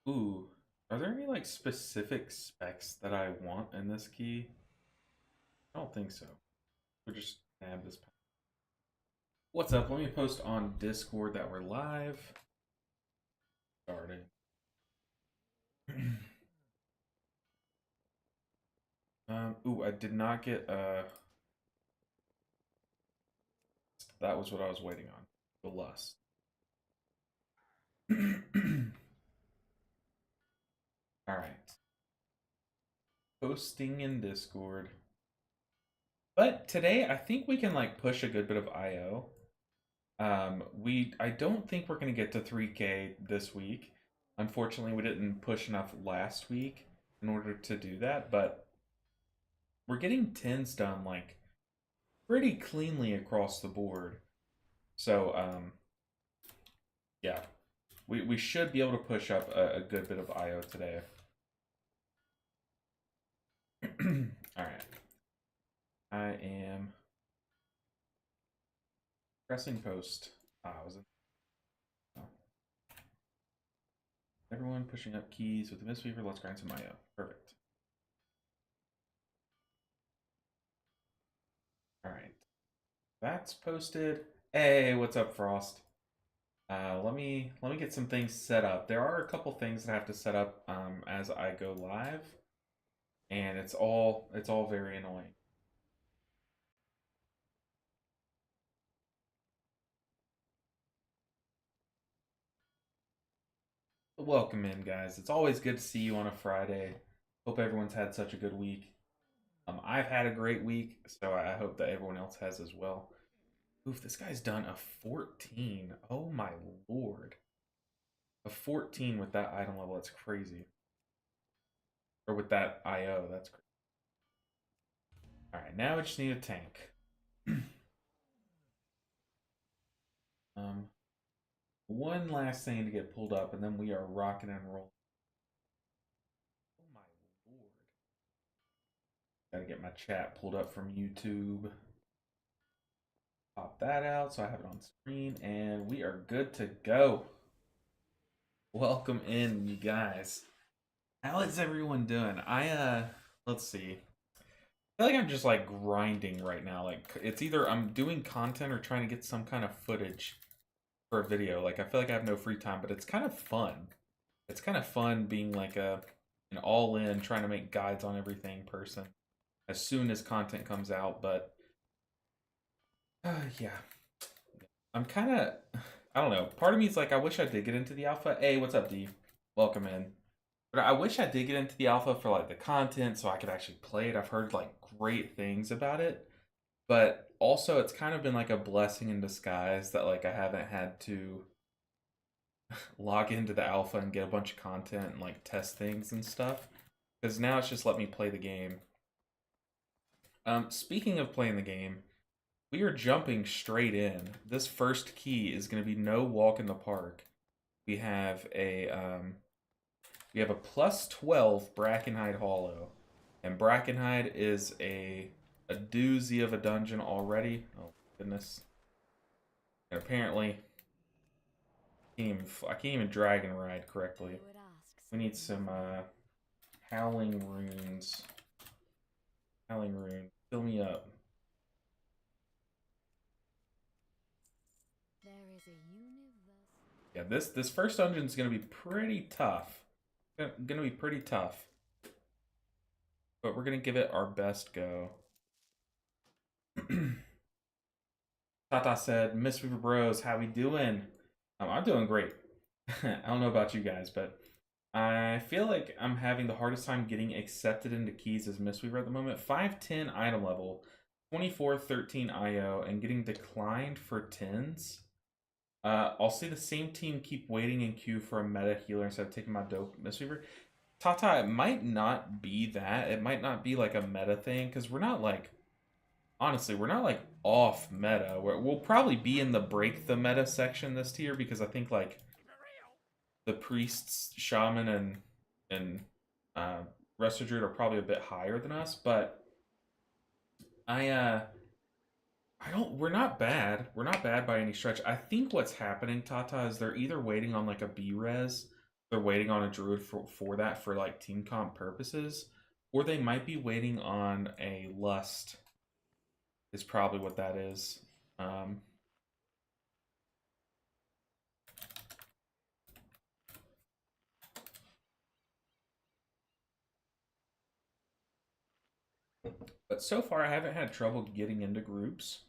Ooh, are there any like specific specs that I want in this key? I don't think so. We'll just add this. What's up? Let me post on Discord that we're live. Starting. Ooh, I did not get that was what I was waiting on. The lust. Alright. Posting in Discord. But today I think we can like push a good bit of IO. I don't think we're gonna get to 3K this week. Unfortunately, we didn't push enough last week in order to do that, but we're getting tens done like pretty cleanly across the board. So yeah, we should be able to push up a good bit of IO today. All right, I am pressing post. I was in. Oh. Everyone pushing up keys with the Mistweaver. Let's grind some IO. Perfect. All right, that's posted. Hey, what's up, Frost? Let me get some things set up. There are a couple things that I have to set up as I go live, and it's all very annoying. Welcome in, guys. It's always good to see you on a Friday. Hope everyone's had such a good week. I've had a great week, so I hope that everyone else has as well. Oof, this guy's done a 14. Oh my lord. A 14 with that item level, that's crazy. Or with that IO, that's crazy. Alright, now we just need a tank. One last thing to get pulled up, and then we are rocking and rolling. Oh my lord. Gotta get my chat pulled up from YouTube. Pop that out so I have it on screen, and we are good to go. Welcome in, you guys. How is everyone doing? Let's see. I feel like I'm just like grinding right now. Like it's either I'm doing content or trying to get some kind of footage for a video. Like I feel like I have no free time, but it's kind of fun. It's kind of fun being like an all in trying to make guides on everything person as soon as content comes out. But yeah, I'm kind of I don't know. Part of me is like I wish I did get into the alpha. Hey, what's up, D? Welcome in. But I wish I did get into the alpha for like the content so I could actually play it. I've heard like great things about it. But also it's kind of been like a blessing in disguise that like I haven't had to log into the alpha and get a bunch of content and like test things and stuff. Because now it's just let me play the game. Speaking of playing the game, we are jumping straight in. This first key is going to be no walk in the park. We have a plus 12 Brackenhide Hollow, and Brackenhide is a doozy of a dungeon already. Oh goodness! And apparently, I can't even dragon ride correctly. We need some howling runes. Howling rune, fill me up. Yeah, this first dungeon is gonna be pretty tough. Gonna be pretty tough, but we're gonna give it our best go. Tata said, Mistweaver Bros, how we doing? I'm doing great. I don't know about you guys, but I feel like I'm having the hardest time getting accepted into keys as Mistweaver at the moment. 510 item level, 2413 IO, and getting declined for 10s. I'll see the same team keep waiting in queue for a meta healer instead of taking my dope Mistweaver. Tata, it might not be that. It might not be like a meta thing, because we're not like, honestly, we're not like off meta. We'll probably be in the break the meta section this tier, because I think like the priests, shaman, and Resto Druid are probably a bit higher than us, but I don't we're not bad. We're not bad by any stretch. I think what's happening, Tata, is they're either waiting on like a B res they're waiting on a druid for that for like team comp purposes, or they might be waiting on a lust. Is probably what that is. Um, but so far, I haven't had trouble getting into groups,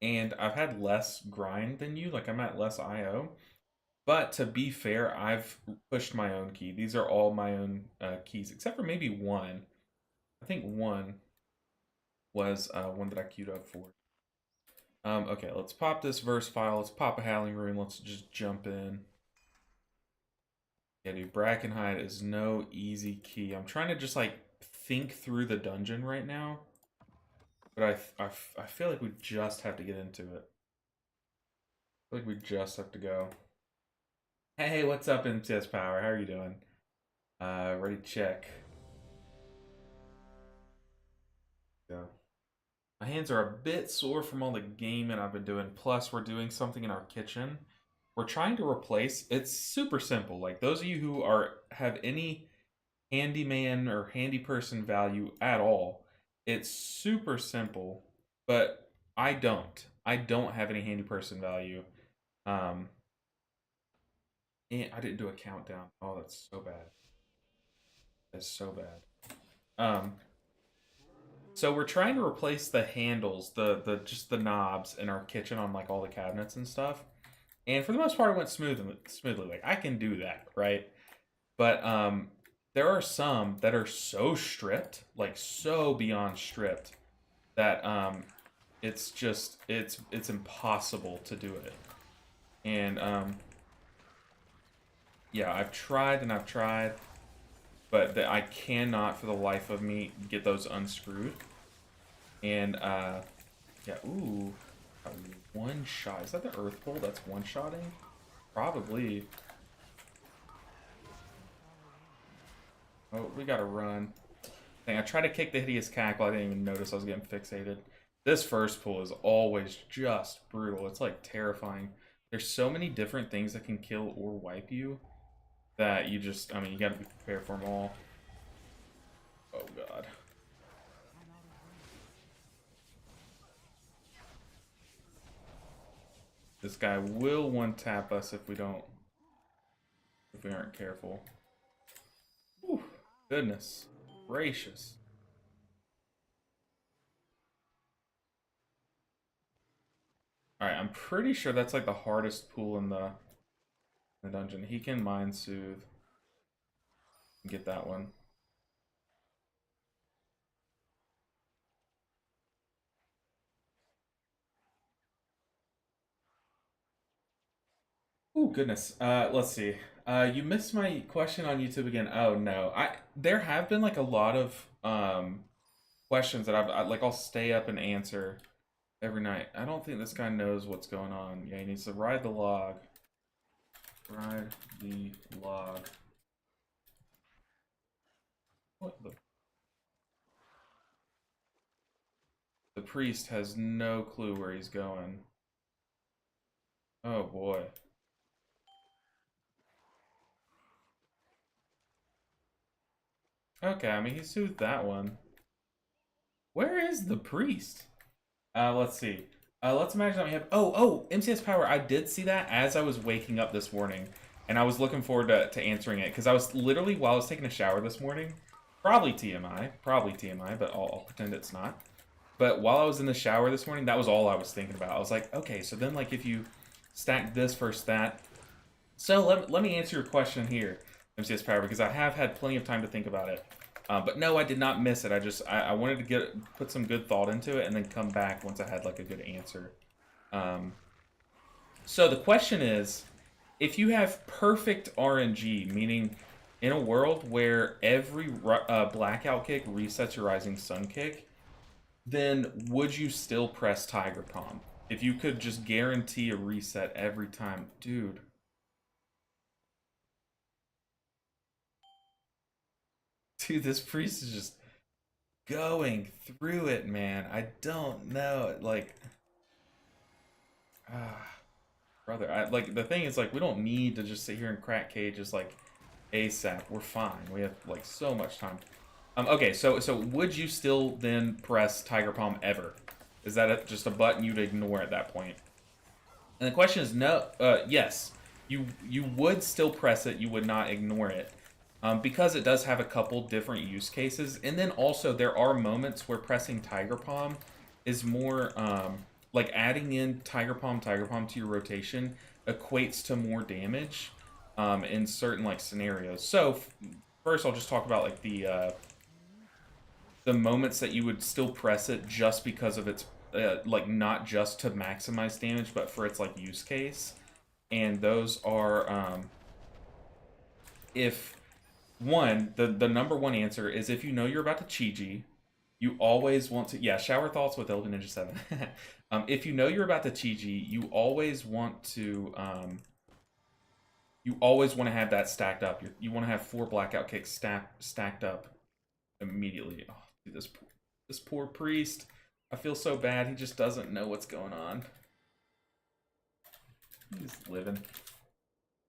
and I've had less grind than you. Like I'm at less IO. But to be fair, I've pushed my own key. These are all my own keys, except for maybe one. I think one was one that I queued up for. Okay, let's pop this verse file. Let's pop a Howling Rune. Let's just jump in. Yeah, dude, Brackenhide is no easy key. I'm trying to just like think through the dungeon right now, but I feel like we just have to get into it. I feel like we just have to go. Hey, what's up, MTS Power? How are you doing? Ready to check. Yeah. My hands are a bit sore from all the gaming I've been doing. Plus, we're doing something in our kitchen. We're trying to replace. It's super simple. Like those of you who have any handyman or handy person value at all, it's super simple. But I don't. I don't have any handy person value. Um, and I didn't do a countdown. Oh, that's so bad. That's so bad. Um, So we're trying to replace the handles, the just the knobs in our kitchen on like all the cabinets and stuff. And for the most part, it went smoothly. Like I can do that, right? But there are some that are so stripped, like so beyond stripped, that it's just it's impossible to do it. And yeah, I've tried and I've tried, but I cannot for the life of me get those unscrewed. And yeah, ooh, one shot. Is that the earth pole that's one shotting? Probably. Oh, we gotta run. Dang, I tried to kick the hideous cackle. I didn't even notice I was getting fixated. This first pull is always just brutal. It's like terrifying. There's so many different things that can kill or wipe you that you just, I mean, you gotta be prepared for them all. Oh god. This guy will one tap us if we aren't careful. Whew, goodness gracious. Alright, I'm pretty sure that's like the hardest pool in the dungeon. He can Mind Soothe. Get that one. Oh goodness. Let's see. You missed my question on YouTube again. Oh no. There have been like a lot of questions that like I'll stay up and answer every night. I don't think this guy knows what's going on. Yeah, he needs to ride the log. Ride the log. What the priest has no clue where he's going. Oh boy. Okay, I mean he soothed that one. Where is the priest? Let's see. Let's imagine that we have. MCS Power. I did see that as I was waking up this morning, and I was looking forward to answering it because I was literally while I was taking a shower this morning. Probably TMI, but I'll pretend it's not. But while I was in the shower this morning, that was all I was thinking about. I was like, okay, so then like if you stack this versus that. So let me answer your question here, MCS Power, because I have had plenty of time to think about it. But no, I did not miss it. I wanted to put some good thought into it and then come back once I had like a good answer. So the question is, if you have perfect RNG, meaning in a world where every blackout kick resets your rising sun kick, then would you still press Tiger Palm? If you could just guarantee a reset every time, dude. Dude, this priest is just going through it, man. I don't know. Like, Brother, like, the thing is, like, we don't need to just sit here and crack cages, like, ASAP. We're fine. We have, like, so much time. Okay, so would you still then press Tiger Palm ever? Is that just a button you'd ignore at that point? And the question is no. Yes, you would still press it. You would not ignore it, because it does have a couple different use cases. And then also there are moments where pressing Tiger Palm is more like adding in Tiger Palm to your rotation equates to more damage in certain like scenarios. So first, I'll just talk about like the moments that you would still press it just because of its like not just to maximize damage, but for its like use case. And those are if one, the number one answer is if you know you're about to Chi-Ji, you always want to, yeah, shower thoughts with Elven Ninja 7. If you know you're about to Chi-Ji, you always want to have that stacked up. You want to have 4 blackout kicks stacked up immediately. Oh, dude, this poor priest. I feel so bad. He just doesn't know what's going on. He's living.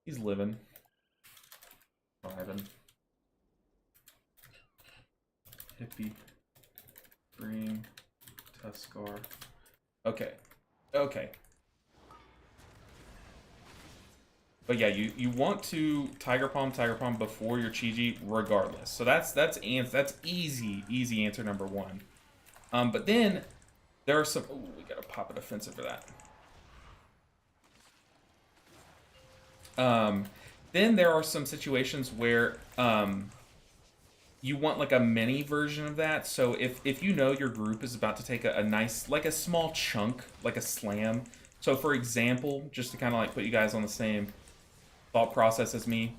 He's living. Thriving. Hippie. Green. Tuskar. Okay. Okay. But yeah, you want to Tiger Palm before your Chi-Ji regardless. So that's easy answer number 1. But then there are some. Ooh, we gotta pop a defensive for that. Then there are some situations where you want like a mini version of that. So if you know your group is about to take a nice, like a small chunk, like a slam. So for example, just to kind of like put you guys on the same thought process as me,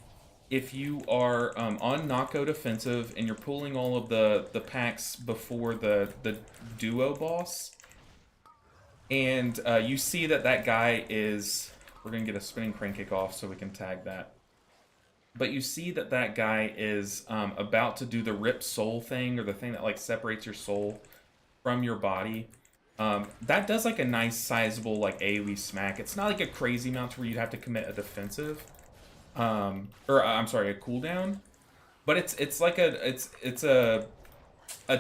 if you are on Nako defensive and you're pulling all of the packs before the duo boss, and you see that guy is, we're gonna get a spinning crane kick off so we can tag that. But you see that guy is about to do the rip soul thing, or the thing that like separates your soul from your body. That does like a nice sizable like AoE smack. It's not like a crazy amount where you'd have to commit a defensive. Or I'm sorry, a cooldown, but it's like it's a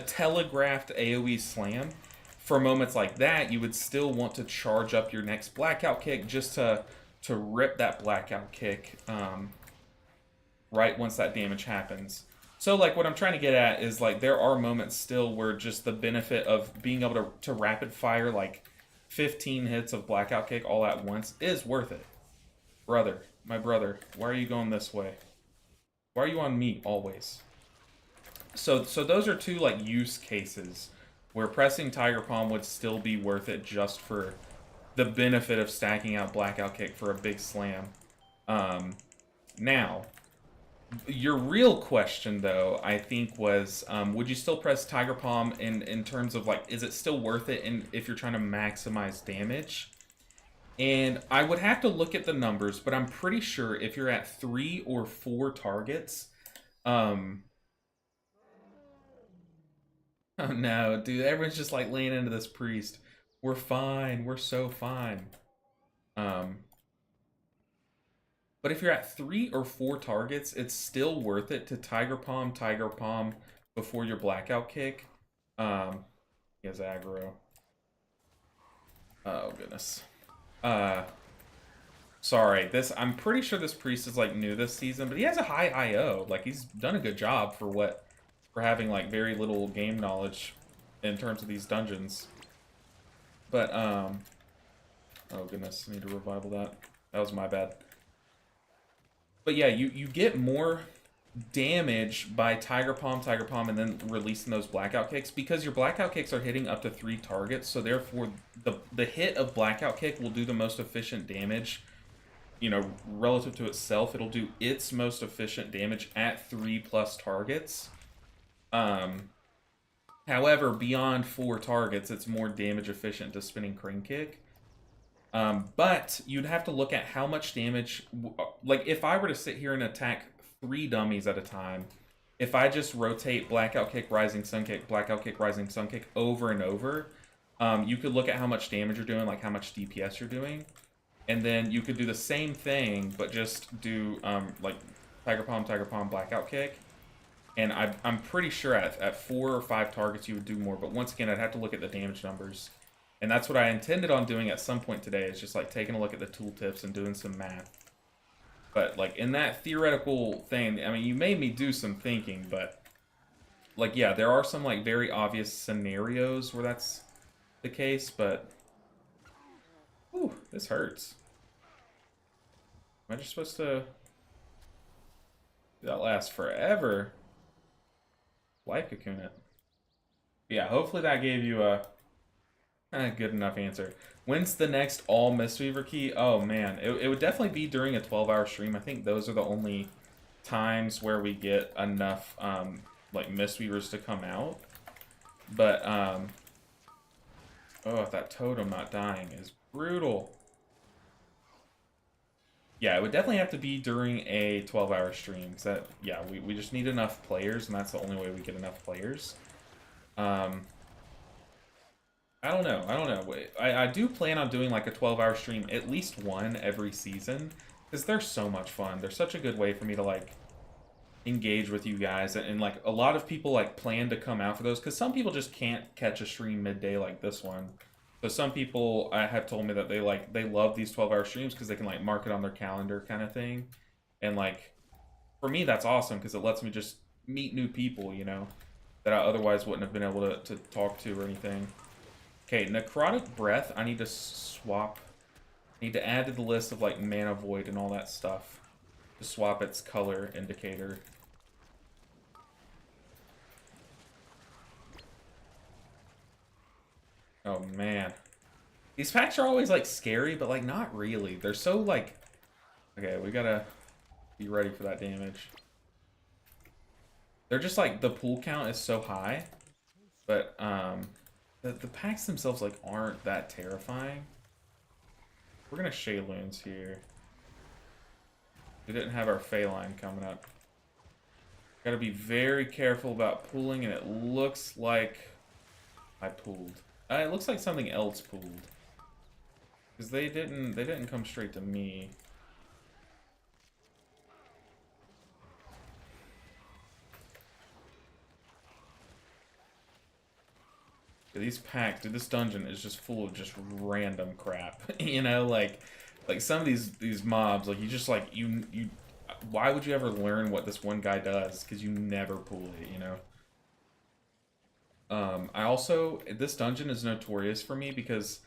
telegraphed AoE slam. For moments like that, you would still want to charge up your next blackout kick just to rip that blackout kick right once that damage happens. So like what I'm trying to get at is like there are moments still where just the benefit of being able to rapid fire like 15 hits of blackout kick all at once is worth it. Brother. My brother, why are you going this way? Why are you on me always? So those are 2 like use cases where pressing Tiger Palm would still be worth it just for the benefit of stacking out blackout kick for a big slam. Now, your real question though, I think was, would you still press Tiger Palm in terms of like, is it still worth it if you're trying to maximize damage? And I would have to look at the numbers, but I'm pretty sure if you're at 3 or 4 targets, oh no, dude, everyone's just like laying into this priest. We're fine, we're so fine. But if you're at 3 or 4 targets, it's still worth it to Tiger Palm before your blackout kick. He has aggro. Oh goodness. Sorry, I'm pretty sure this priest is like new this season, but he has a high IO. Like he's done a good job for having like very little game knowledge in terms of these dungeons. But oh goodness, I need to revival that. That was my bad. But yeah, you get more damage by Tiger Palm, and then releasing those blackout kicks, because your blackout kicks are hitting up to 3 targets, so therefore the hit of blackout kick will do the most efficient damage, you know, relative to itself. It'll do its most efficient damage at 3+ targets. However, beyond 4 targets, it's more damage efficient to spinning crane kick. But you'd have to look at how much damage, like if I were to sit here and attack 3 dummies at a time, if I just rotate blackout kick, rising sun kick, blackout kick, rising sun kick over and over, you could look at how much damage you're doing, like how much DPS you're doing, and then you could do the same thing, but just do like Tiger Palm, Blackout Kick. And I'm pretty sure at 4 or 5 targets you would do more, but once again, I'd have to look at the damage numbers. And that's what I intended on doing at some point today, is just like taking a look at the tooltips and doing some math. But like in that theoretical thing, I mean, you made me do some thinking, but like, yeah, there are some like very obvious scenarios where that's the case, but whew, this hurts. Am I just supposed to... That lasts forever. Life cocoon it. Yeah, hopefully that gave you a good enough answer. When's the next all Mistweaver key? Oh man, it would definitely be during a 12-hour stream. I think those are the only times where we get enough like Mistweavers to come out. But oh, that totem not dying is brutal. Yeah, it would definitely have to be during a 12-hour stream. Cause that, yeah, we just need enough players, and that's the only way we get enough players. I don't know. I do plan on doing like a 12-hour stream, at least one every season, because they're so much fun. They're such a good way for me to like engage with you guys, and like a lot of people like plan to come out for those, because some people just can't catch a stream midday like this one. So some people have told me that they love these 12-hour streams because they can like mark it on their calendar kind of thing. And like for me that's awesome because it lets me just meet new people, you know, that I otherwise wouldn't have been able to talk to or anything. Okay, Necrotic Breath, I need to swap. I need to add to the list of like Mana Void and all that stuff to swap its color indicator. Oh man. These packs are always like scary, but like not really. They're so like... Okay, we gotta be ready for that damage. They're just like, the pool count is so high, but the packs themselves like aren't that terrifying. We're gonna Shayloons here. We didn't have our Phaline coming up. Gotta be very careful about pooling, and it looks like I pooled. It looks like something else pooled. Because they didn't come straight to me. These packs, dude, this dungeon is just full of just random crap. You know, like some of these mobs, like you just like you why would you ever learn what this one guy does? Because you never pool it, you know. I also, this dungeon is notorious for me because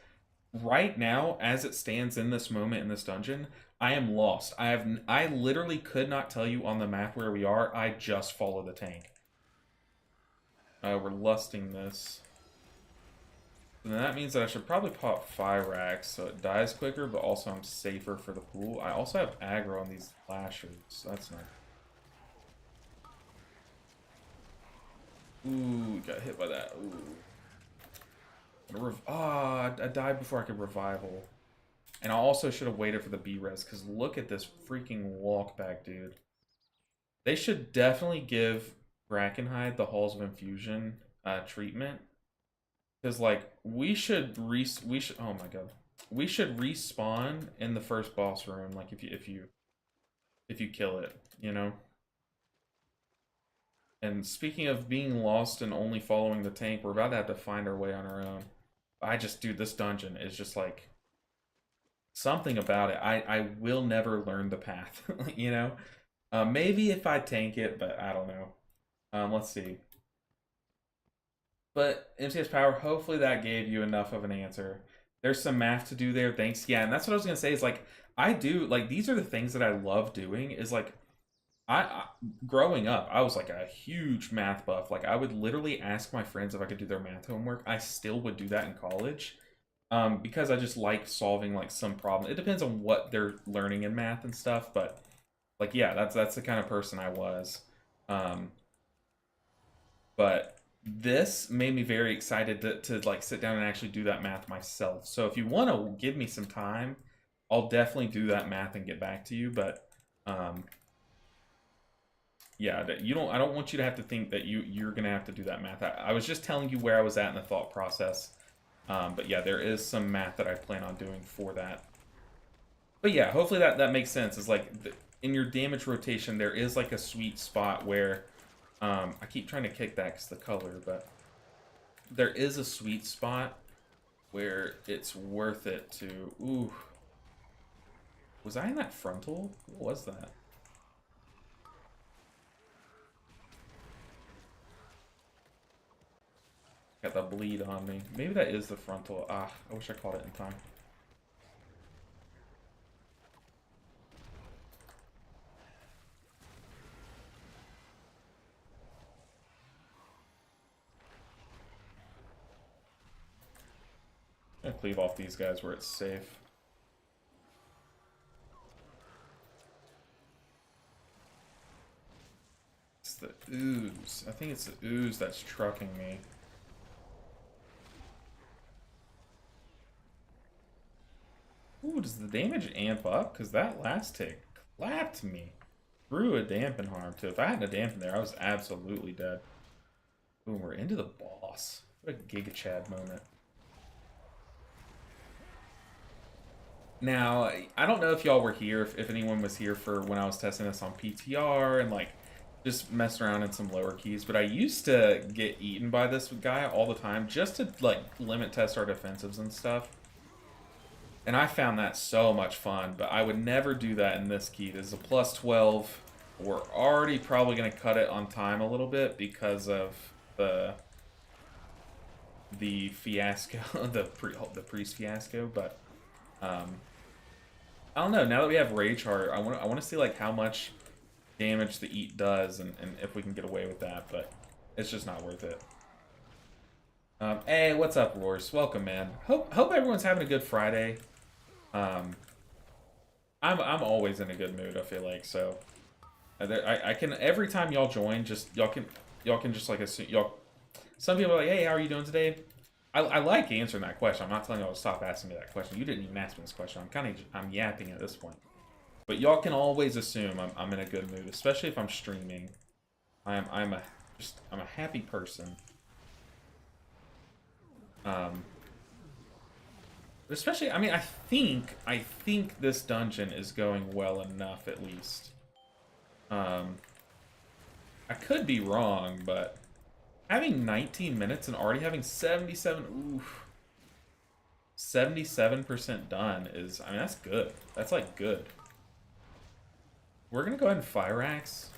right now, as it stands in this moment in this dungeon, I am lost. I literally could not tell you on the map where we are. I just follow the tank. We're lusting this. And then that means that I should probably pop 5 racks so it dies quicker, but also I'm safer for the pool. I also have aggro on these lashers, so that's nice. Ooh, got hit by that. Ooh. I died before I could revival. And I also should have waited for the B-res, because look at this freaking walk back, dude. They should definitely give Brackenhide the Halls of Infusion treatment. Because, like, we should oh my god. We should respawn in the first boss room, like, if you kill it, you know? And speaking of being lost and only following the tank, we're about to have to find our way on our own. Dude, this dungeon is just like something about it. I will never learn the path, you know? Maybe if I tank it, but I don't know. Let's see. But MCS Power, hopefully that gave you enough of an answer. There's some math to do there, thanks. Yeah, and that's what I was gonna say is like, I do, like, these are the things that I love doing is like, growing up, I was like a huge math buff. Like I would literally ask my friends if I could do their math homework. I still would do that in college, because I just like solving like some problem. It depends on what they're learning in math and stuff, but like yeah, that's the kind of person I was. But this made me very excited to like sit down and actually do that math myself. So if you want to give me some time, I'll definitely do that math and get back to you. But yeah, I don't want you to have to think that you're gonna have to do that math. I was just telling you where I was at in the thought process. But yeah, there is some math that I plan on doing for that. But yeah, hopefully that makes sense. Is like in your damage rotation, there is like a sweet spot where I keep trying to kick that because the color, but there is a sweet spot where it's worth it to. Ooh, was I in that frontal? What was that? Got the bleed on me. Maybe that is the frontal. Ah, I wish I caught it in time. I'm gonna cleave off these guys where it's safe. It's the ooze. I think it's the ooze that's trucking me. Ooh, does the damage amp up? Because that last tick clapped me. Threw a dampen harm too. If I hadn't a dampen there, I was absolutely dead. Boom, we're into the boss. What a Giga Chad moment. Now, I don't know if y'all were here, if anyone was here for when I was testing this on PTR and like just messing around in some lower keys, but I used to get eaten by this guy all the time just to like limit test our defensives and stuff. And I found that so much fun, but I would never do that in this key. This is a plus 12. We're already probably going to cut it on time a little bit because of the fiasco, the priest fiasco, but I don't know. Now that we have Rage Heart, I want to see like how much damage the eat does and if we can get away with that, but it's just not worth it. Hey, what's up, Roars? Welcome, man. Hope everyone's having a good Friday. I'm always in a good mood, I feel like, so I can every time y'all join, just y'all can just like assume y'all. Some people are like, hey, how are you doing today? I like answering that question. I'm not telling y'all to stop asking me that question. You didn't even ask me this question. I'm yapping at this point. But y'all can always assume I'm in a good mood, especially if I'm streaming. I'm a happy person. Especially, I mean, I think this dungeon is going well enough, at least. I could be wrong, but having 19 minutes and already having 77% done is, I mean, that's good. That's, like, good. We're gonna go ahead and Fire Axe.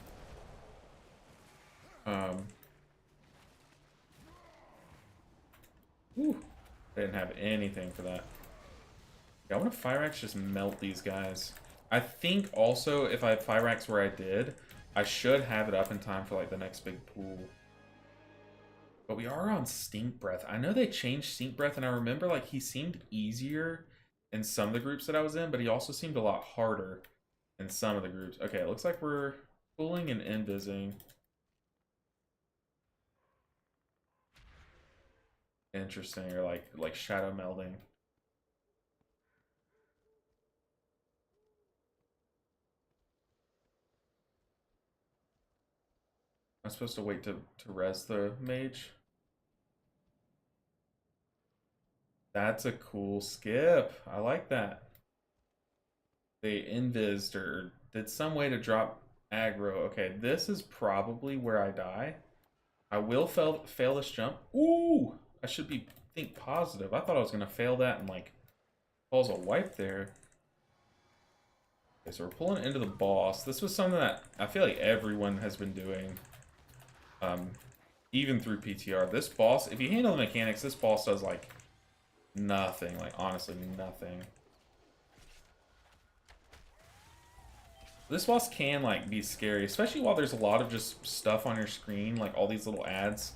Ooh, they didn't have anything for that. Yeah, I want to Fire Axe just melt these guys. I think also if I Fire Axe where I did, I should have it up in time for like the next big pool. But we are on Stink Breath. I know they changed Stink Breath, and I remember like he seemed easier in some of the groups that I was in, but he also seemed a lot harder in some of the groups. Okay, it looks like we're pulling and invising. Interesting, or like shadow melding. I'm supposed to wait to res the mage. That's a cool skip. I like that. They invised or did some way to drop aggro. Okay, this is probably where I die. I will fail this jump. Ooh! I should think positive. I thought I was gonna fail that and like cause a wipe there. Okay, so we're pulling into the boss. This was something that I feel like everyone has been doing. Even through PTR. This boss, if you handle the mechanics, this boss does like nothing. Like honestly, nothing. This boss can like be scary, especially while there's a lot of just stuff on your screen, like all these little ads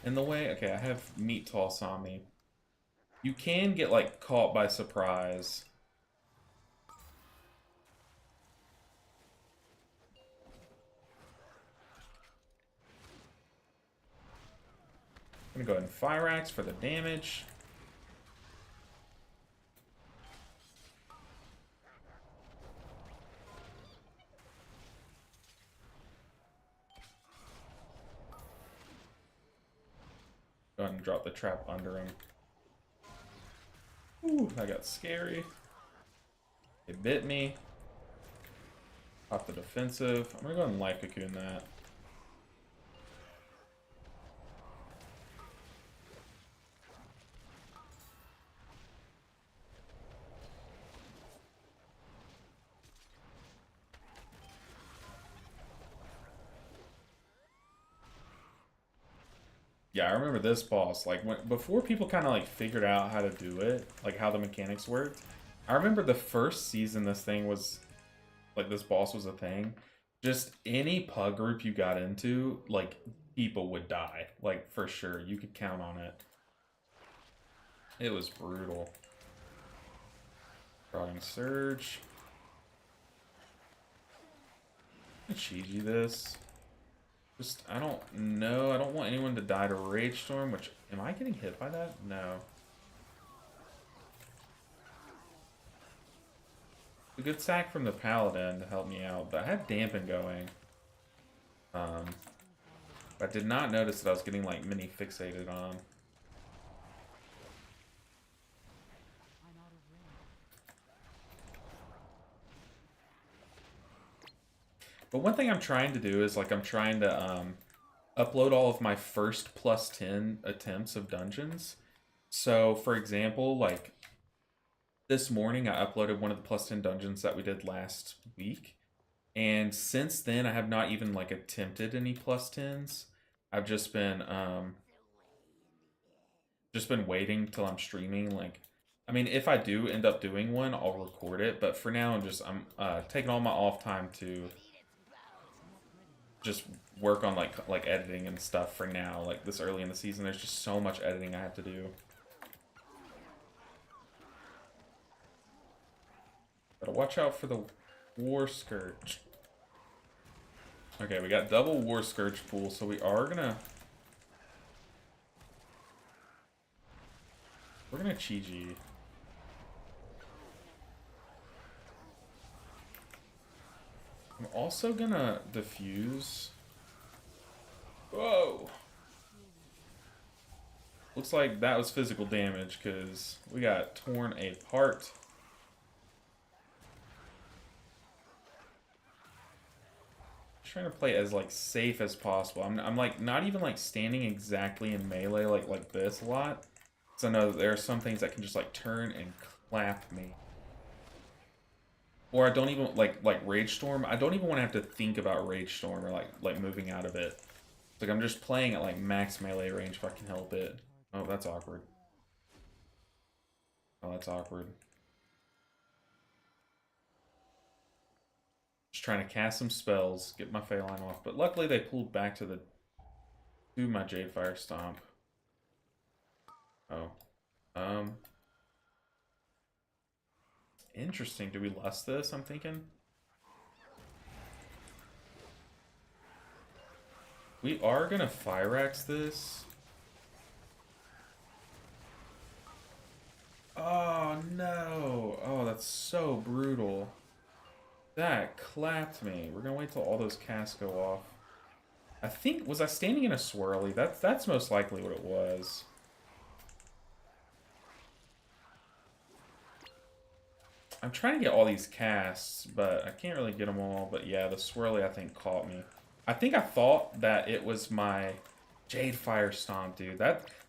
in the way. Okay, I have meat toss on me. You can get like caught by surprise. I'm gonna go ahead and Fire Axe for the damage. Go ahead and drop the trap under him. Ooh, that got scary. It bit me. Off the defensive. I'm gonna go and life cocoon that. Yeah, I remember this boss. Like before people kind of like figured out how to do it, like how the mechanics worked. I remember the first season this thing was like this boss was a thing. Just any pug group you got into, like people would die. Like for sure, you could count on it. It was brutal. Drawing Surge. Chiji this. Just, I don't know. I don't want anyone to die to Rage Storm, which, am I getting hit by that? No. A good sack from the Paladin to help me out, but I had Dampen going. I did not notice that I was getting, like, mini fixated on. But one thing I'm trying to do is, like, I'm trying to, upload all of my first +10 attempts of dungeons. So, for example, like, this morning I uploaded one of the +10 dungeons that we did last week. And since then, I have not even, like, attempted any +10s. I've just been waiting till I'm streaming. Like, I mean, if I do end up doing one, I'll record it. But for now, I'm taking all my off time to just work on like editing and stuff for now. Like this early in the season, there's just so much editing I have to do. Gotta watch out for the War Scourge. Okay, we got double War Scourge pool, so we're gonna Chi-Ji. I'm also gonna diffuse. Whoa! Looks like that was physical damage because we got torn apart. Trying to play as like safe as possible. I'm like not even like standing exactly in melee like this a lot. So I know that there are some things that can just like turn and clap me. Or I don't even like Rage Storm. I don't even want to have to think about Rage Storm or like moving out of it. It's like I'm just playing at like max melee range if I can help it. Oh, that's awkward. Oh, that's awkward. Just trying to cast some spells, get my Phalanx off. But luckily they pulled back to my Jadefire Stomp. Oh. Interesting. Do we lust this, I'm thinking? We are gonna Fyrax this. Oh no! Oh, that's so brutal. That clapped me. We're gonna wait till all those casts go off. I think, was I standing in a swirly? That's most likely what it was. I'm trying to get all these casts, but I can't really get them all. But yeah, the swirly I think caught me. I think I thought that it was my Jadefire Stomp, dude.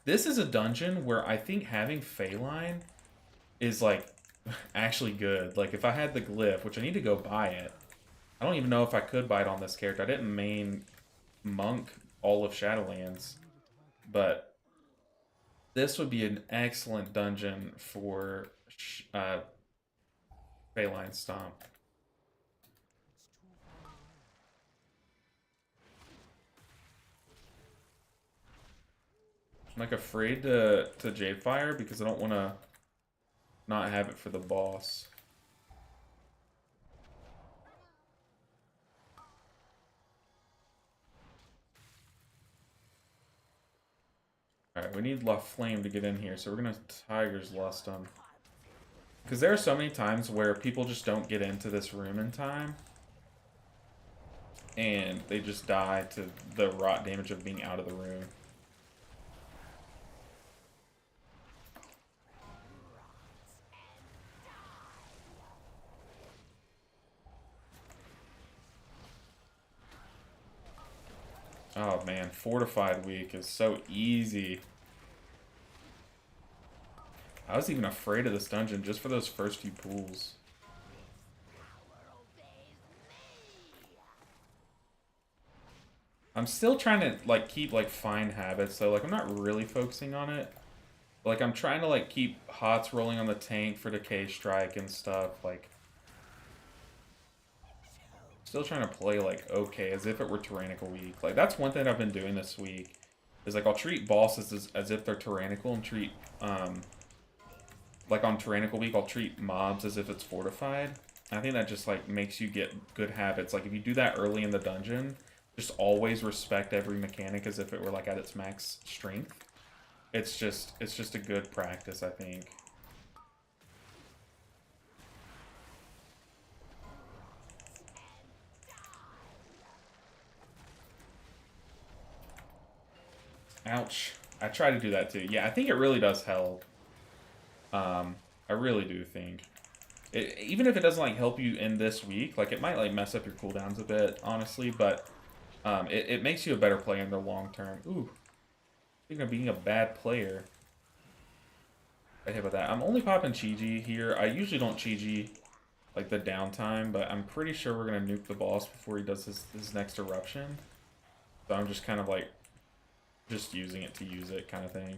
This is a dungeon where I think having Phalanx is like actually good. Like if I had the glyph, which I need to go buy it. I don't even know if I could buy it on this character. I didn't main monk all of Shadowlands, but this would be an excellent dungeon for Phalanx Stomp. I'm like afraid to Jadefire because I don't want to not have it for the boss. Alright, we need La Flame to get in here, so we're gonna Tiger's Lust him. Because there are so many times where people just don't get into this room in time. And they just die to the rot damage of being out of the room. Oh man, Fortified Week is so easy. I was even afraid of this dungeon just for those first few pools. I'm still trying to like keep like fine habits, so like I'm not really focusing on it. Like I'm trying to like keep hots rolling on the tank for decay strike and stuff. Like still trying to play like okay as if it were tyrannical week. Like that's one thing I've been doing this week. Is like I'll treat bosses as if they're tyrannical and treat like on tyrannical week I'll treat mobs as if it's fortified. I think that just like makes you get good habits. Like if you do that early in the dungeon, just always respect every mechanic as if it were like at its max strength. It's just a good practice, I think. Ouch. I try to do that too. Yeah, I think it really does help. I really do think. Even if it doesn't like help you in this week, like it might like mess up your cooldowns a bit, honestly, but it makes you a better player in the long term. Ooh, speaking of being a bad player, I hit with that. I'm only popping Chi-Ji here. I usually don't Chi-Ji like the downtime, but I'm pretty sure we're gonna nuke the boss before he does his next eruption. So I'm just kind of like just using it to use it kind of thing.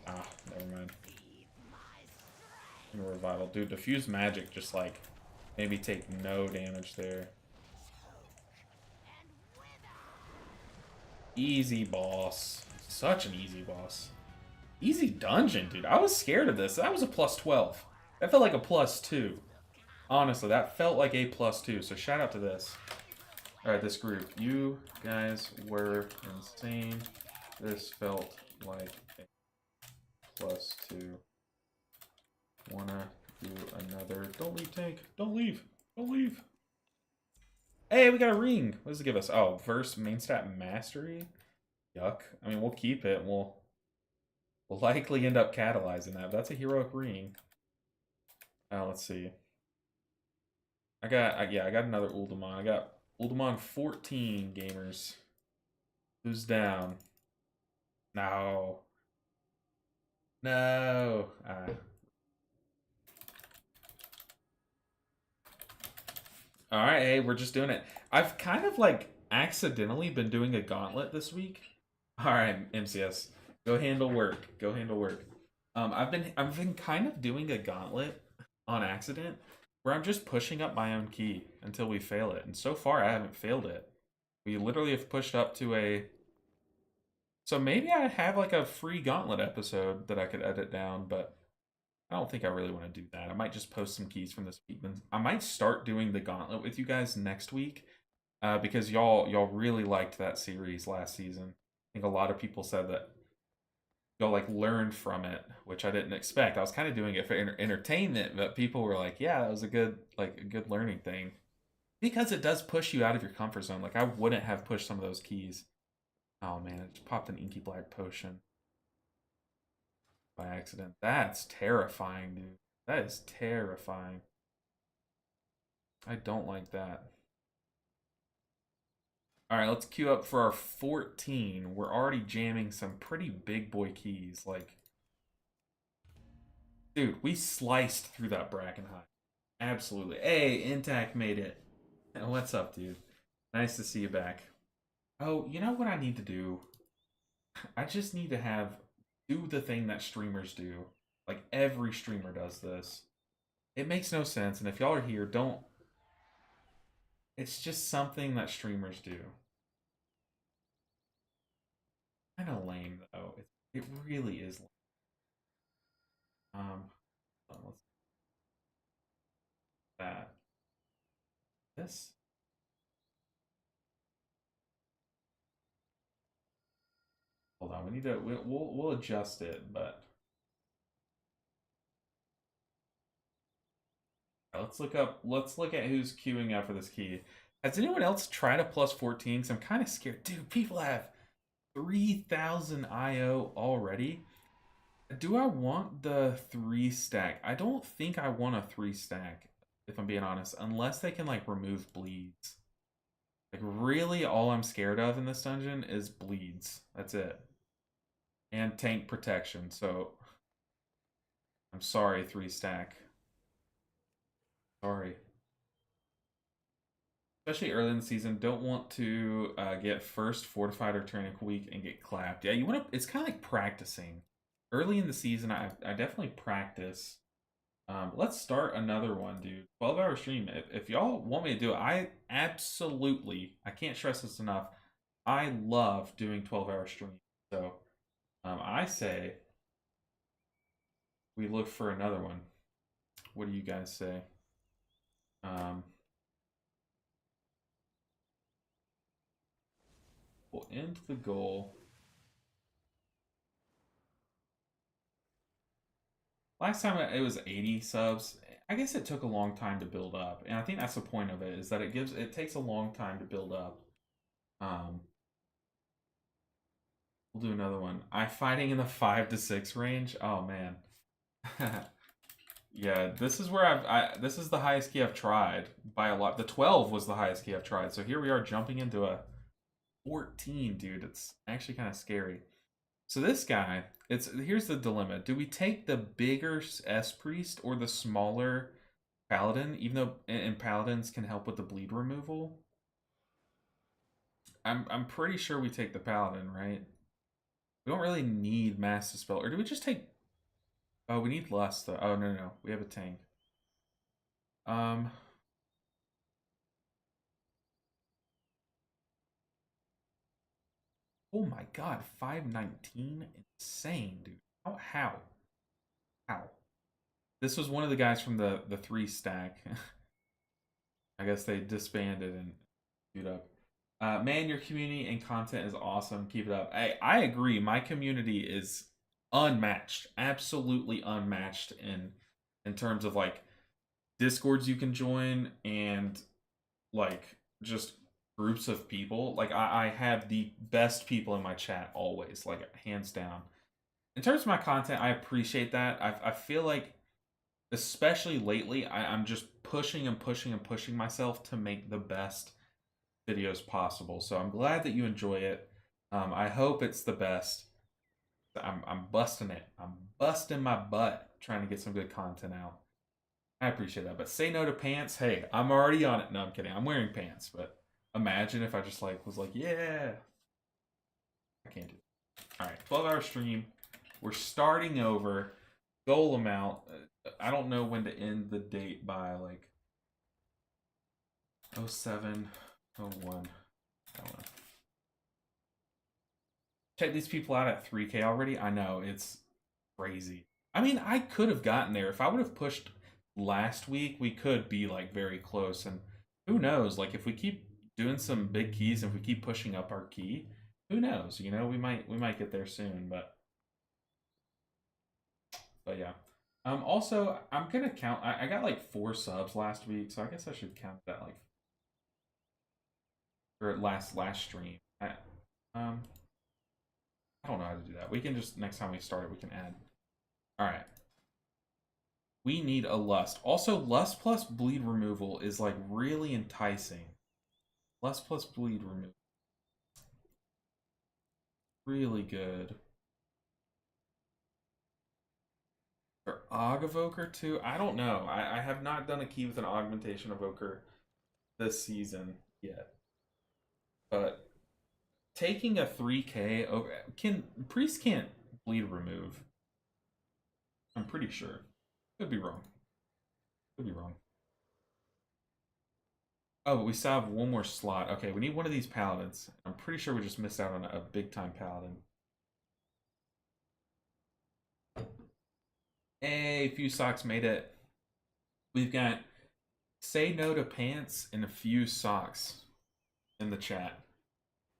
Ah, never mind. Revival. Dude, diffuse magic just like maybe take no damage there. Easy boss. Such an easy boss. Easy dungeon, dude. I was scared of this. That was a plus 12. That felt like a plus 2. Honestly, that felt like a plus 2. So shout out to this. Alright, this group. You guys were insane. This felt like a plus 2. Wanna do another. Don't leave, tank. Don't leave. Don't leave. Hey, we got a ring. What does it give us? Oh, verse main stat mastery? Yuck. I mean, we'll keep it. We'll likely end up catalyzing that, but that's a heroic ring. Let's see. Yeah, I got another Uldamon. I got Uldamon 14 gamers. Who's down? No. No. Alright, hey, we're just doing it. I've kind of like accidentally been doing a gauntlet this week. Alright, MCS. Go handle work. Go handle work. I've been kind of doing a gauntlet on accident where I'm just pushing up my own key until we fail it. And so far I haven't failed it. We literally have pushed up to a so maybe I have like a free gauntlet episode that I could edit down, but I don't think I really want to do that. I might just post some keys from this week. I might start doing the gauntlet with you guys next week because y'all really liked that series last season. I think a lot of people said that y'all like learned from it, which I didn't expect. I was kind of doing it for entertainment, but people were like, "Yeah, that was a good learning thing," because it does push you out of your comfort zone. Like I wouldn't have pushed some of those keys. Oh man, it just popped an inky black potion by accident. That's terrifying, dude. That is terrifying. I don't like that. All right, let's queue up for our 14. We're already jamming some pretty big boy keys. Like, dude, we sliced through that Brackenheim. Absolutely. Hey, Intact made it. What's up, dude? Nice to see you back. Oh, you know what I need to do? I just need to do the thing that streamers do. Like every streamer does this. It makes no sense, and if y'all are here, don't. It's just something that streamers do. Kind of lame though. It really is. Let's that this. Hold on, we need to. We'll adjust it, but let's look up. Let's look at who's queuing up for this key. Has anyone else tried a plus 14? Because I'm kind of scared, dude. People have 3,000 IO already. Do I want the 3 stack? I don't think I want a 3 stack, if I'm being honest, unless they can like remove bleeds. Like really all I'm scared of in this dungeon is bleeds. That's it. And tank protection. So I'm sorry, 3 stack. Sorry. Especially early in the season, don't want to get first fortified or turning weak and get clapped. Yeah, you want to. It's kind of like practicing. Early in the season, I definitely practice. Let's start another one, dude. 12-hour stream. If y'all want me to do it, I can't stress this enough. I love doing 12-hour streams. So I say we look for another one. What do you guys say? We'll end the goal. Last time it was 80 subs. I guess it took a long time to build up, and I think that's the point of it, is that it takes a long time to build up. We'll do another one. I fighting in the 5 to 6 range. Oh man. Yeah, this is where this is the highest key I've tried by a lot. The 12 was the highest key I've tried. So here we are jumping into a 14, dude. It's actually kind of scary. So this guy, here's the dilemma. Do we take the bigger S priest or the smaller paladin, even though and paladins can help with the bleed removal? I'm pretty sure we take the paladin, right? We don't really need mass dispel, or do we just take? Oh, we need lust though. Oh no, we have a tank. Oh my god, 519, insane, dude. How? This was one of the guys from the 3 stack. I guess they disbanded and queued up. Man, your community and content is awesome. Keep it up. I agree. My community is unmatched, absolutely unmatched in terms of like discords you can join and like just groups of people. Like I have the best people in my chat always, like hands down. In terms of my content, I appreciate that. I feel like, especially lately, I'm just pushing and pushing and pushing myself to make the best videos possible. So I'm glad that you enjoy it. I hope it's the best. I'm busting it. I'm busting my butt trying to get some good content out. I appreciate that. But say no to pants. Hey, I'm already on it. No, I'm kidding. I'm wearing pants. But imagine if I just like was like, yeah. I can't do it. All right, 12-hour stream. We're starting over. Goal amount. I don't know when to end the date by, like 07, 01. I don't know. Check these people out at 3K already. I know, it's crazy. I mean, I could have gotten there. If I would have pushed last week, we could be like very close. And who knows? Like if we keep doing some big keys, and if we keep pushing up our key, who knows? You know, we might get there soon. But yeah. Also, I'm gonna count. I got like 4 subs last week, so I guess I should count that like or last stream. I don't know how to do that. We can just next time we start it, we can add. All right. We need a lust. Also, lust plus bleed removal is like really enticing. Lust plus bleed removal. Really good. Or Aug Evoker too? I don't know. I have not done a key with an augmentation evoker this season yet. But taking a 3K over priest can't bleed remove. I'm pretty sure. Could be wrong. Could be wrong. Oh, but we still have one more slot. Okay, we need one of these paladins. I'm pretty sure we just missed out on a big time paladin. Hey, few socks made it. We've got say no to pants and a few socks in the chat.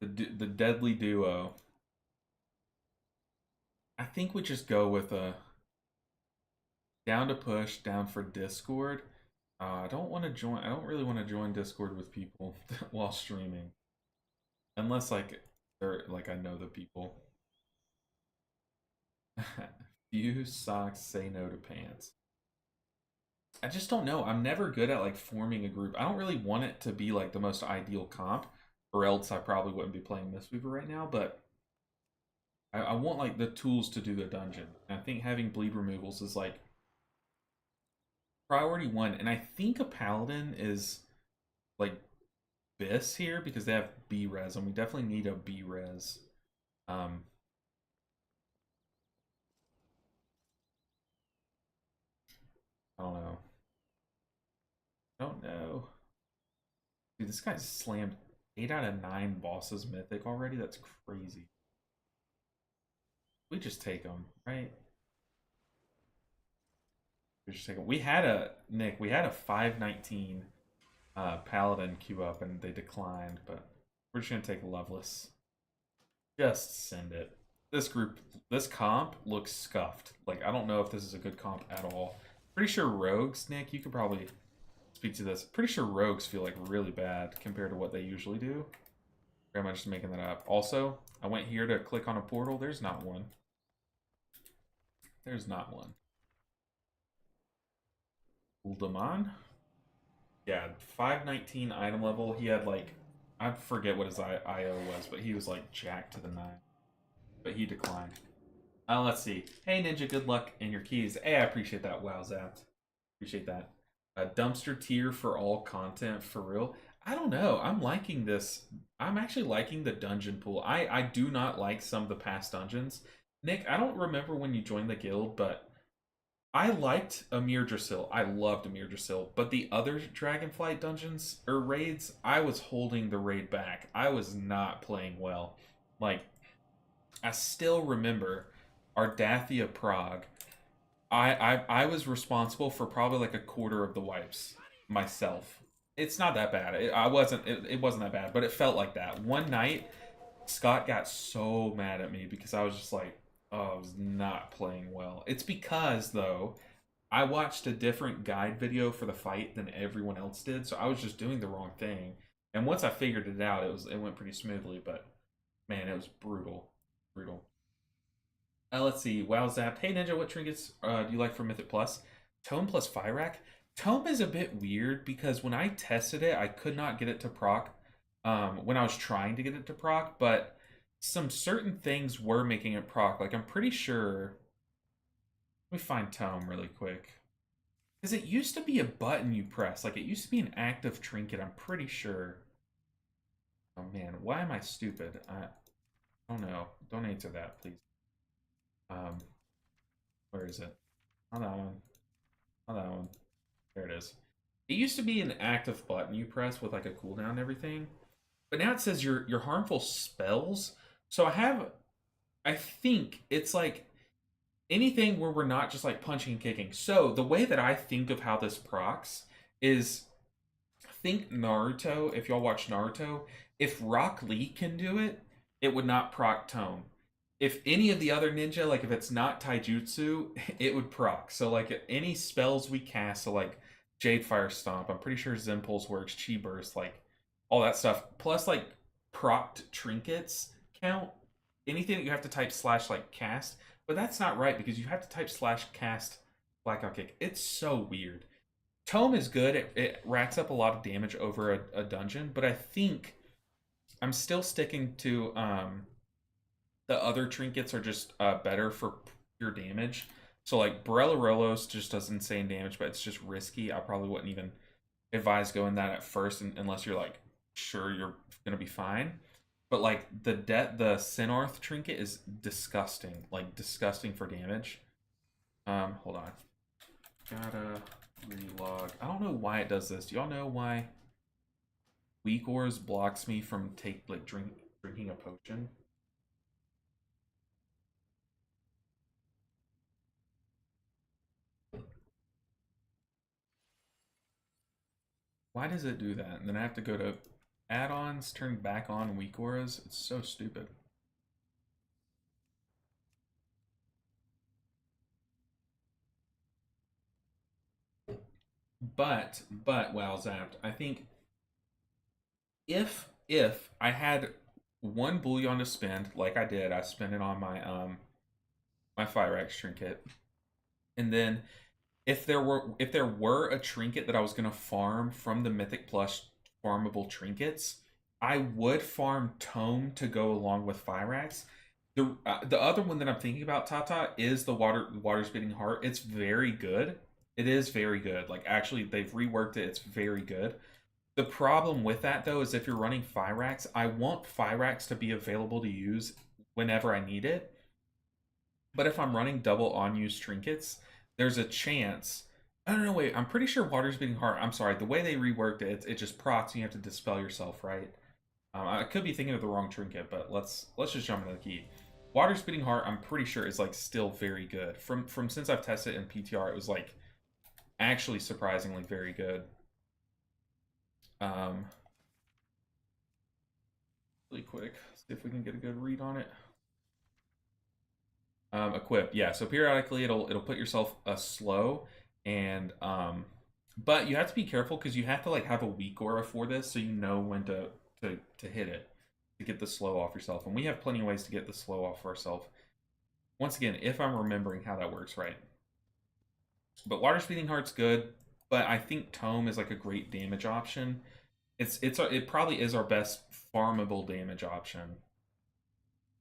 The deadly duo. I think we just go with a down to push, down for Discord. I don't want to join. I don't really want to join Discord with people while streaming, unless like They're like I know the people. Few socks say no to pants. I just don't know. I'm never good at like forming a group. I don't really want it to be like the most ideal comp, or else I probably wouldn't be playing Mistweaver right now. But I want like the tools to do the dungeon. And I think having bleed removals is like priority one. And I think a paladin is like Biss here because they have B res, and we definitely need a B res. Um, I don't know. I don't know. Dude, this guy's slammed 8 out of 9 bosses mythic already. That's crazy. We just take them, right? We just take them. We had a Nick. We had a 519 paladin queue up, and they declined. But we're just gonna take Loveless. Just send it. This group, this comp looks scuffed. Like I don't know if this is a good comp at all. Pretty sure rogues, Nick. You could probably speak to this. Pretty sure rogues feel like really bad compared to what they usually do. Or am I just making that up? Also, I went here to click on a portal. There's not one. There's not one. Uldaman? Yeah, 519 item level. He had like, I forget what his IO was, but he was like jacked to the 9. But he declined. Let's see. Hey Ninja, good luck in your keys. Hey, I appreciate that. Wow, Zapped. Appreciate that. A dumpster tier for all content, for real. I don't know. I'm liking this. I'm actually liking the dungeon pool. I do not like some of the past dungeons. Nick, I don't remember when you joined the guild, but I liked Amir Drasil. I loved Amir Drasil. But the other Dragonflight dungeons or raids, I was holding the raid back. I was not playing well. Like, I still remember Ardathia Prague. I was responsible for probably like a quarter of the wipes myself. It's not that bad. It wasn't that bad, but it felt like that. One night, Scott got so mad at me because I was just like, oh, I was not playing well. It's because though, I watched a different guide video for the fight than everyone else did, so I was just doing the wrong thing. And once I figured it out, it went pretty smoothly, but man, it was brutal. Brutal. Let's see. WoW Zapped. Hey Ninja, what trinkets do you like for Mythic Plus? Tome plus Fyrak. Tome is a bit weird because when I tested it, I could not get it to proc when I was trying to get it to proc, but some certain things were making it proc. Like I'm pretty sure. Let me find Tome really quick. Because it used to be a button you press. Like it used to be an active trinket, I'm pretty sure. Oh man, why am I stupid? I don't know. Don't answer that, please. Um, where is it? On that one. On that one. There it is. It used to be an active button you press with like a cooldown and everything, but now it says your harmful spells. So I think it's like anything where we're not just like punching and kicking. So the way that I think of how this procs is think Naruto. If y'all watch Naruto, if Rock Lee can do it, it would not proc Tome. If any of the other ninja, like if it's not taijutsu, it would proc. So like any spells we cast, so like Jade Fire Stomp, I'm pretty sure Zen Pulse works, Chi Burst, like all that stuff. Plus like procced trinkets count. Anything that you have to type slash like cast, but that's not right because you have to type slash cast Blackout Kick. It's so weird. Tome is good. It racks up a lot of damage over a dungeon, but I think I'm still sticking to the other trinkets are just better for pure damage. So like Borellorelos just does insane damage, but it's just risky. I probably wouldn't even advise going that at first unless you're like sure you're gonna be fine. But like the Sinarth trinket is disgusting, like disgusting for damage. Hold on, gotta relog. I don't know why it does this. Do y'all know why Weak Ores blocks me from drinking a potion? Why does it do that? And then I have to go to add-ons, turn back on weak auras. It's so stupid. But wow, Zapped. I think if I had one bullion to spend, like I did. I spent it on my Fyrax trinket, and then if there were a trinket that I was gonna farm from the Mythic Plus farmable trinkets, I would farm Tome to go along with Fyrax. The other one that I'm thinking about, Tata, is the water spitting heart. It's very good. It is very good. Like actually, they've reworked it. It's very good. The problem with that though is if you're running Fyrax, I want Fyrax to be available to use whenever I need it. But if I'm running double on-use trinkets, there's a chance. I don't know. Wait, I'm pretty sure water's beating heart. I'm sorry. The way they reworked it, it just procs. And you have to dispel yourself, right? I could be thinking of the wrong trinket, but let's just jump into the key. Water spitting heart, I'm pretty sure is like still very good. From since I've tested it in PTR, it was like actually surprisingly very good. Um, really quick, see if we can get a good read on it. Equip, yeah. So periodically, it'll put yourself a slow, and but you have to be careful because you have to like have a weak aura for this, so you know when to hit it to get the slow off yourself. And we have plenty of ways to get the slow off ourselves. Once again, if I'm remembering how that works right. But water speeding heart's good, but I think Tome is like a great damage option. It probably is our best farmable damage option.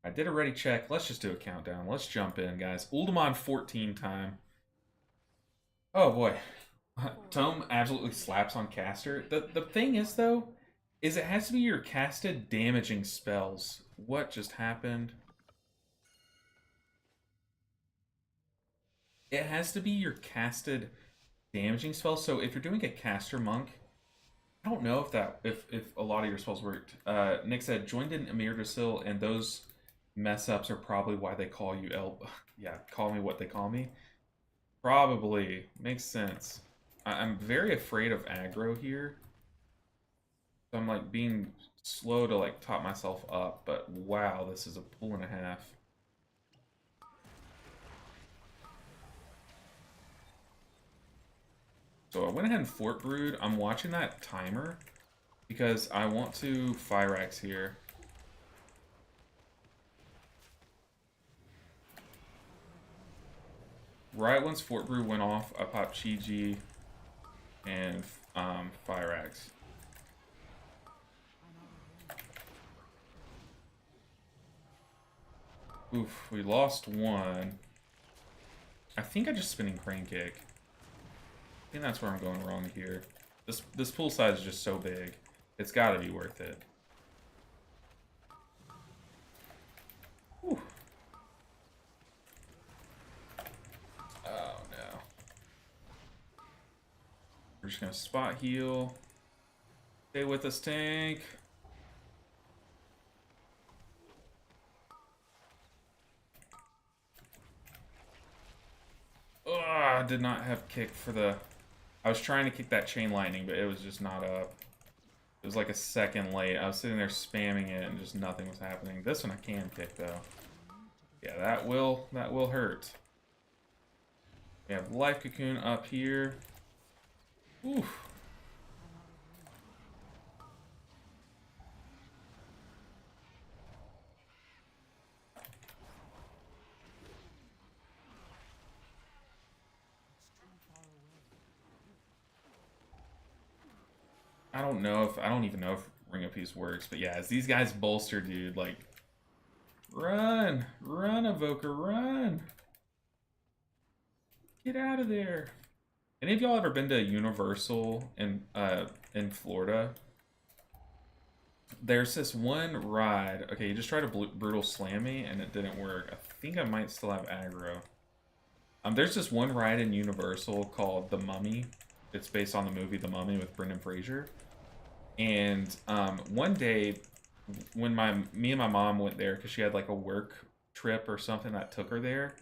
I did a ready check. Let's just do a countdown. Let's jump in, guys. Uldamon 14 time. Oh boy. Tome absolutely slaps on caster. The thing is though, is it has to be your casted damaging spells. What just happened? It has to be your casted damaging spells. So if you're doing a caster monk, I don't know if a lot of your spells worked. Nick said joined in Emirdasil, and those mess ups are probably why they call you yeah, call me what they call me. Probably makes sense. I'm very afraid of aggro here. So I'm like being slow to like top myself up, but wow, this is a pull and a half. So I went ahead and Fort Brood. I'm watching that timer because I want to Fyrax here. Right once Fort Brew went off, I popped Chi-Ji and Fyrax. Oof, we lost one. I think I just spinning Crane Kick. I think that's where I'm going wrong here. This pool size is just so big. It's got to be worth it. Whew. Oh no. We're just gonna spot heal. Stay with us, tank. Oh, I did not have kick for the... I was trying to kick that chain lightning, but it was just not up. It was like a second late. I was sitting there spamming it and just nothing was happening. This one I can kick though. Yeah, that will hurt. We have Life Cocoon up here. Oof. I don't even know if Ring of Peace works, but yeah, as these guys bolster, dude, like run, Evoker, run. Get out of there. Any of y'all ever been to Universal in Florida? There's this one ride. Okay, you just tried to brutal slam me and it didn't work. I think I might still have aggro. There's this one ride in Universal called The Mummy. It's based on the movie The Mummy with Brendan Fraser. And one day, when me and my mom went there because she had like a work trip or something that took her there,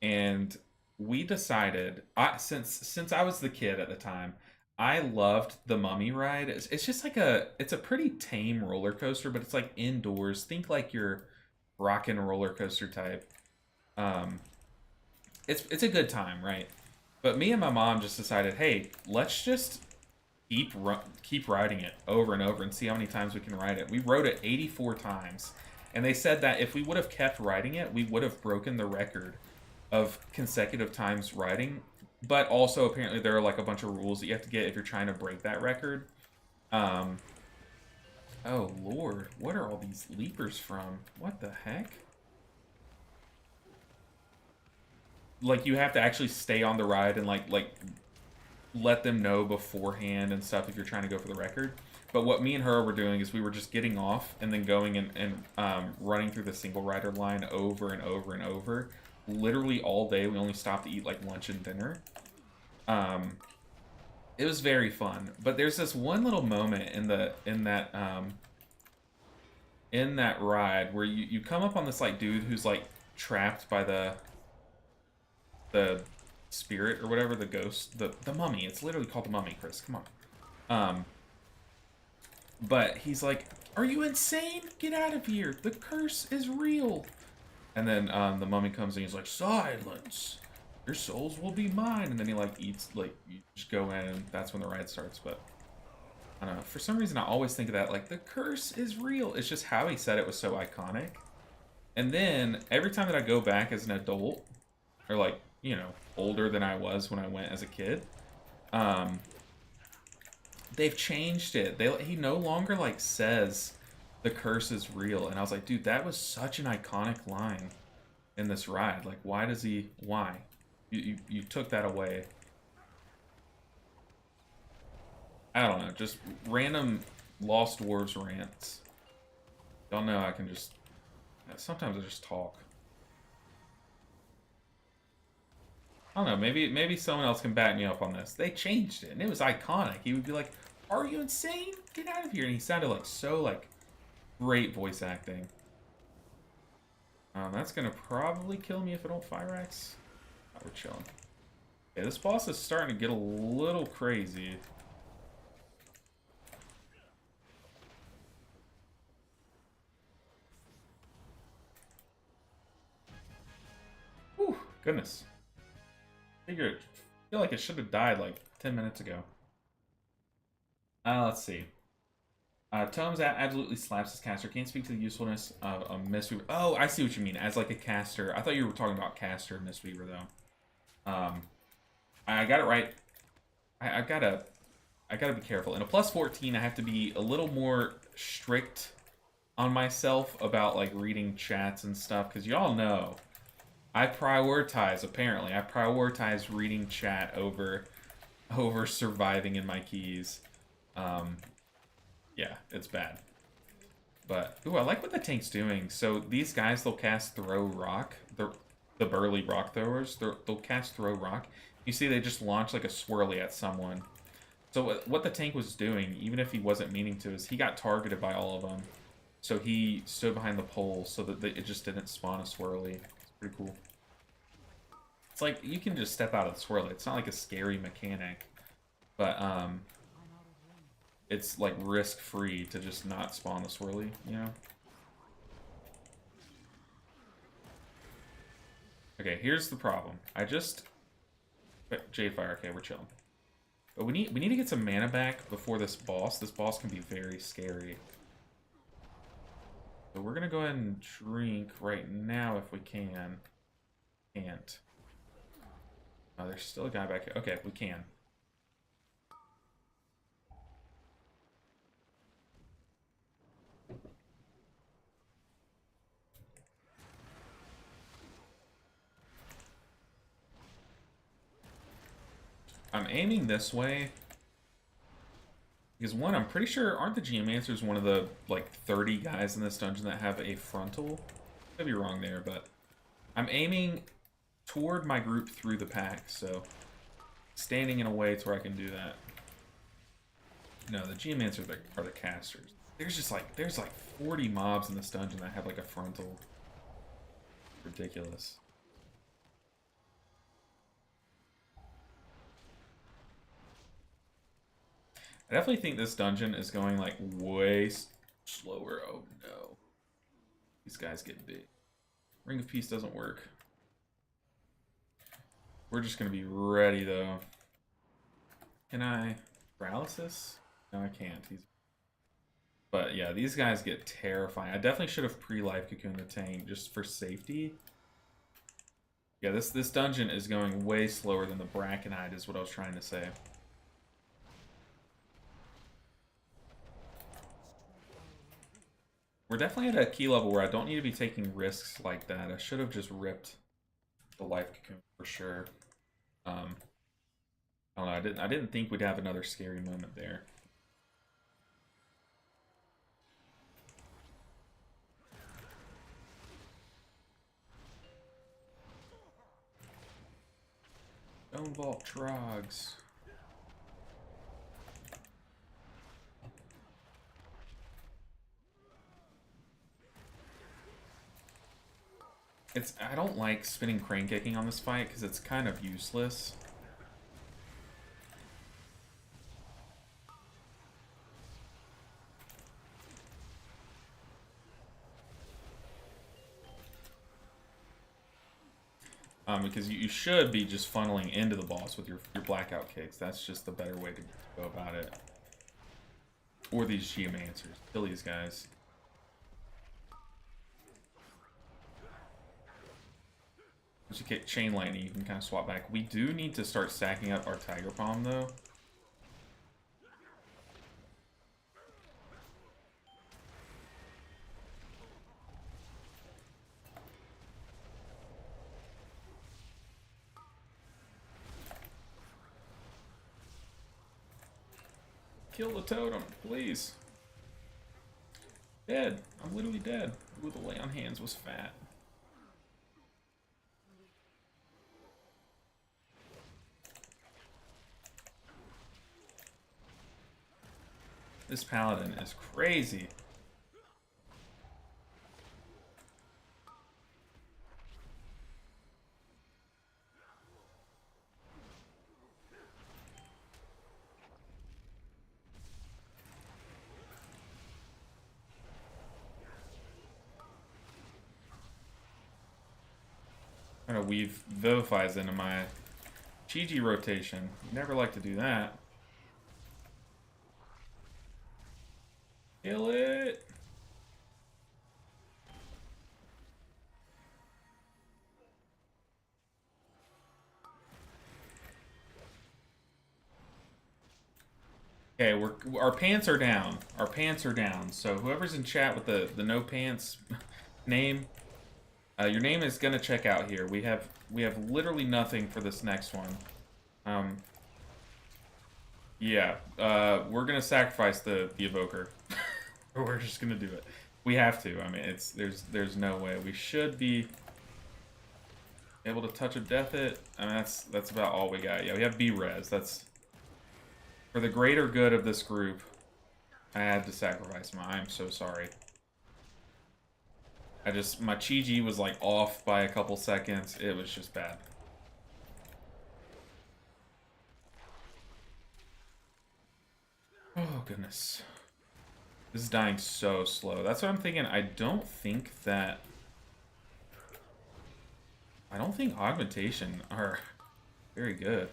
and we decided, since I was the kid at the time, I loved the Mummy ride. It's just like it's a pretty tame roller coaster, but it's like indoors. Think like your rockin' roller coaster type. It's a good time, right? But me and my mom just decided, hey, let's just keep riding it over and over and see how many times we can ride it. We rode it 84 times, and they said that if we would have kept riding it, we would have broken the record of consecutive times riding. But also, apparently, there are like a bunch of rules that you have to get if you're trying to break that record. Oh lord, what are all these leapers from? What the heck? Like, you have to actually stay on the ride and like let them know beforehand and stuff if you're trying to go for the record. But what me and her were doing is we were just getting off and then going and running through the single rider line over and over and over. Literally all day. We only stopped to eat like lunch and dinner. It was very fun. But there's this one little moment in that ride where you come up on this like dude who's like trapped by the spirit or whatever, the ghost, the mummy. It's literally called the mummy, Chris. Come on. But he's like, "Are you insane? Get out of here. The curse is real." And then the mummy comes and he's like, "Silence. Your souls will be mine." And then he like eats, like, you just go in and that's when the ride starts. But I don't know. For some reason, I always think of that like, the curse is real. It's just how he said it was so iconic. And then every time that I go back as an adult, or like, you know, older than I was when I went as a kid, they've changed it. He no longer like says the curse is real. And I was like, dude, that was such an iconic line in this ride. Like, why does he? Why? You took that away. I don't know. Just random Lost Dwarves rants. Y'all know I can just. Sometimes I just talk. I don't know, maybe someone else can back me up on this. They changed it, and it was iconic. He would be like, "Are you insane? Get out of here!" And he sounded like so like great voice acting. That's gonna probably kill me if I don't fire axe. Oh, we're chilling. Okay, this boss is starting to get a little crazy. Whew, goodness. I feel like it should have died like 10 minutes ago. Let's see. Tomes absolutely slaps his caster. Can't speak to the usefulness of a Mistweaver. Oh, I see what you mean. As like a caster. I thought you were talking about caster Mistweaver though. I got it right. I gotta be careful. In a plus 14, I have to be a little more strict on myself about like reading chats and stuff, because y'all know apparently I prioritize reading chat over surviving in my keys. Yeah, it's bad. But ooh, I like what the tank's doing. So these guys, they'll cast throw rock. The burly rock throwers, they'll cast throw rock. You see they just launch like a swirly at someone. So what the tank was doing, even if he wasn't meaning to, is he got targeted by all of them. So he stood behind the pole so that it just didn't spawn a swirly. It's pretty cool. It's like, you can just step out of the swirly. It's not like a scary mechanic. But, it's like risk-free to just not spawn the swirly, you know? Okay, here's the problem. Jade Fire, okay, we're chilling. But we need to get some mana back before this boss. This boss can be very scary. So we're gonna go ahead and drink right now if we can. Can't. Oh, there's still a guy back here. Okay, we can. I'm aiming this way because, one, I'm pretty sure, aren't the Geomancers one of the like 30 guys in this dungeon that have a frontal? Could be wrong there, but I'm aiming toward my group through the pack, so standing in a way to where I can do that. No, the Geomancers are the casters. There's like 40 mobs in this dungeon that have like a frontal. Ridiculous. I definitely think this dungeon is going like way slower. Oh no. These guys get big. Ring of Peace doesn't work. We're just going to be ready though. Can I? Paralysis? No, I can't. But yeah, these guys get terrifying. I definitely should have pre-life cocoon the tank just for safety. Yeah, this dungeon is going way slower than the Brackenhide is what I was trying to say. We're definitely at a key level where I don't need to be taking risks like that. I should have just ripped the life cocoon for sure. I don't know. I didn't think we'd have another scary moment there. Stone Vault Trogs. I don't like spinning crane kicking on this fight because it's kind of useless. Because you should be just funneling into the boss with your blackout kicks. That's just the better way to go about it. Or these geomancers. Kill these guys. Once you get chain lightning, you can kind of swap back. We do need to start stacking up our Tiger Palm, though. Kill the totem, please. Dead. I'm literally dead. Ooh, the lay on hands was fat. This paladin is crazy. I'm trying to weave Vivifies into my Chi rotation. Never like to do that. Kill it! Okay, our pants are down. Our pants are down. So whoever's in chat with the no pants name, your name is gonna check out here. We have literally nothing for this next one. Yeah, we're gonna sacrifice the evoker. Or we're just gonna do it. We have to. I mean, there's no way. We should be able to touch of death it. I mean, that's about all we got. Yeah, we have B-res. That's for the greater good of this group. I had to sacrifice I'm so sorry. My Chi was like off by a couple seconds. It was just bad. Oh, goodness. This is dying so slow. That's what I'm thinking. I don't think augmentation are very good.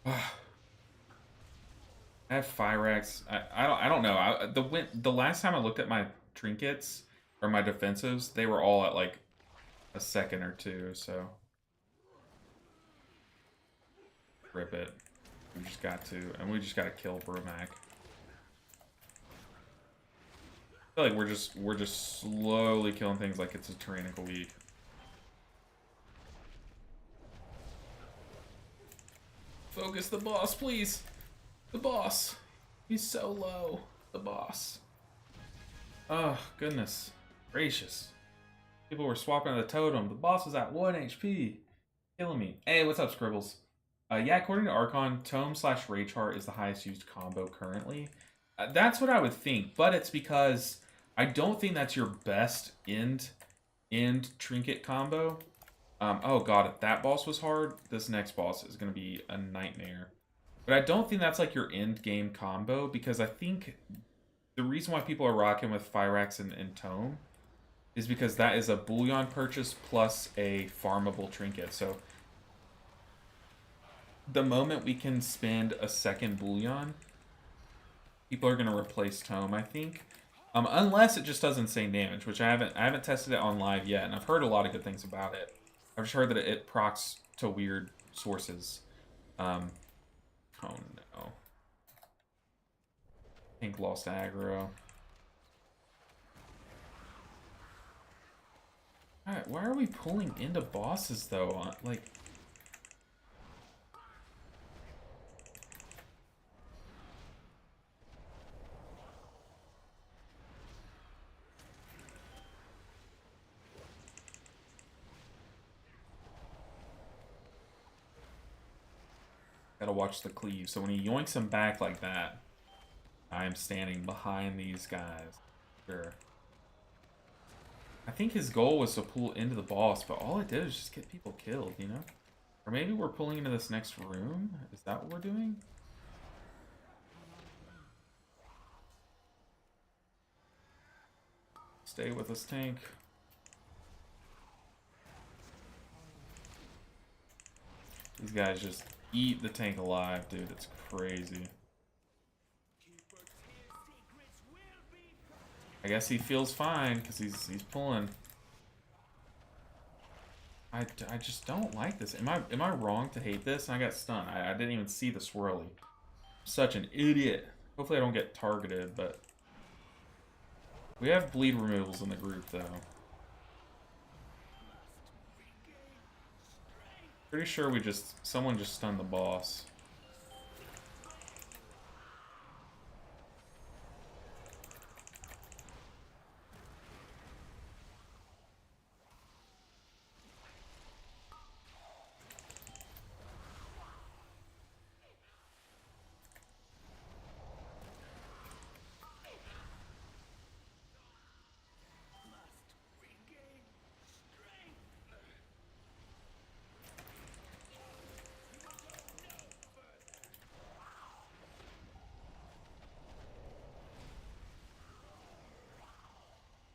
I have Fyrax. I don't know. The last time I looked at my trinkets or my defensives, they were all at like a second or two, so rip it. We just got to, and we just got to kill Bromac. I feel like we're just slowly killing things like it's a tyrannical week. Focus the boss, please. The boss. He's so low. The boss. Oh, goodness gracious. People were swapping the totem. The boss was at 1 HP. Killing me. Hey, what's up, Scribbles? Yeah, according to Archon, Tome/Rage Heart is the highest used combo currently. That's what I would think, but it's because I don't think that's your best end trinket combo. Oh god, if that boss was hard, this next boss is going to be a nightmare. But I don't think that's like your end game combo, because I think the reason why people are rocking with Fyrax and Tome is because that is a bullion purchase plus a farmable trinket. So the moment we can spend a second bullion, people are going to replace Tome, I think. Unless it just does insane damage, which I haven't tested it on live yet, and I've heard a lot of good things about it. I've just heard that it procs to weird sources. Oh no. Pink lost aggro. Alright, why are we pulling into bosses though? Like, gotta watch the cleave. So when he yoinks him back like that, I am standing behind these guys. Sure. I think his goal was to pull into the boss, but all it did was just get people killed, you know? Or maybe we're pulling into this next room? Is that what we're doing? Stay with us, tank. These guys just eat the tank alive, dude. It's crazy. I guess he feels fine because he's pulling. I just don't like this. Am I wrong to hate this? And I got stunned. I didn't even see the swirly. Such an idiot. Hopefully I don't get targeted, but we have bleed removals in the group though. Pretty sure someone just stunned the boss.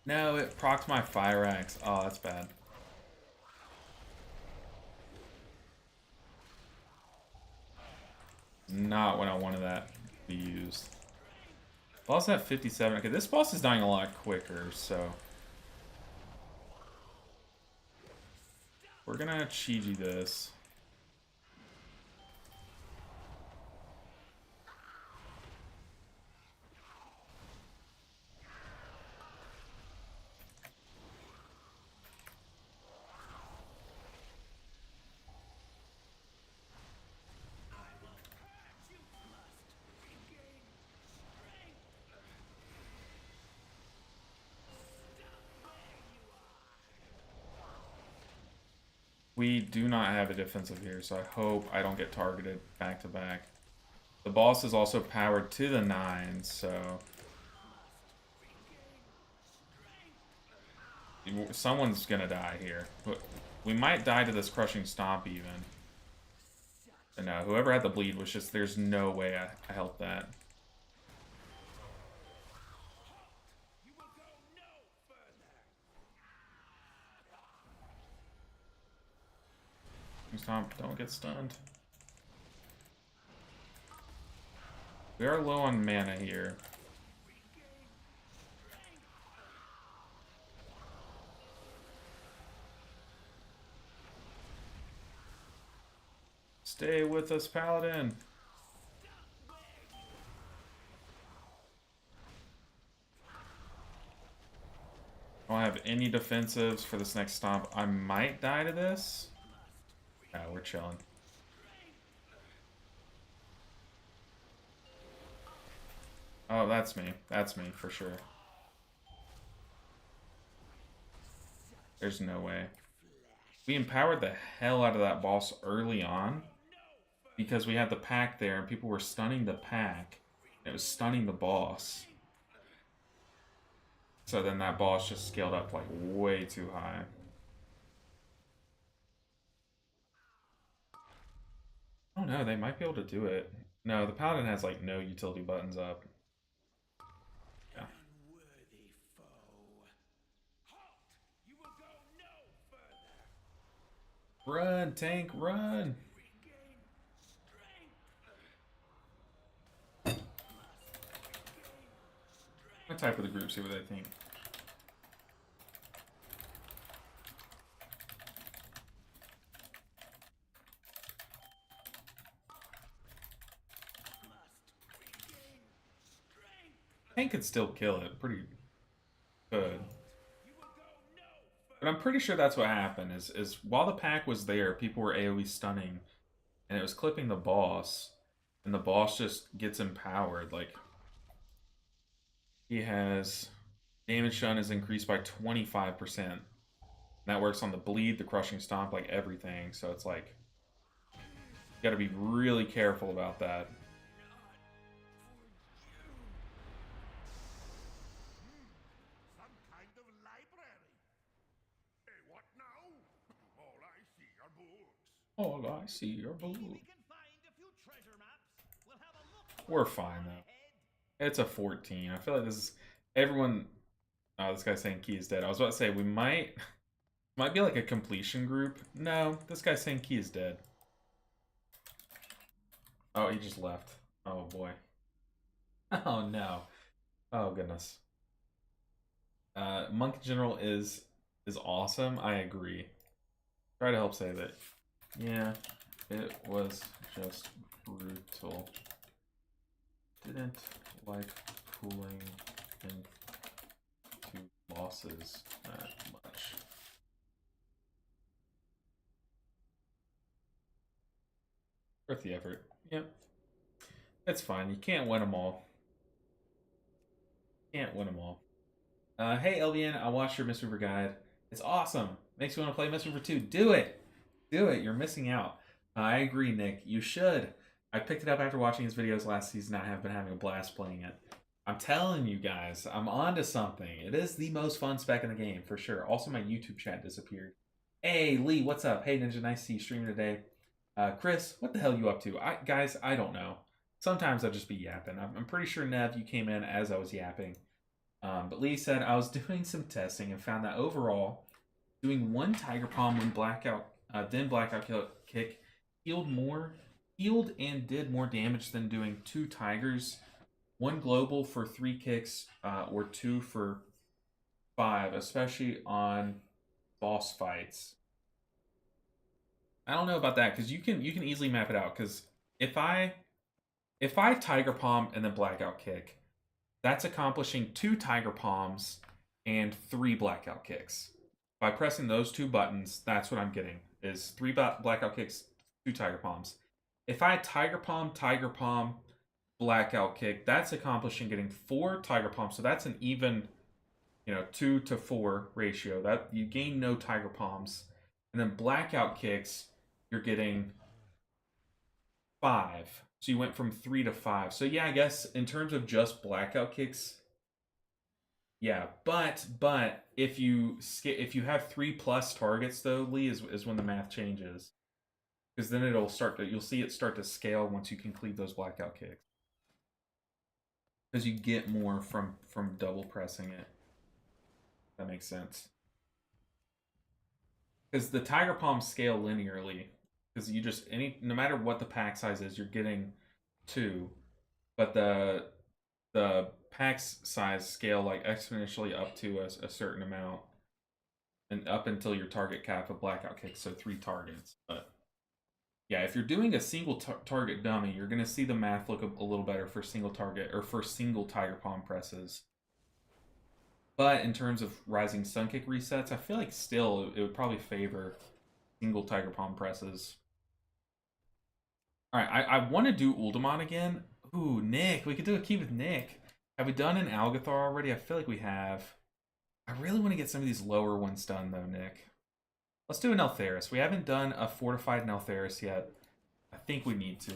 No, it procs my fire axe. Oh, that's bad. Not when I wanted that to be used. Boss at 57. Okay, this boss is dying a lot quicker, so we're gonna Chi-Ji this. We do not have a defensive here, so I hope I don't get targeted back to back. The boss is also powered to the 9, so someone's gonna die here. We might die to this crushing stomp even. But no, whoever had the bleed was just, there's no way I helped that. Stomp, don't get stunned. We are low on mana here. Stay with us, Paladin. I don't have any defensives for this next stomp. I might die to this. No, we're chilling. Oh, that's me. That's me, for sure. There's no way. We empowered the hell out of that boss early on because we had the pack there and people were stunning the pack. It was stunning the boss. So then that boss just scaled up like way too high. Oh no, they might be able to do it. No, the Paladin has like no utility buttons up. Yeah. Run, tank, run. I type with the group, see what they think. Tank could still kill it pretty good. But I'm pretty sure that's what happened, is while the pack was there, people were AoE stunning, and it was clipping the boss, and the boss just gets empowered. Like, he has damage done is increased by 25%. That works on the bleed, the crushing stomp, like everything. So it's like, you gotta be really careful about that. All I see are books. We're fine though. It's a 14. I feel like this is everyone. Oh, this guy's saying Key is dead. I was about to say we might be like a completion group. No, this guy's saying Key is dead. Oh, he just left. Oh boy. Oh no. Oh goodness. Monk General is awesome. I agree. Try to help save it. Yeah, it was just brutal. Didn't like pulling into losses that much. Worth the effort. Yep. It's fine. You can't win them all. Can't win them all. Hey, LVN, I watched your Mistweaver guide. It's awesome. Makes me want to play Mistweaver 2. Do it! Do it. You're missing out. I agree, Nick. You should. I picked it up after watching his videos last season. I have been having a blast playing it. I'm telling you guys, I'm onto something. It is the most fun spec in the game, for sure. Also, my YouTube chat disappeared. Hey, Lee, what's up? Hey, Ninja, nice to see you streaming today. Chris, what the hell are you up to? Guys, I don't know. Sometimes I'll just be yapping. I'm pretty sure, Nev, you came in as I was yapping. But Lee said, I was doing some testing and found that overall, doing one Tiger Palm when Blackout, then Blackout Kick healed and did more damage than doing 2 Tigers, 1 Global for 3 kicks, or 2 for 5, especially on boss fights. I don't know about that, because you can easily map it out, because if I Tiger Palm and then Blackout Kick, that's accomplishing 2 Tiger Palms and 3 Blackout Kicks. By pressing those 2 buttons, that's what I'm getting, is 3 Blackout Kicks, 2 Tiger Palms. If I Tiger Palm, Blackout Kick, that's accomplishing getting 4 Tiger Palms, so that's an even, 2 to 4 ratio. That you gain no Tiger Palms. And then Blackout Kicks, you're getting 5. So you went from 3 to 5. So yeah, I guess in terms of just Blackout Kicks, yeah. But if you have 3+ targets though, Lee, is when the math changes, because then you'll see it start to scale once you conclude those Blackout Kicks, because you get more from double pressing it. That makes sense. Because the Tiger Palms scale linearly. Because you just no matter what the pack size is, you're getting 2, but the pack's size scale like exponentially up to a certain amount, and up until your target cap of Blackout Kicks, so 3 targets. But yeah, if you're doing a single target dummy, you're gonna see the math look a little better for single target or for single Tiger Palm presses. But in terms of Rising Sun Kick resets, I feel like still it would probably favor single Tiger Palm presses. Alright, I want to do Uldamon again. Ooh, Nick. We could do a key with Nick. Have we done an Algathar already? I feel like we have. I really want to get some of these lower ones done, though, Nick. Let's do an Eltheris. We haven't done a fortified Eltheris yet. I think we need to.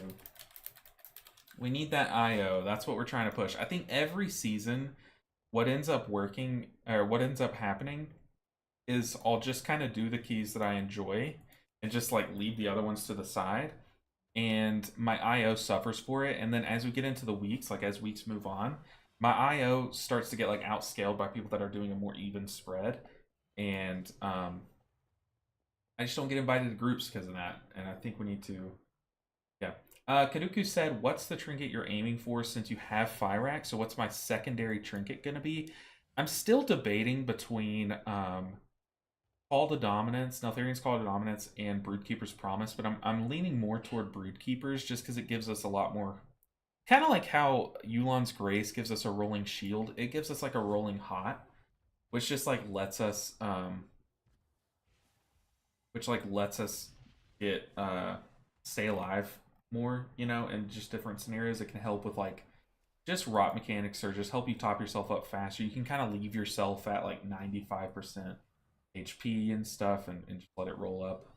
We need that IO. That's what we're trying to push. I think every season, what ends up working, or what ends up happening, is I'll just kind of do the keys that I enjoy and just like leave the other ones to the side. And my IO suffers for it. And then as we get into the weeks, like as weeks move on, my IO starts to get like outscaled by people that are doing a more even spread. And I just don't get invited to groups because of that, and I think we need to. Yeah. Kaduku said, "What's the trinket you're aiming for since you have Fyrax? So what's my secondary trinket gonna be?" I'm still debating between Call to Dominance, Neltharian's Call to Dominance, and Broodkeeper's Promise, but I'm leaning more toward Broodkeepers just because it gives us a lot more. Kind of like how Yulon's Grace gives us a rolling shield, it gives us like a rolling hot, which just like lets us get stay alive more, you know, in just different scenarios. It can help with like just rot mechanics or just help you top yourself up faster. You can kind of leave yourself at like 95% HP and stuff and just let it roll up.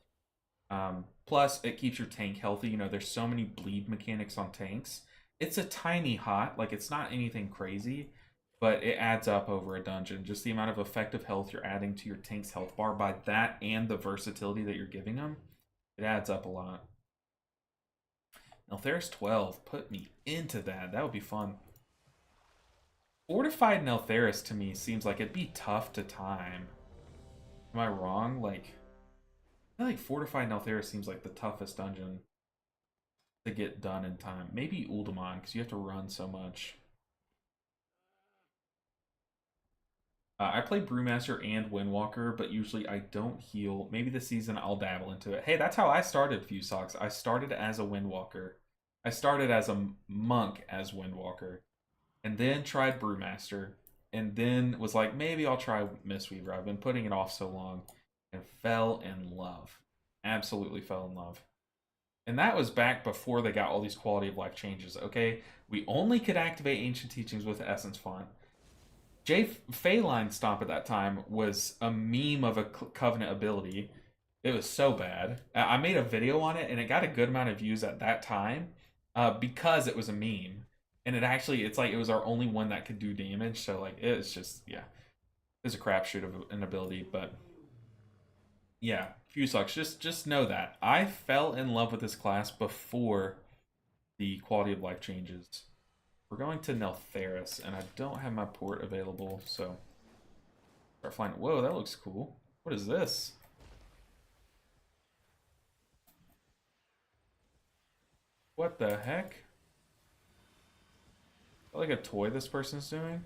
Plus, it keeps your tank healthy. You know, there's so many bleed mechanics on tanks. It's a tiny hot, like it's not anything crazy, but it adds up over a dungeon. Just the amount of effective health you're adding to your tank's health bar by that and the versatility that you're giving them, it adds up a lot. Neltharis 12, put me into that. That would be fun. Fortified Neltharis to me seems like it'd be tough to time. Am I wrong? Like, I feel like Fortified Neltharis seems like the toughest dungeon to get done in time. Maybe Uldaman, because you have to run so much. I play Brewmaster and Windwalker, but usually I don't heal. Maybe this season I'll dabble into it. Hey, that's how I started Fusocks. I started as a Windwalker. I started as a monk as Windwalker, and then tried Brewmaster, and then was like, maybe I'll try Mistweaver. I've been putting it off so long, and fell in love. Absolutely fell in love. And that was back before they got all these quality of life changes, okay? We only could activate Ancient Teachings with Essence Font. Phaline Stomp at that time was a meme of a Covenant ability. It was so bad. I made a video on it, and it got a good amount of views at that time because it was a meme. And it's like it was our only one that could do damage. So like it's just yeah, it's a crapshoot of an ability. But yeah, Fusux, just know that I fell in love with this class before the quality of life changes. We're going to Neltharis, and I don't have my port available, so start flying. Whoa, that looks cool. What is this? What the heck? Is that like a toy this person's doing?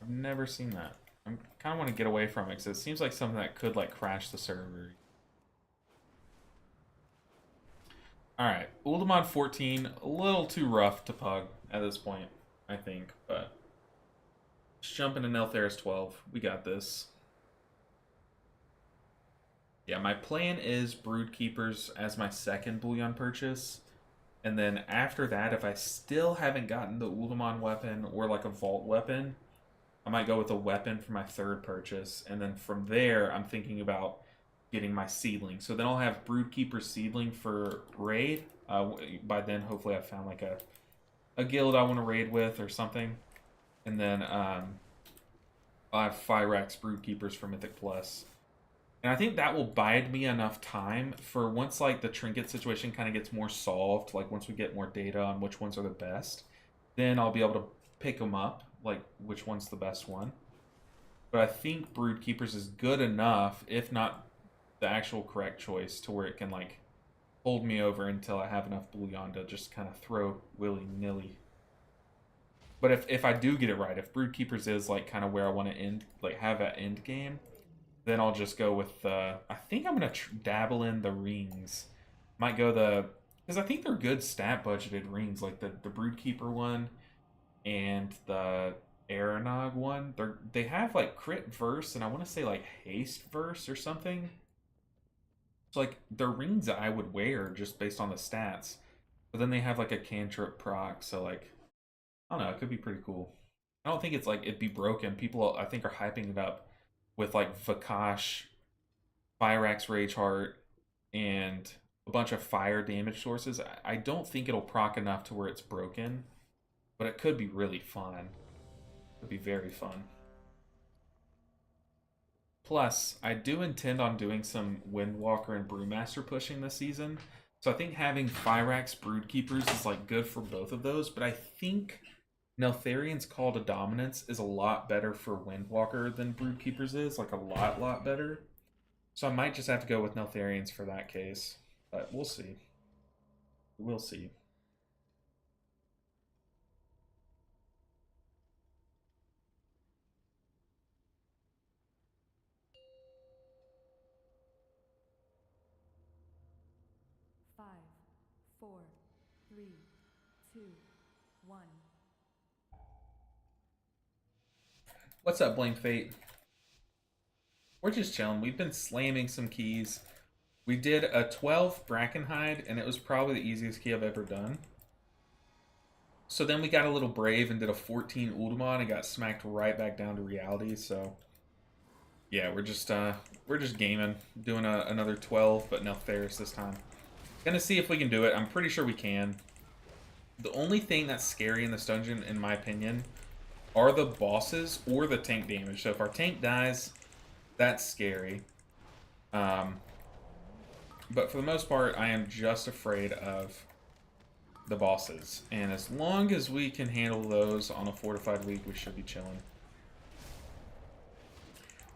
I've never seen that. I kind of want to get away from it because it seems like something that could like crash the server. Alright, Uldaman 14, a little too rough to pug at this point, I think, but just jump into Neltharis 12. We got this. Yeah, my plan is Broodkeepers as my second bullion purchase. And then after that, if I still haven't gotten the Uldaman weapon or like a vault weapon, I might go with a weapon for my third purchase. And then from there, I'm thinking about getting my seedling. So then I'll have Broodkeeper seedling for raid. By then, hopefully I've found like a guild I want to raid with or something. And then I'll have Fyrax Broodkeepers for Mythic Plus. And I think that will bide me enough time for once like the trinket situation kind of gets more solved, like once we get more data on which ones are the best, then I'll be able to pick them up, like which one's the best one. But I think Broodkeepers is good enough, if not the actual correct choice, to where it can like hold me over until I have enough bullion to just kind of throw willy-nilly. But if I do get it right, if Broodkeepers is like kind of where I want to end, like have that end game, then I'll just go with I think I'm gonna dabble in the rings. Might go because I think they're good stat budgeted rings, like the Broodkeeper one and the Aranog one. They have like crit verse and I want to say like haste verse or something. So like they're rings that I would wear just based on the stats. But then they have like a cantrip proc, so like I don't know, it could be pretty cool. I don't think it's like it'd be broken. People I think are hyping it up with like Vakash, Fyrax Rageheart, and a bunch of fire damage sources. I don't think it'll proc enough to where it's broken, but it could be really fun. It would be very fun. Plus, I do intend on doing some Windwalker and Brewmaster pushing this season. So I think having Fyrax Broodkeepers is like good for both of those, but I think Neltharian's Call to Dominance is a lot better for Windwalker than Broodkeeper's is, like a lot better. So I might just have to go with Neltharian's for that case, but we'll see. We'll see. Five, four, three, two, one. What's up, Blame Fate? We're just chilling. We've been slamming some keys. We did a 12 Brackenhide, and it was probably the easiest key I've ever done. So then we got a little brave and did a 14 Ultima and got smacked right back down to reality. So yeah, we're just gaming, doing another 12, but Neltharius this time. Gonna see if we can do it. I'm pretty sure we can. The only thing that's scary in this dungeon, in my opinion, are the bosses or the tank damage. So if our tank dies, that's scary. But for the most part, I am just afraid of the bosses. And as long as we can handle those on a fortified week, we should be chilling.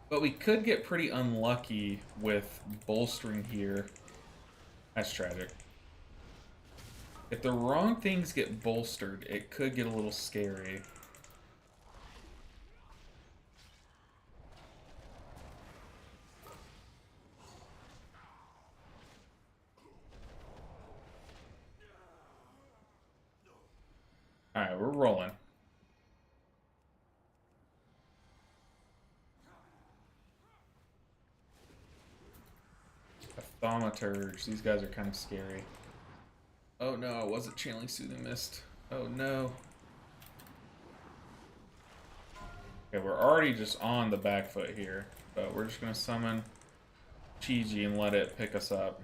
But we could get pretty unlucky with bolstering here. That's tragic. If the wrong things get bolstered, it could get a little scary. Alright, we're rolling. A Thaumaturge. These guys are kind of scary. Oh no, it wasn't channeling Soothing Mist. Oh no. Okay, we're already just on the back foot here. But we're just going to summon Chi-Ji and let it pick us up.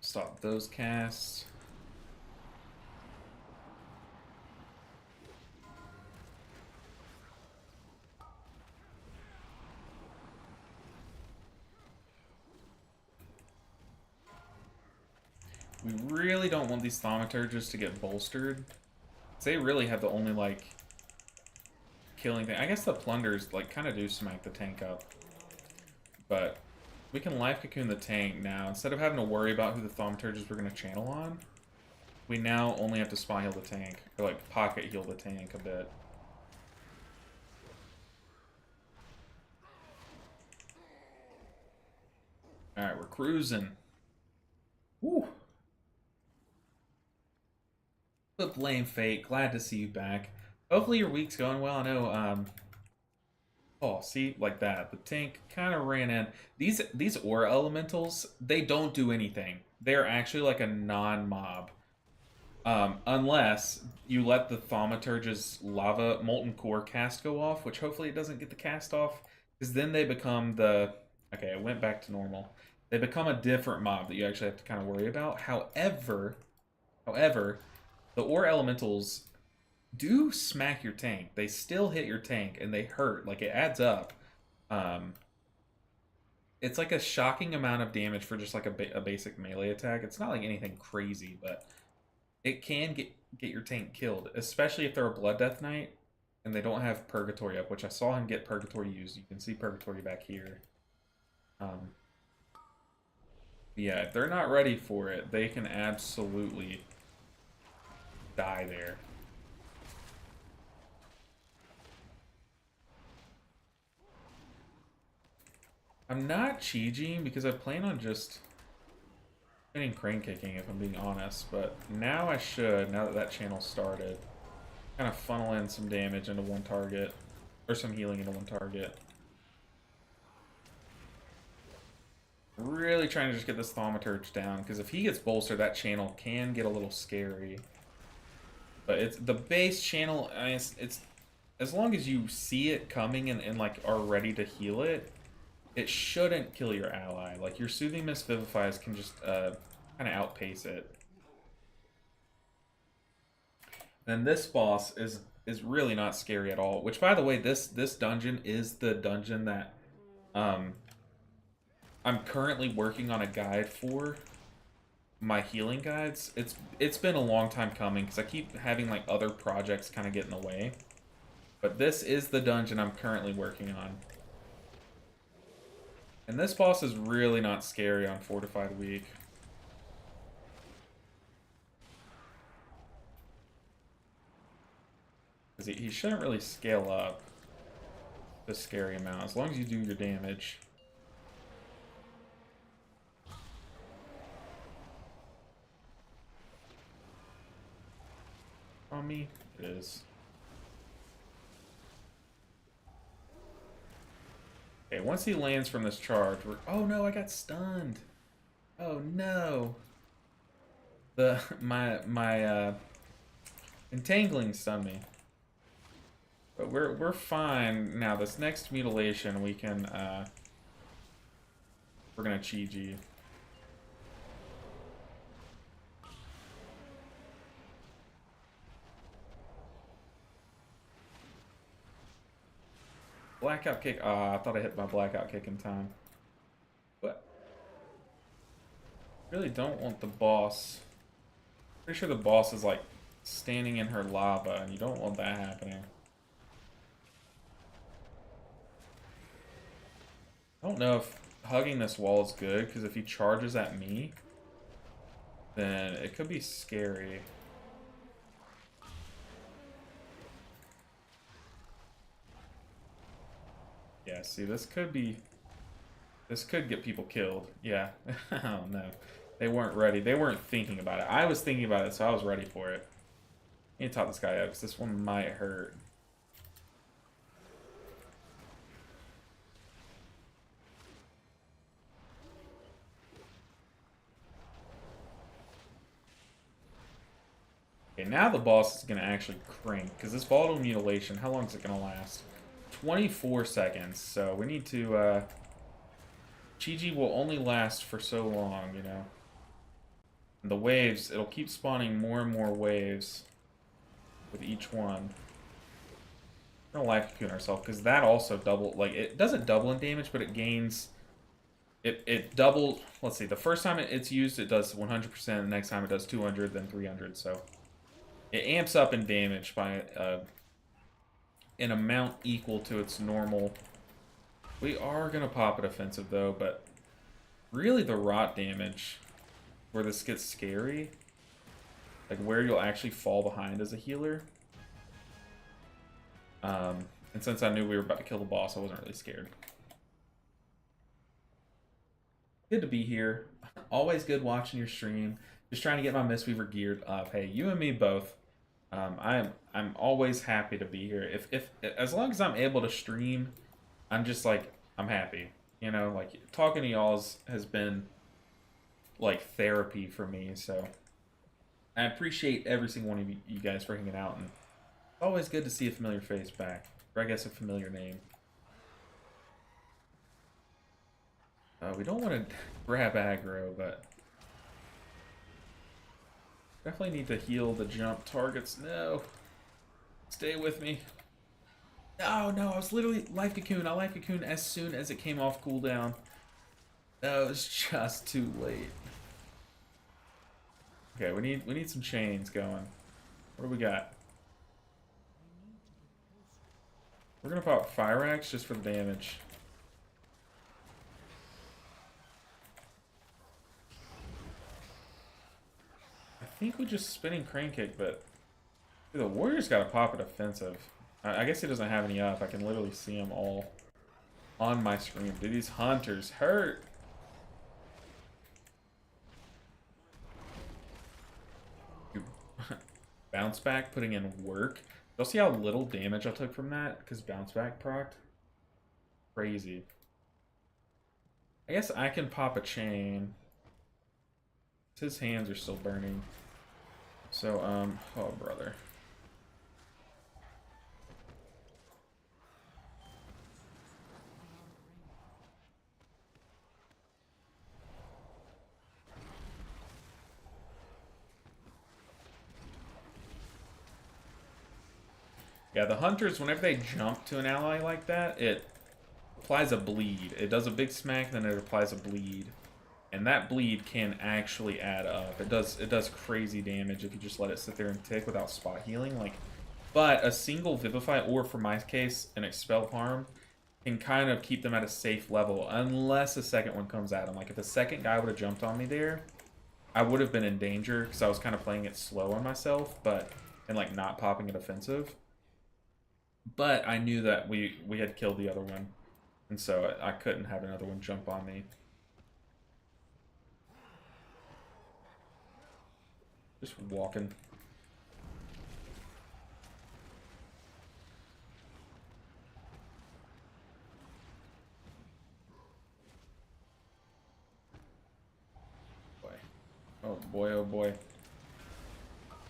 Stop those casts. We really don't want these Thaumaturges to get bolstered. They really have the only, like, killing thing. I guess the Plunders, like, kind of do smack the tank up. But we can Life Cocoon the tank now. Instead of having to worry about who the Thaumaturges we're going to channel on, we now only have to Spot Heal the tank. Or, like, Pocket Heal the tank a bit. Alright, we're cruising. Woo! But Blame Fate, glad to see you back. Hopefully your week's going well. I know, oh, see? Like that. The tank kind of ran in. These Aura Elementals, they don't do anything. They're actually like a non-mob. Unless you let the Thaumaturge's Lava Molten Core cast go off, which hopefully it doesn't get the cast off, because then they become the... Okay, it went back to normal. They become a different mob that you actually have to kind of worry about. However, the Aura Elementals do smack your tank. They still hit your tank, and they hurt. Like, it adds up. It's like a shocking amount of damage for just like a basic melee attack. It's not like anything crazy, but it can get your tank killed, especially if they're a Blood Death Knight and they don't have Purgatory up, which I saw him get Purgatory used. You can see Purgatory back here. Yeah, if they're not ready for it, they can absolutely die there. I'm not Chi-Jiing because I plan on just getting crane kicking if I'm being honest, but now I should, now that that channel started, kind of funnel in some damage into one target, or some healing into one target. Really trying to just get this Thaumaturge down, because if he gets bolstered, that channel can get a little scary. But it's the base channel, I mean, it's as long as you see it coming and like are ready to heal it, it shouldn't kill your ally. Like, your Soothing Mist Vivifies can just kind of outpace it. Then this boss is really not scary at all. Which, by the way, this dungeon is the dungeon that I'm currently working on a guide for. my healing guides. It's been a long time coming because I keep having like other projects kind of get in the way. But this is the dungeon I'm currently working on. And this boss is really not scary on Fortified Week. Because he shouldn't really scale up the scary amount, as long as you do your damage. On me? It is. Okay, once he lands from this charge, we're... Oh no, I got stunned! Oh no! My entangling stunned me. But we're fine now. This next mutilation we can we're gonna Chi-Ji. Blackout kick. Ah, I thought I hit my blackout kick in time. But really don't want the boss. Pretty sure the boss is like standing in her lava, and you don't want that happening. I don't know if hugging this wall is good, because if he charges at me, then it could be scary. Yeah, see, this could get people killed. Yeah. Oh no. They weren't ready. They weren't thinking about it. I was thinking about it, so I was ready for it. I need to top this guy up, because this one might hurt. Okay, now the boss is going to actually crank, because this volatile mutilation, how long is it going to last? 24 seconds, so we need to, Chi-Ji will only last for so long, you know. And the waves, it'll keep spawning more and more waves with each one. We're gonna life cocoon ourselves, because that also double, like, it doesn't double in damage, but it gains, it doubles, let's see, the first time it's used, it does 100%, the next time it does 200, then 300, so it amps up in damage by an amount equal to its normal. We are going to pop a defensive, though, but really the rot damage, where this gets scary, like where you'll actually fall behind as a healer. And since I knew we were about to kill the boss, I wasn't really scared. Good to be here. Always good watching your stream. Just trying to get my Mistweaver geared up. Hey, you and me both. I'm always happy to be here. If as long as I'm able to stream, I'm just like, I'm happy. You know, like talking to y'all has been like therapy for me. So I appreciate every single one of you guys for hanging out, and it's always good to see a familiar face back, or I guess a familiar name. We don't want to grab aggro, but definitely need to heal the jump targets. No. Stay with me. Oh, no, I was literally life cocoon. I life cocoon as soon as it came off cooldown. No, it's just too late. Okay, we need some chains going. What do we got? We're gonna pop Fire Axe just for the damage. I think we just spinning crane kick, but dude, the warrior's got to pop a defensive. I guess he doesn't have any up. I can literally see them all on my screen. Dude, these hunters hurt. Dude, bounce back, putting in work. You'll see how little damage I took from that because bounce back procced. Crazy. I guess I can pop a chain. His hands are still burning. So, oh brother. Yeah, the hunters, whenever they jump to an ally like that, it applies a bleed. It does a big smack, then it applies a bleed. And that bleed can actually add up. It does crazy damage if you just let it sit there and tick without spot healing. Like, but a single Vivify, or for my case, an Expel Harm, can kind of keep them at a safe level, unless a second one comes at them. Like, if a second guy would have jumped on me there, I would have been in danger, because I was kind of playing it slow on myself, and like not popping it offensive. But I knew that we had killed the other one, and so I couldn't have another one jump on me. Just walking. Boy. Oh boy, oh boy.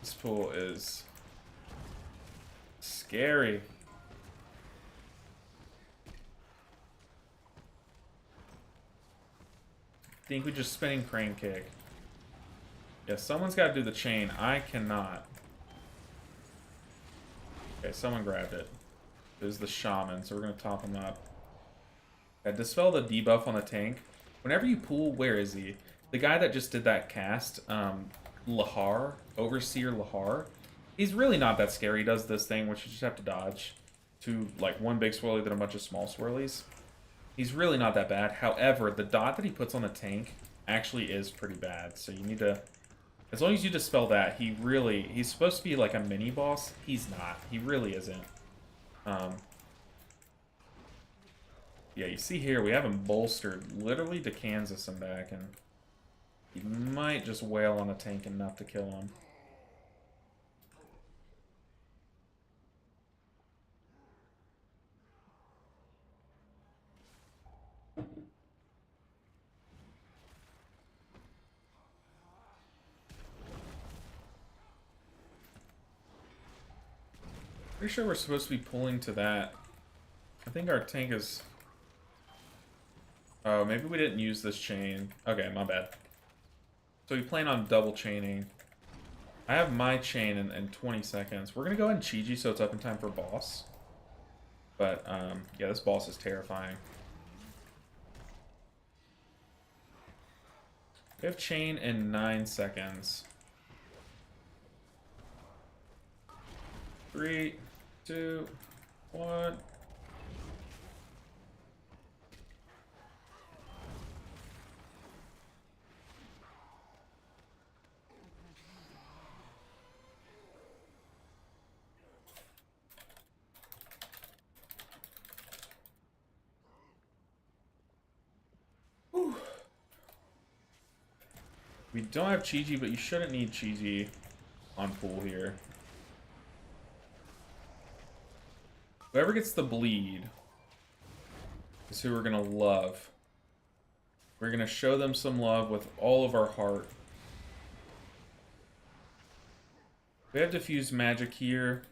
This pool is scary. I think we just spinning crane kick. Yeah, someone's got to do the chain. I cannot. Okay, someone grabbed it. It was the shaman, so we're going to top him up. Yeah, dispel the debuff on the tank. Whenever you pull, where is he? The guy that just did that cast, Lahar, Overseer Lahar, he's really not that scary. He does this thing, which you just have to dodge. To, like, one big swirly, then a bunch of small swirlies. He's really not that bad. However, the dot that he puts on the tank actually is pretty bad. So you need to... As long as you dispel that, he's supposed to be like a mini boss. He's not. He really isn't. Yeah, you see here, we have him bolstered literally to Kansas and back, and he might just wail on a tank enough to kill him. Pretty sure we're supposed to be pulling to that. I think our tank is... Oh, maybe we didn't use this chain. Okay, my bad. So we plan on double chaining. I have my chain in 20 seconds. We're going to go ahead and Chi-Ji so it's up in time for boss. But, yeah, this boss is terrifying. We have chain in 9 seconds. 3, 2, 1. Whew. We don't have Chi-Ji, but you shouldn't need Chi-Ji on pool here. Whoever gets the bleed is who we're going to love. We're going to show them some love with all of our heart. We have diffused magic here.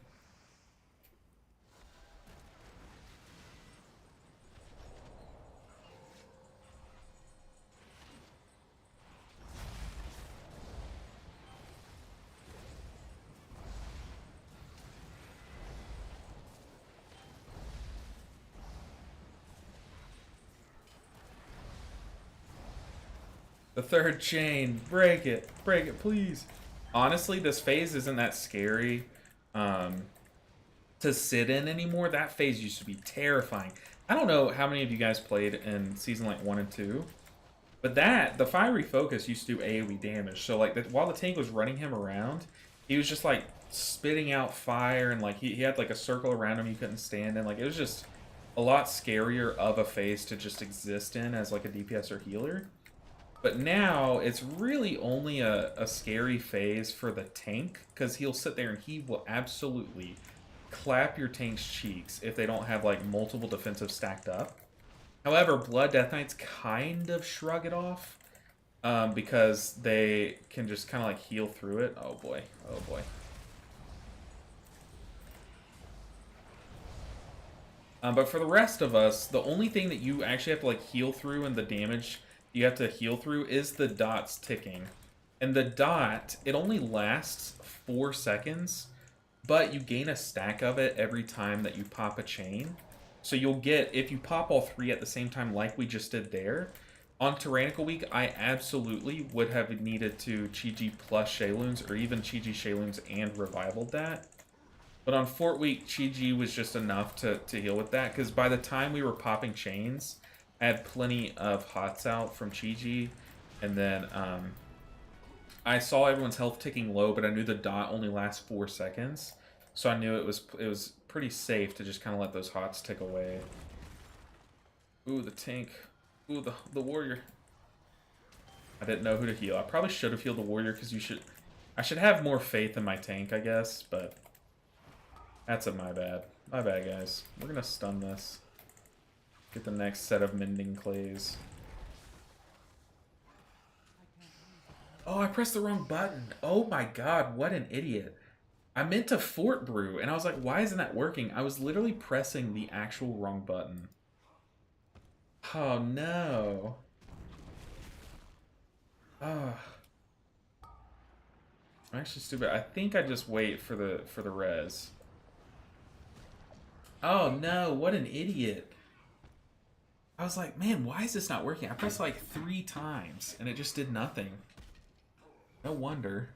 The third chain. Break it. Break it, please. Honestly, this phase isn't that scary to sit in anymore. That phase used to be terrifying. I don't know how many of you guys played in Season, like, 1 and 2. But the Fiery Focus used to do AoE damage. So, like, while the tank was running him around, he was just, like, spitting out fire. And, like, he had, like, a circle around him you couldn't stand in. Like, it was just a lot scarier of a phase to just exist in as, like, a DPS or healer. But now, it's really only a scary phase for the tank, because he'll sit there and he will absolutely clap your tank's cheeks if they don't have, like, multiple defensives stacked up. However, Blood Death Knights kind of shrug it off, because they can just kind of, like, heal through it. Oh, boy. Oh, boy. But for the rest of us, the only thing that you actually have to, like, heal through and the damage you have to heal through is the dots ticking. And the dot, it only lasts 4 seconds, but you gain a stack of it every time that you pop a chain. So you'll get, if you pop all 3 at the same time like we just did there, On Tyrannical Week, I absolutely would have needed to Chi-Ji plus Shayloons, or even Chi-Ji Shayloons and revivaled that. But on Fort Week, Chi-Ji was just enough to heal with that, because by the time we were popping chains, I had plenty of hots out from Chi-Ji, and then I saw everyone's health ticking low, but I knew the dot only lasts 4 seconds, so I knew it was pretty safe to just kind of let those hots tick away. Ooh, the tank. Ooh, the warrior. I didn't know who to heal. I probably should have healed the warrior, because I should have more faith in my tank, I guess, but that's my bad. My bad, guys. We're gonna stun this. Get the next set of mending clays. Oh, I pressed the wrong button. Oh my god, what an idiot. I meant to Fort Brew, and I was like, why isn't that working? I was literally pressing the actual wrong button. Oh no. Oh. I'm actually stupid. I think I just wait for the res. Oh no, what an idiot. I was like, man, why is this not working? I pressed like 3 times and it just did nothing. No wonder.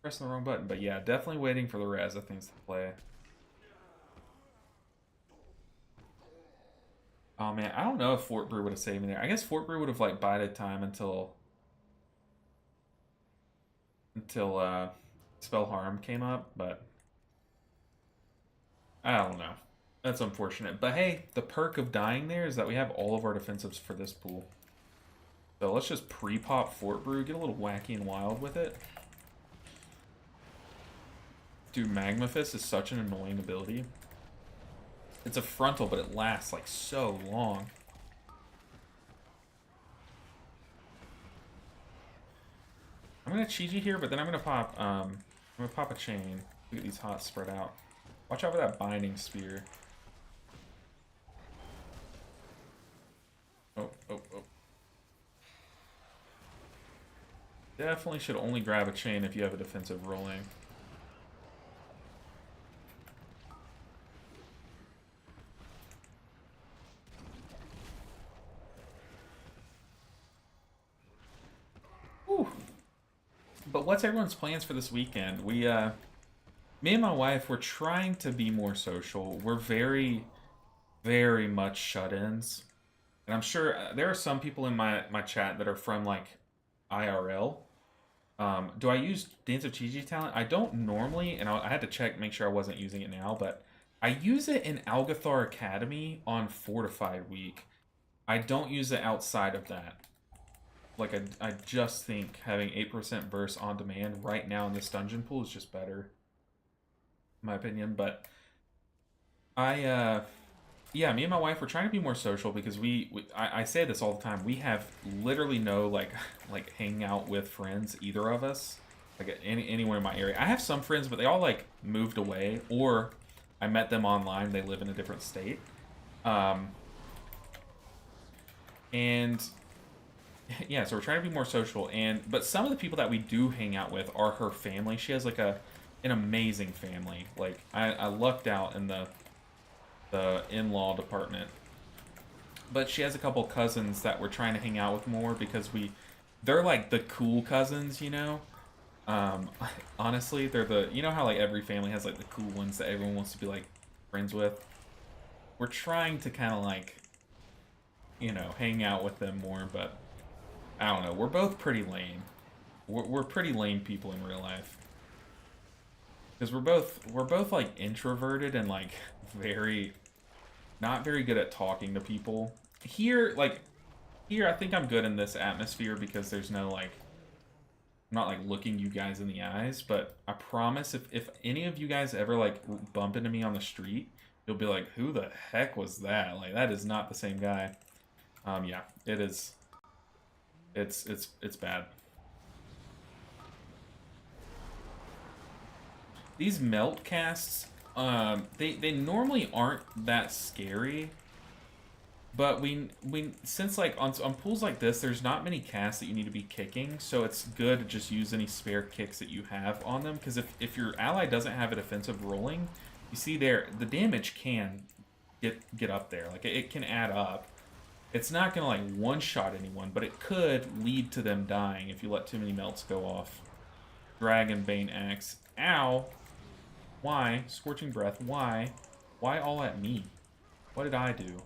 Pressing the wrong button. But yeah, definitely waiting for the res of things to play. Oh man, I don't know if Fort Brew would have saved me there. I guess Fort Brew would have like bided time until Spell Harm came up, but I don't know. That's unfortunate. But hey, the perk of dying there is that we have all of our defensives for this pool. So let's just pre-pop Fort Brew, get a little wacky and wild with it. Dude, Magma Fist is such an annoying ability. It's a frontal, but it lasts like so long. I'm gonna Chi-Ji here, but then I'm gonna pop a chain. Look at these hots spread out. Watch out for that binding spear. Oh. Definitely should only grab a chain if you have a defensive rolling. Whew. But what's everyone's plans for this weekend? Me and my wife, we're trying to be more social. We're very, very much shut-ins. And I'm sure there are some people in my chat that are from, like, IRL. Do I use Dance of Chi-Chi talent? I don't normally, and I had to check, make sure I wasn't using it now, but I use it in Algathar Academy on Fortified Week. I don't use it outside of that. Like, I just think having 8% burst on demand right now in this dungeon pool is just better, in my opinion. But yeah, me and my wife, we're trying to be more social because I say this all the time. We have literally no, like hanging out with friends, either of us. Like, anyone in my area. I have some friends, but they all, like, moved away, or I met them online. They live in a different state. And yeah, so we're trying to be more social, but some of the people that we do hang out with are her family. She has like an amazing family. Like, I lucked out in the in-law department. But she has a couple cousins that we're trying to hang out with more because they're like the cool cousins, you know? Honestly, they're you know how like every family has like the cool ones that everyone wants to be like friends with? We're trying to kind of like, you know, hang out with them more, but I don't know. We're both pretty lame. We're pretty lame people in real life. Because we're both like introverted and like not very good at talking to people. Here I think I'm good in this atmosphere because there's no like, I'm not like looking you guys in the eyes, but I promise if any of you guys ever like bump into me on the street, you'll be like, who the heck was that? Like, that is not the same guy. Yeah, it is. It's bad. These melt casts, they normally aren't that scary, but since like on pools like this, there's not many casts that you need to be kicking, so it's good to just use any spare kicks that you have on them, because if your ally doesn't have a defensive rolling, you see there, the damage can get up there, like it can add up. It's not gonna like one-shot anyone, but it could lead to them dying if you let too many melts go off. Dragonbane Axe. Ow! Why? Scorching Breath. Why? Why all at me? What did I do?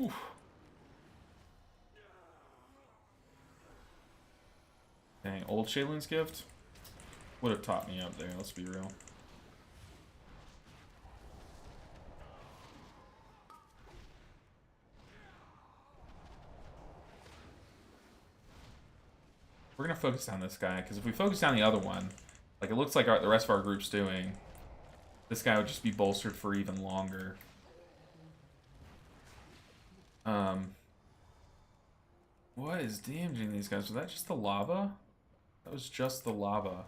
Oof. Dang, old Shaylin's Gift would have taught me up there, let's be real. We're gonna focus on this guy, because if we focus down the other one, like it looks like the rest of our group's doing, this guy would just be bolstered for even longer. What is damaging these guys? Was that just the lava? That was just the lava.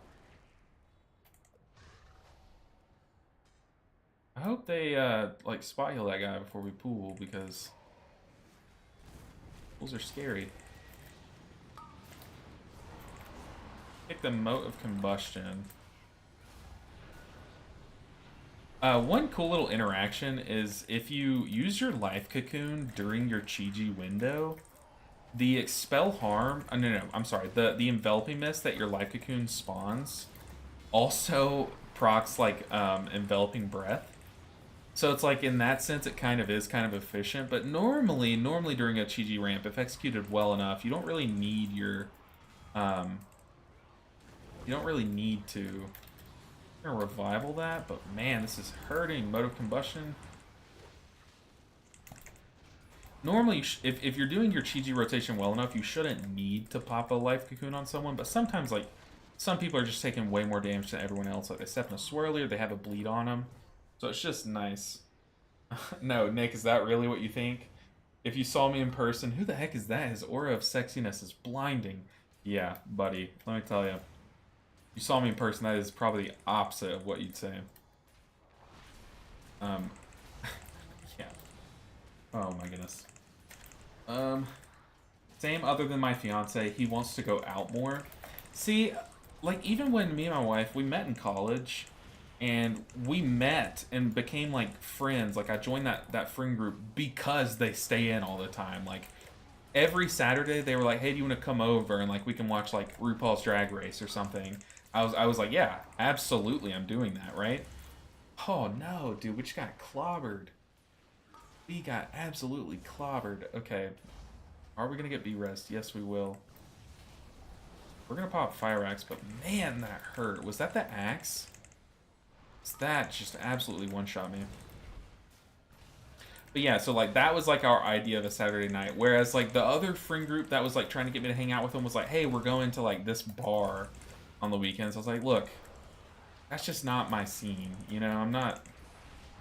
I hope they, like, spot heal that guy before we pool, because pools are scary. Pick the Mote of Combustion. One cool little interaction is if you use your Life Cocoon during your Chi-Ji window, the Expel Harm... no, I'm sorry. The Enveloping Mist that your Life Cocoon spawns also procs, like, Enveloping Breath. So it's like, in that sense, it kind of is kind of efficient. But normally during a Chi-Ji ramp, if executed well enough, you don't really need your... you don't really need to... I'm gonna revival that, but man, this is hurting. Mode of Combustion. Normally, if you're doing your Chi-Ji rotation well enough, you shouldn't need to pop a Life Cocoon on someone, but sometimes, like, some people are just taking way more damage than everyone else. Like, they step in a swirly or they have a bleed on them. So it's just nice. No, Nick, is that really what you think? If you saw me in person, who the heck is that? His aura of sexiness is blinding. Yeah, buddy, let me tell you. You saw me in person, that is probably the opposite of what you'd say. Yeah. Oh my goodness. Same other than my fiance, he wants to go out more. See, like, even when me and my wife, we met in college, and we met and became, like, friends. Like, I joined that friend group because they stay in all the time. Like, every Saturday, they were like, hey, do you want to come over, and, like, we can watch, like, RuPaul's Drag Race or something. I was like, yeah, absolutely, I'm doing that, right? Oh, no, dude, we just got clobbered. We got absolutely clobbered. Okay. Are we going to get B-Rest? Yes, we will. We're going to pop Fire Axe, but man, that hurt. Was that the axe? That just absolutely one-shot me. But yeah, so, like, that was, like, our idea of a Saturday night. Whereas, like, the other friend group that was, like, trying to get me to hang out with them was like, hey, we're going to, like, this bar on the weekends. I was like, look, that's just not my scene, you know? I'm not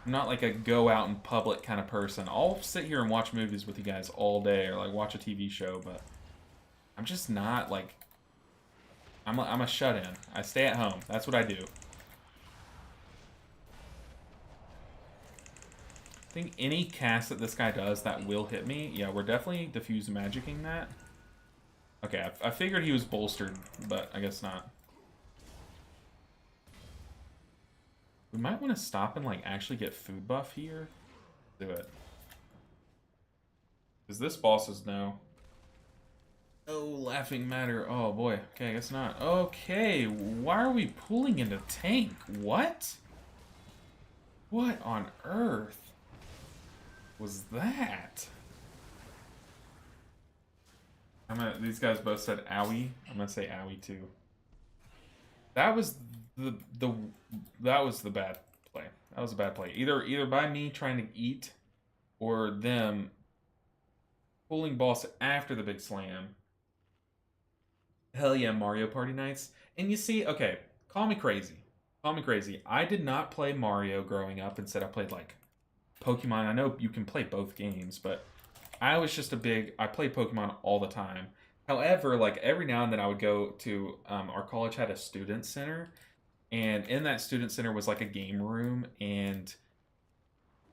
like a go out in public kind of person. I'll sit here and watch movies with you guys all day, or like watch a TV show, but I'm just not like, I'm a shut-in. I stay at home. That's what I do. I think any cast that this guy does that will hit me, yeah, we're definitely diffuse magicking that. Okay, I figured he was bolstered, but I guess not. We might want to stop and, like, actually get food buff here. Do it. Because this boss is no. Oh, Laughing Matter. Oh, boy. Okay, I guess not. Okay, why are we pulling into tank? What? What on earth was that? These guys both said owie. I'm gonna say owie too. That was that was the bad play. That was a bad play. Either by me trying to eat, or them pulling boss after the big slam. Hell yeah, Mario Party nights. And you see, okay, call me crazy. Call me crazy. I did not play Mario growing up. Instead, I played like Pokemon. I know you can play both games, but I was just I played Pokemon all the time. However, like every now and then I would go to, our college had a student center, and in that student center was like a game room, and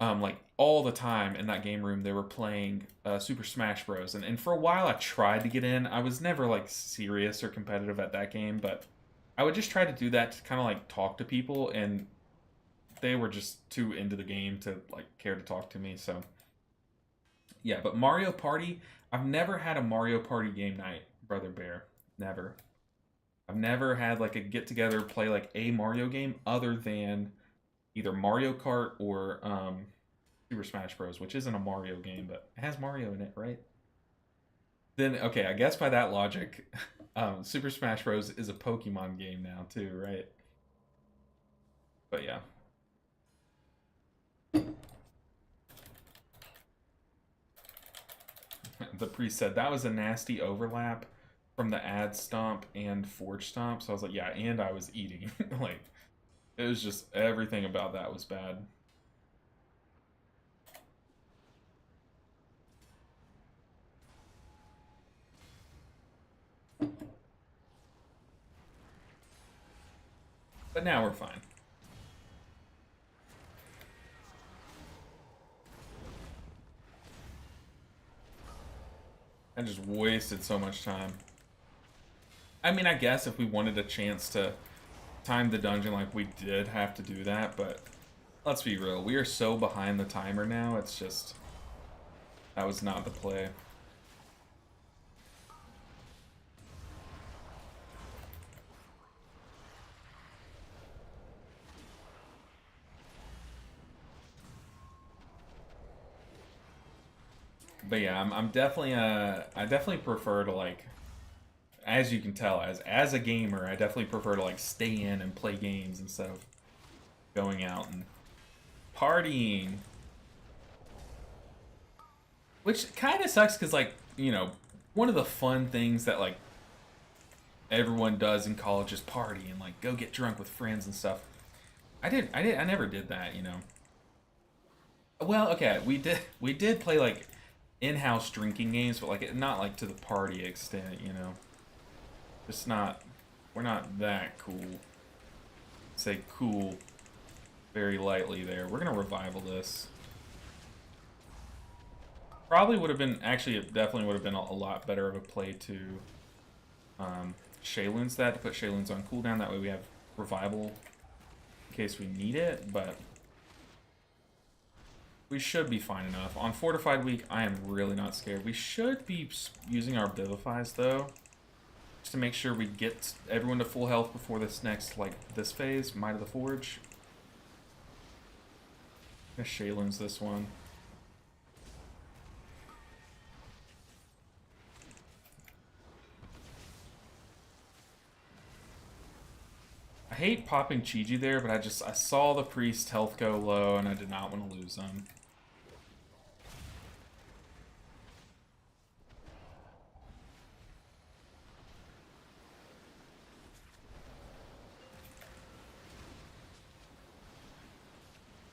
like all the time in that game room they were playing Super Smash Bros. And for a while I tried to get in. I was never like serious or competitive at that game, but I would just try to do that to kind of like talk to people and they were just too into the game to like care to talk to me. So yeah, but Mario Party, I've never had a Mario Party game night, Brother Bear. Never. I've never had like a get together play like a Mario game other than either Mario Kart or Super Smash Bros, which isn't a Mario game, but it has Mario in it, right? Then okay, I guess by that logic, Super Smash Bros is a Pokemon game now too, right? But yeah, the priest said that was a nasty overlap from the ad stomp and forge stomp. So I was like, yeah, and I was eating. Like it was just everything about that was bad. But now we're fine. I just wasted so much time. I mean, I guess if we wanted a chance to time the dungeon, like we did have to do that, but let's be real, we are so behind the timer now, it's just, that was not the play. But yeah, I'm definitely I definitely prefer to like, as you can tell, as a gamer, I definitely prefer to like stay in and play games instead of going out and partying. Which kind of sucks because like, you know, one of the fun things that like everyone does in college is party and like go get drunk with friends and stuff. I never did that, you know. Well, okay, we did play like in-house drinking games, but like not like to the party extent, you know. Just not, we're not that cool. Say cool very lightly there. We're gonna revival this. Probably would have been, actually it definitely would have been a lot better of a play to Shaylun's that, to put Shaylun's on cooldown. That way we have revival in case we need it, but we should be fine enough. On Fortified Week, I am really not scared. We should be using our Vivifies, though, just to make sure we get everyone to full health before this next, like, this phase, Might of the Forge. I'm gonna Shaylun's this one. I hate popping Chi-Ji there, but I saw the priest health go low, and I did not want to lose him.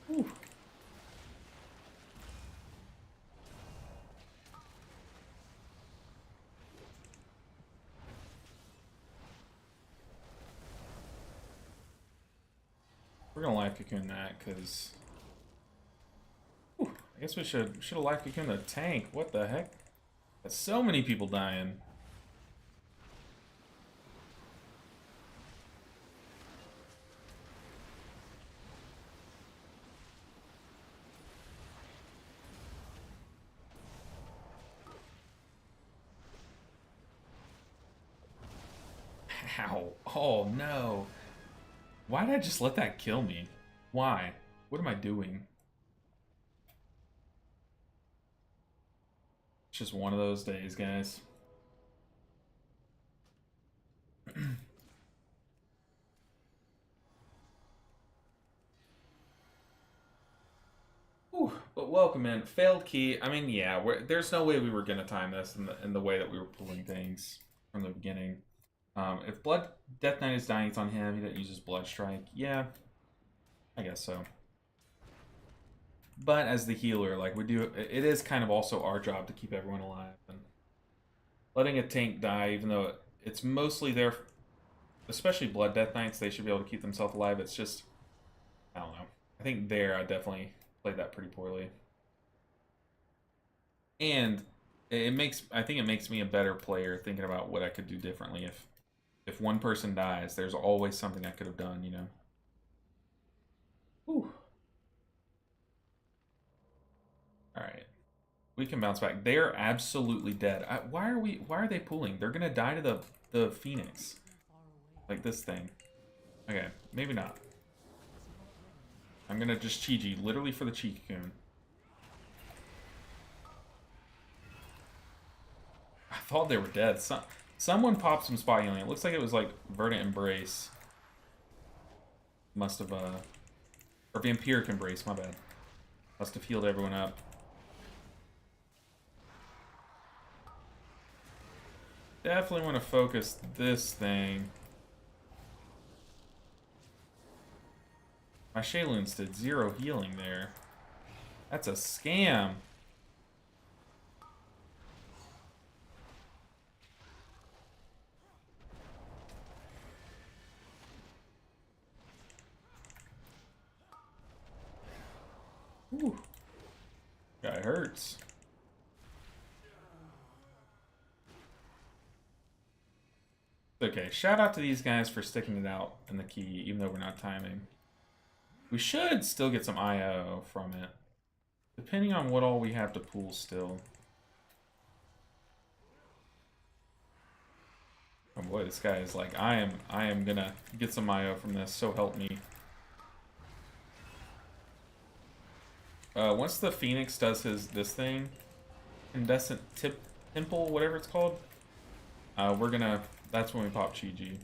Whew. We're gonna life cocoon that, because I guess we should have life cocooned the tank. What the heck? There's so many people dying. Ow. Oh no. Why did I just let that kill me? Why? What am I doing? It's just one of those days, guys. Whew, but welcome in. Failed key. I mean, yeah, there's no way we were gonna time this in the way that we were pulling things from the beginning. If Blood Death Knight is dying, it's on him. He didn't use his Blood Strike. Yeah, I guess so. But as the healer, like we do, it is kind of also our job to keep everyone alive. And letting a tank die, even though it's mostly there, especially Blood Death Knights, they should be able to keep themselves alive. It's just, I don't know. I think there I definitely played that pretty poorly. And I think it makes me a better player thinking about what I could do differently. If one person dies, there's always something I could have done, you know. Whew. All right. We can bounce back. They are absolutely dead. Why are they pulling? They're gonna die to the Phoenix. Like this thing. Okay, maybe not. I'm gonna just Chi-Ji, literally for the Chi-Cocoon. I thought they were dead. Someone popped some spot healing. It looks like it was like Verdant Embrace. Must have or Vampiric Embrace, my bad. Must have healed everyone up. Definitely want to focus this thing. My Shayloons did 0 healing there. That's a scam. Whew. Guy hurts. Okay, shout out to these guys for sticking it out in the key, even though we're not timing. We should still get some IO from it. Depending on what all we have to pull still. Oh boy, this guy is like, I am gonna get some IO from this, so help me. Once the Phoenix does this thing, Incandescent Temple, whatever it's called, that's when we pop Chi-Ji.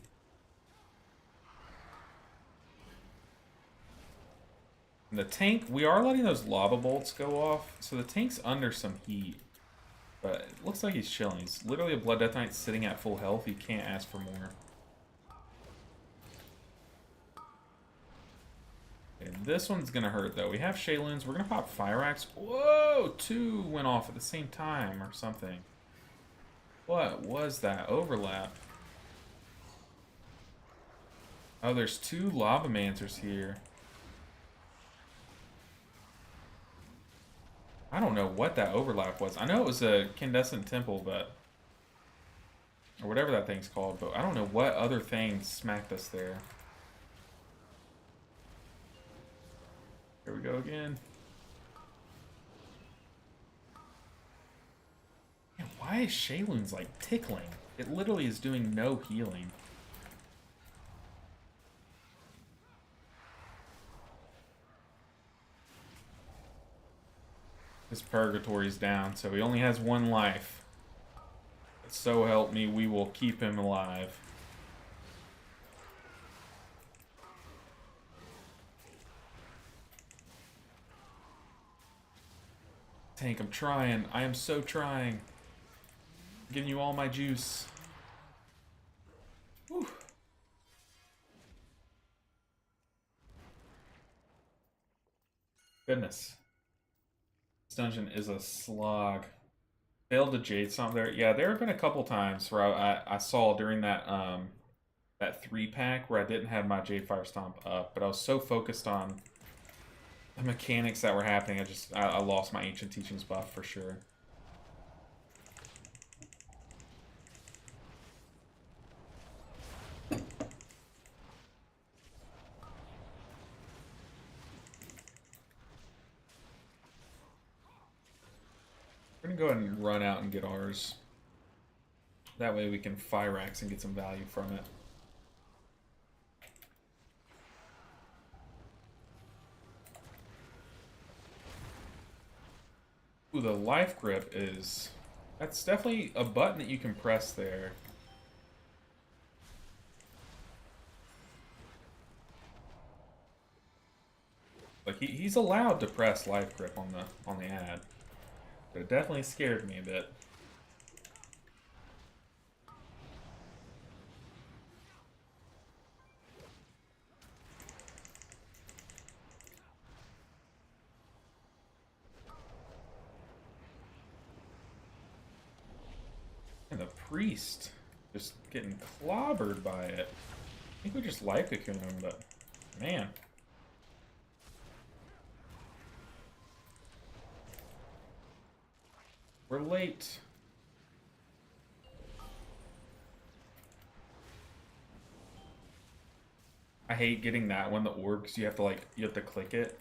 And the tank, we are letting those lava bolts go off, so the tank's under some heat. But it looks like he's chilling. He's literally a Blood Death Knight sitting at full health. You can't ask for more. Okay, this one's gonna hurt though. We have Shayloons. We're gonna pop Fire Axe. Whoa! 2 went off at the same time or something. What was that? Overlap. Oh, there's 2 Lava Mancers here. I don't know what that overlap was. I know it was a Incandescent Temple, but... or whatever that thing's called, but I don't know what other thing smacked us there. Here we go again. Man, why is Shayloon's like tickling? It literally is doing no healing. His Purgatory's down, so he only has 1 life. But so help me, we will keep him alive. Tank, I'm trying. I am so trying. I'm giving you all my juice. Whew. Goodness. This dungeon is a slog. Failed to Jade Stomp there. Yeah, there have been a couple times where I saw during that that 3-pack where I didn't have my Jade Fire Stomp up, but I was so focused on the mechanics that were happening, I lost my Ancient Teachings buff for sure. We're gonna go ahead and run out and get ours. That way we can Fire Axe and get some value from it. Ooh, the life grip is... that's definitely a button that you can press there. Like he's allowed to press life grip on the ad. But it definitely scared me a bit. And the priest just getting clobbered by it. I think we just life cocoon him, but man. We're late. I hate getting that one, the orb, because you have to click it.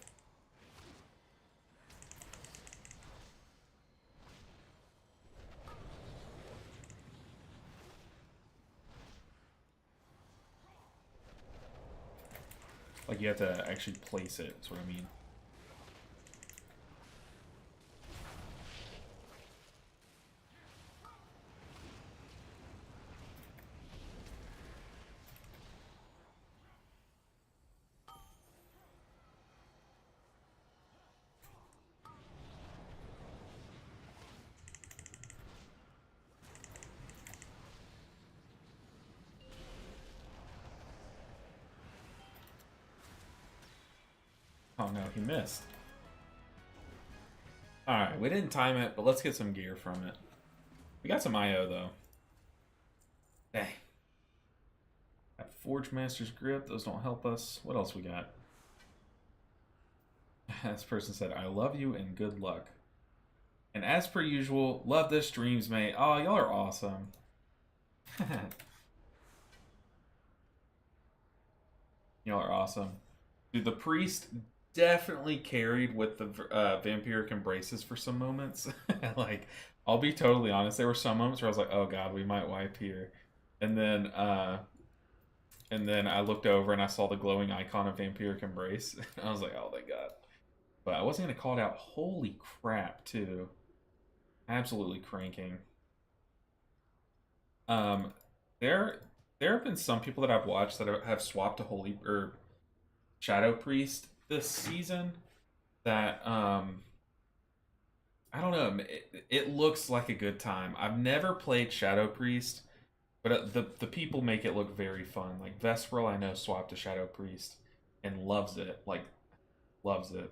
Like you have to actually place it, that's what I mean. Oh no, he missed. Alright, we didn't time it, but let's get some gear from it. We got some IO though. Dang. Got Forge Master's Grip, those don't help us. What else we got? This person said, I love you and good luck. And as per usual, love the streams, mate. Oh, y'all are awesome. Y'all are awesome. Dude, the priest definitely carried with the vampiric embraces for some moments. Like, I'll be totally honest, there were some moments where I was like, oh god, we might wipe here. And then I looked over and I saw the glowing icon of vampiric embrace. I was like, oh thank god. But I wasn't gonna call it out. Holy crap, too. Absolutely cranking. Um, there have been some people that I've watched that have swapped to Holy or Shadow Priest this season. That I don't know. It looks like a good time. I've never played Shadow Priest, but the people make it look very fun. Like Vesperil, I know swapped to Shadow Priest and loves it. Like loves it.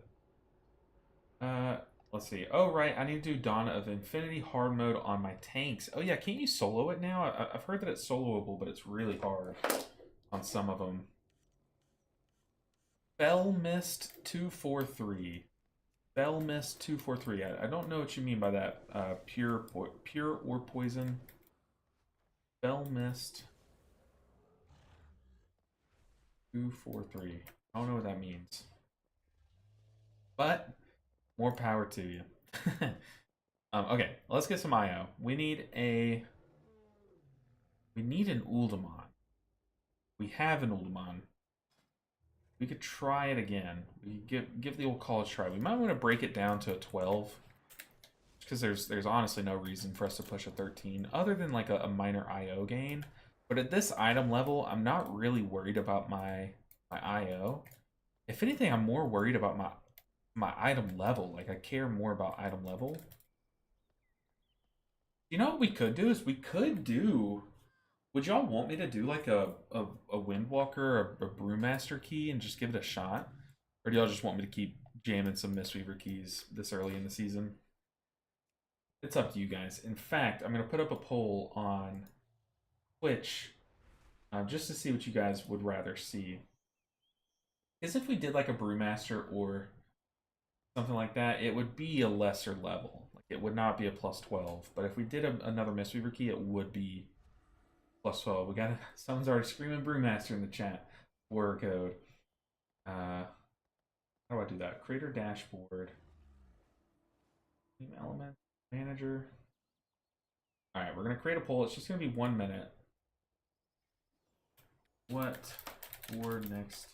Uh, let's see. Oh, right. I need to do Dawn of Infinity hard mode on my tanks. Oh, yeah. Can't you solo it now? I've heard that it's soloable, but it's really hard on some of them. Fell Mist 243. Fell Mist 243. I don't know what you mean by that. Pure or poison. Fell Mist 243. I don't know what that means. But more power to you. Okay, let's get some IO. We need an Uldaman. We have an Uldaman. We could try it again. We could give the old college try. We might want to break it down to a 12. Because there's honestly no reason for us to push a 13 other than like a minor IO gain. But at this item level, I'm not really worried about my IO. If anything, I'm more worried about my item level. Like I care more about item level. You know what we could do is we could do. Would y'all want me to do like a Windwalker or a Brewmaster key and just give it a shot? Or do y'all just want me to keep jamming some Mistweaver keys this early in the season? It's up to you guys. In fact, I'm going to put up a poll on Twitch just to see what you guys would rather see. Because if we did like a Brewmaster or something like that, it would be a lesser level. Like it would not be a plus 12. But if we did another Mistweaver key, it would be plus 12. We got someone's already screaming Brewmaster in the chat. Word code. How do I do that? Creator dashboard. Team element manager. All right, we're gonna create a poll. It's just gonna be 1 minute. What for next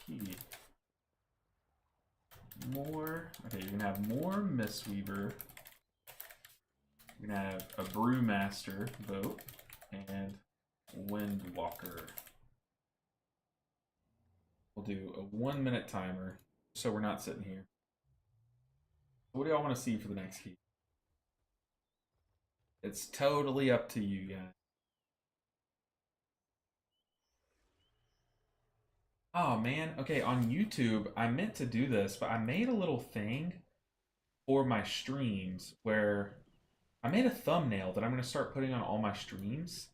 key? More. Okay, you're gonna have more Mistweaver. You're gonna have a Brewmaster vote and Windwalker. We'll do a 1 minute timer so we're not sitting here. What do y'all want to see for the next key? It's totally up to you guys. Oh man, okay, on YouTube, I meant to do this, but I made a little thing for my streams where I made a thumbnail that I'm going to start putting on all my streams.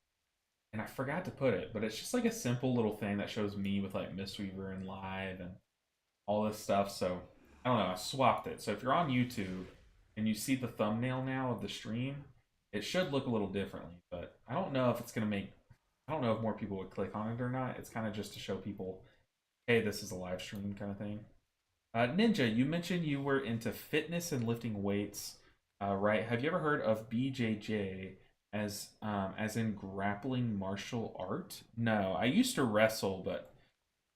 And I forgot to put it, but it's just like a simple little thing that shows me with like Mistweaver and live and all this stuff. So I don't know, I swapped it. So if you're on YouTube and you see the thumbnail now of the stream, it should look a little differently. But I don't know if it's gonna make I don't know if more people would click on it or not. It's kind of just to show people hey, this is a live stream kind of thing. Ninja, you mentioned you were into fitness and lifting weights, right? Have you ever heard of BJJ as in grappling martial art? No, I used to wrestle, but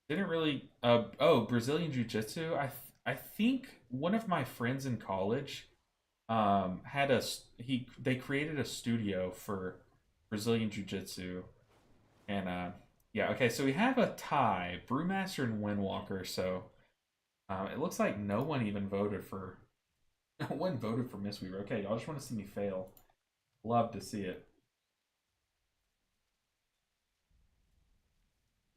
didn't really. Oh, Brazilian Jiu Jitsu. I think one of my friends in college had a he they created a studio for Brazilian Jiu Jitsu, and yeah, okay, so we have a tie, Brewmaster and Windwalker. So it looks like no one even voted for no one voted for Mistweaver. Okay, y'all just want to see me fail. Love to see it.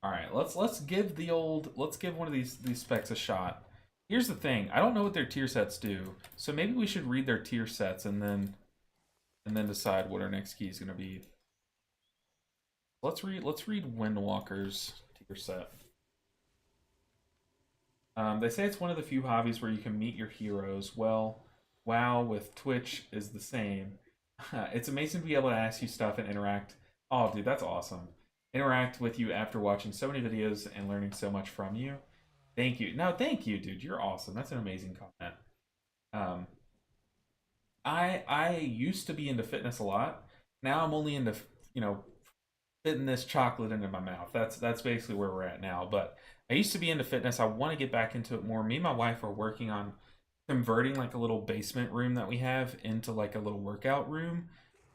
All right, let's give one of these specs a shot. Here's the thing, I don't know what their tier sets do, so maybe we should read their tier sets and then decide what our next key is going to be. Let's read Windwalker's tier set. They say it's one of the few hobbies where you can meet your heroes. Well, WoW with Twitch is the same. It's amazing to be able to ask you stuff and interact. Oh, dude, that's awesome. Interact with you after watching so many videos and learning so much from you. Thank you. No, thank you, dude. You're awesome. That's an amazing comment. Um, I used to be into fitness a lot. Now I'm only into fitting this chocolate into my mouth. That's basically where we're at now. But I used to be into fitness. I want to get back into it more. Me and my wife are working on converting like a little basement room that we have into like a little workout room.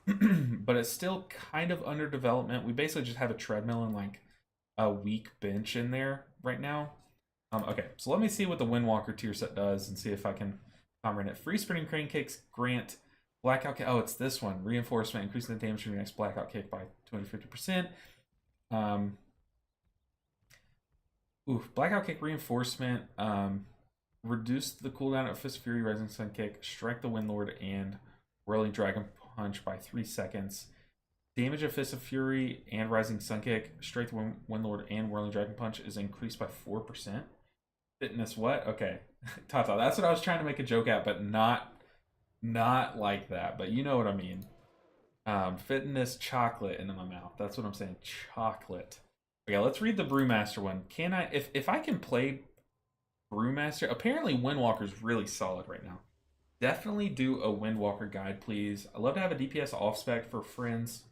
But it's still kind of under development. We basically just have a treadmill and like a weak bench in there right now. Okay, so let me see what the Windwalker tier set does and see if I can comprehend it. Free sprinting crane kicks grant blackout kick. Oh, it's this one. Reinforcement, increasing the damage from your next blackout kick by 250%. Um, blackout kick reinforcement. Reduce the cooldown of Fist of Fury, Rising Sun Kick, Strike the Windlord, and Whirling Dragon Punch by 3 seconds. Damage of Fist of Fury and Rising Sun Kick, Strike the Windlord, and Whirling Dragon Punch is increased by 4%. Fitness what? Okay. Tata, that's what I was trying to make a joke at, but not like that. But you know what I mean. Fitness chocolate into my mouth. That's what I'm saying. Chocolate. Okay, let's read the Brewmaster one. Can I if I can play Brewmaster? Apparently Windwalker's really solid right now. Definitely do a Windwalker guide, please. I love to have a DPS off spec for friends.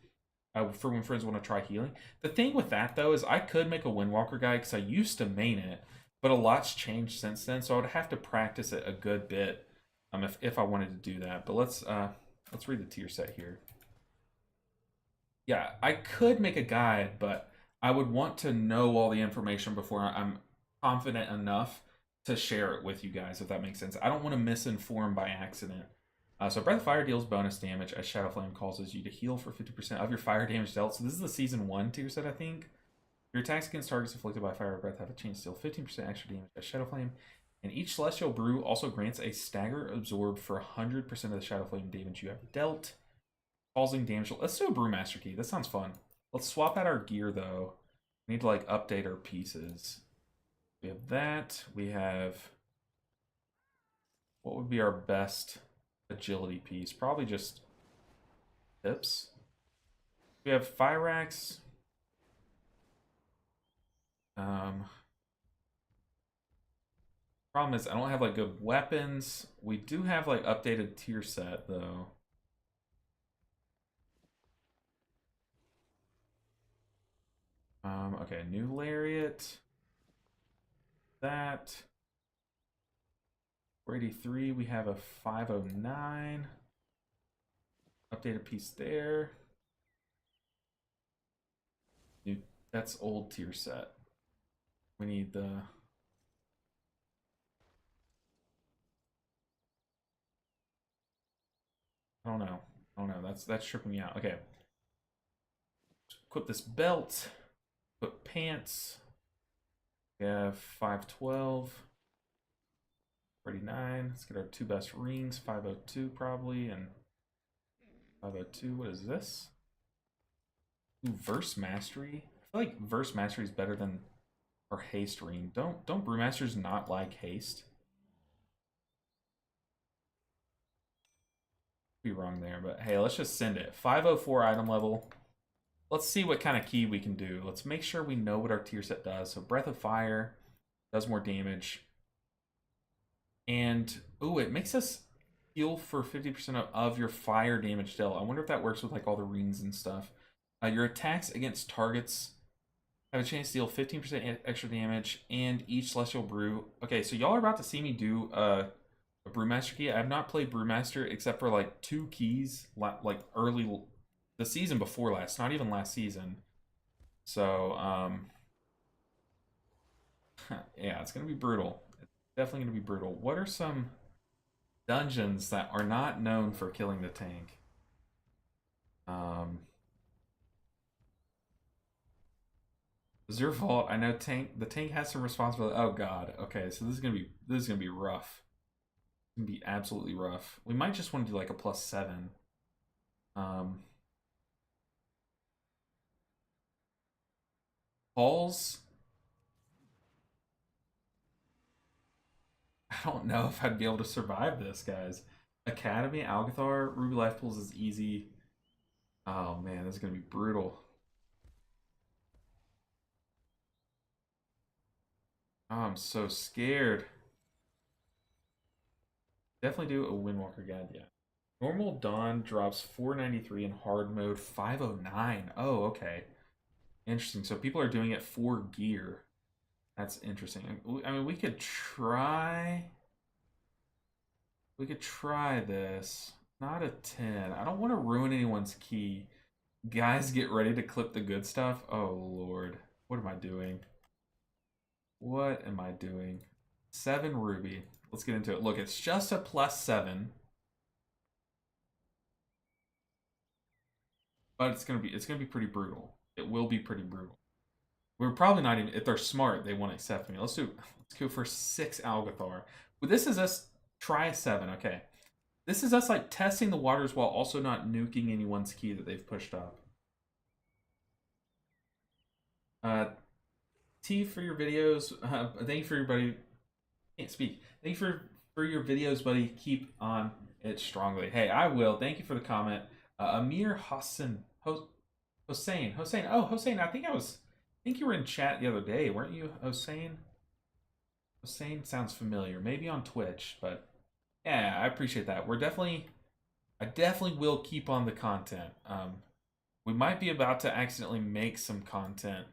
For when friends want to try healing. The thing with that though is I could make a Windwalker guide because I used to main it, but a lot's changed since then, so I would have to practice it a good bit if I wanted to do that. But let's read the tier set here. Yeah, I could make a guide, but I would want to know all the information before I'm confident enough to share it with you guys, if that makes sense. I don't want to misinform by accident. So Breath of Fire deals bonus damage as Shadow Flame causes you to heal for 50% of your fire damage dealt. So this is the Season 1 tier set, I think. Your attacks against targets inflicted by fire or breath have a chance to deal 15% extra damage as Shadow Flame. And each Celestial Brew also grants a stagger absorbed for 100% of the Shadow Flame damage you have dealt. Causing damage. Let's do a Brewmaster key. That sounds fun. Let's swap out our gear, though. We need to, like, update our pieces. We have that. We have... What would be our best agility piece? Probably just tips. We have Fire Axe. Problem is, I don't have, like, good weapons. We do have, like, updated tier set, though. Okay, new lariat. That. 483, we have a 509. Updated piece there. New, that's old tier set. We need the... I don't know. I don't know. That's tripping me out. Okay. Equip this belt. Put pants. We have 512. 39. Let's get our two best rings. 502 probably, and 502. What is this? Ooh, Verse Mastery. I feel like Verse Mastery is better than our Haste ring. Don't Brewmasters not like Haste? Be wrong there, but hey, let's just send it. 504 item level. Let's see what kind of key we can do. Let's make sure we know what our tier set does. So Breath of Fire. does more damage. And, ooh, it makes us heal for 50% of your fire damage dealt. I wonder if that works with like all the rings and stuff. Your attacks against targets have a chance to deal 15% extra damage, and each Celestial Brew. Okay, so y'all are about to see me do a Brewmaster key. I have not played Brewmaster except for like 2 keys, like early the season before last, not even last season. So, yeah, it's gonna be brutal. It's definitely gonna be brutal. What are some dungeons that are not known for killing the tank? Um, Azure Vault. I know tank. The tank has some responsibility. Oh God. Okay, so this is gonna be rough. It's gonna be absolutely rough. We might just want to do like a +7. Um, Halls. I don't know if I'd be able to survive this, guys. Academy, Algathar, Ruby Life Pools is easy. Oh man, this is gonna be brutal. Oh, I'm so scared. Definitely do a Windwalker Guide, yeah. Normal Dawn drops 493 in hard mode, 509. Oh, okay. Interesting. So people are doing it for gear. That's interesting. I mean, we could try. We could try this. Not a 10. I don't want to ruin anyone's key. Guys, get ready to clip the good stuff. Oh, Lord. What am I doing? What am I doing? 7 ruby. Let's get into it. Look, it's just a +7. But it's gonna be pretty brutal. It will be pretty brutal. We're probably not even, if they're smart, they won't accept me. Let's go for 6 Algathar. But this is us, try a 7, okay. This is us like testing the waters while also not nuking anyone's key that they've pushed up. Uh, T for your videos. Thank you for everybody. Can't speak. Thank you for your videos, buddy. Keep on it strongly. Hey, I will. Thank you for the comment. Amir Hassan. Hossein. Oh, Hossein. I think you were in chat the other day, weren't you, Hossein? Hossein sounds familiar. Maybe on Twitch, but yeah, I appreciate that. I definitely will keep on the content. We might be about to accidentally make some content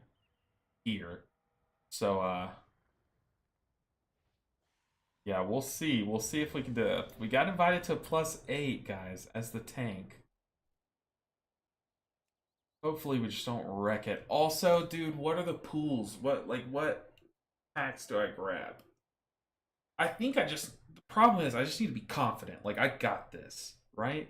here, so yeah, we'll see. We'll see if we can do it. We got invited to +8, guys, as the tank. Hopefully, we just don't wreck it. Also, dude, what are the pools? What packs do I grab? I think the problem is I just need to be confident. Like, I got this, right?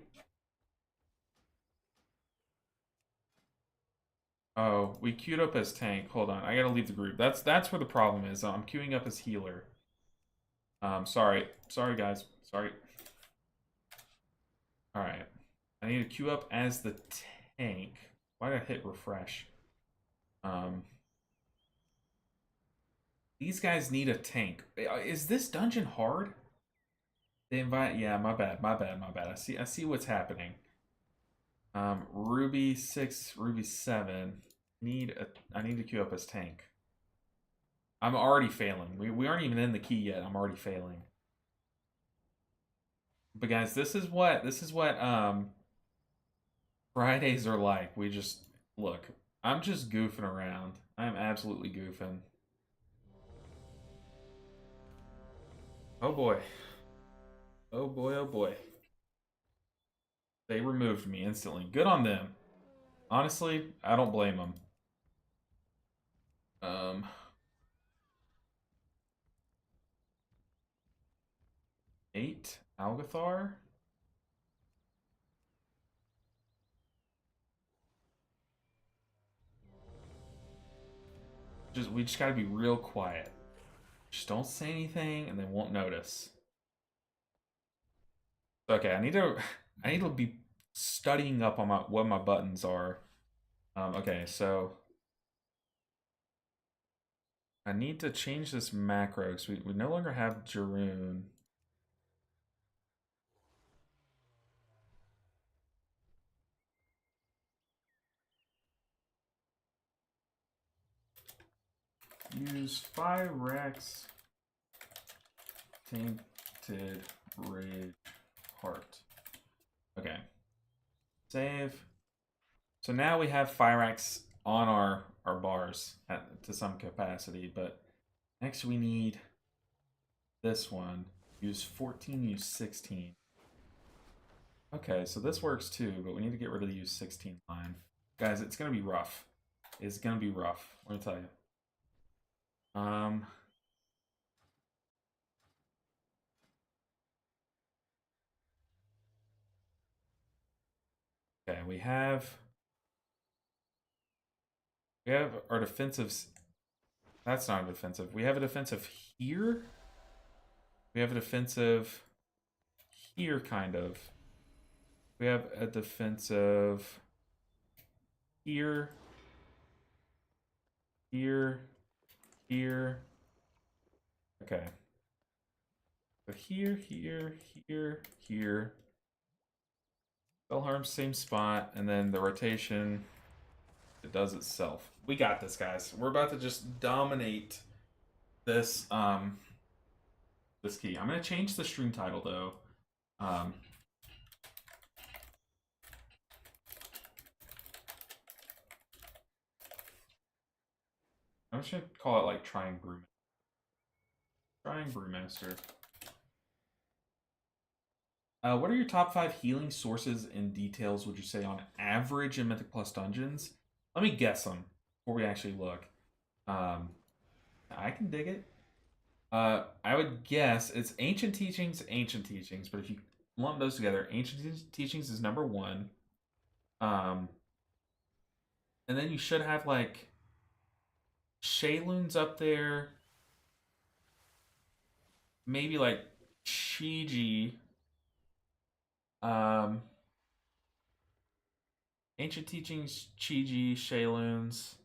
Oh, we queued up as tank. Hold on, I gotta leave the group. That's where the problem is. I'm queuing up as healer. Sorry guys, sorry. All right, I need to queue up as the tank. Why did I hit refresh? Um, these guys need a tank. Is this dungeon hard? They invite. Yeah, my bad. I see what's happening. Ruby 6, Ruby 7. I need to queue up as tank. I'm already failing. We aren't even in the key yet. I'm already failing. But guys, this is what Fridays are like. We just look. I'm just goofing around. I'm absolutely goofing. Oh boy. Oh boy, oh boy. They removed me instantly. Good on them. Honestly, I don't blame them. Um 8 Algathar. We just got to be real quiet. Just don't say anything and they won't notice. Okay, I need to be studying up on what my buttons are. Okay, so I need to change this macro because we no longer have Jaroon. Use Fyrex Tainted Rage Heart. Okay. Save. So now we have Fyrex on our bars to some capacity, but next we need this one. Use 14, use 16. Okay, so this works too, but we need to get rid of the use 16 line. Guys, it's going to be rough. It's going to be rough. Let me tell you. Okay, we have our defensives. That's not a defensive. We have a defensive here. We have a defensive here, kind of. We have a defensive here, here, here. Okay. So here, here, here, here. Spell harm, same spot, and then the rotation, it does itself. We got this, guys. We're about to just dominate this this key. I'm gonna change the stream title though. I'm just gonna call it like Trying Brewmaster. What are your top 5 healing sources and details, would you say, on average in Mythic Plus dungeons? Let me guess them before we actually look. I can dig it. I would guess it's Ancient Teachings, but if you lump those together, Ancient Teachings is number 1. And then you should have, like, Shayloon's up there. Maybe, like, Chiji. Ancient Teachings, Chiji, Shayloons.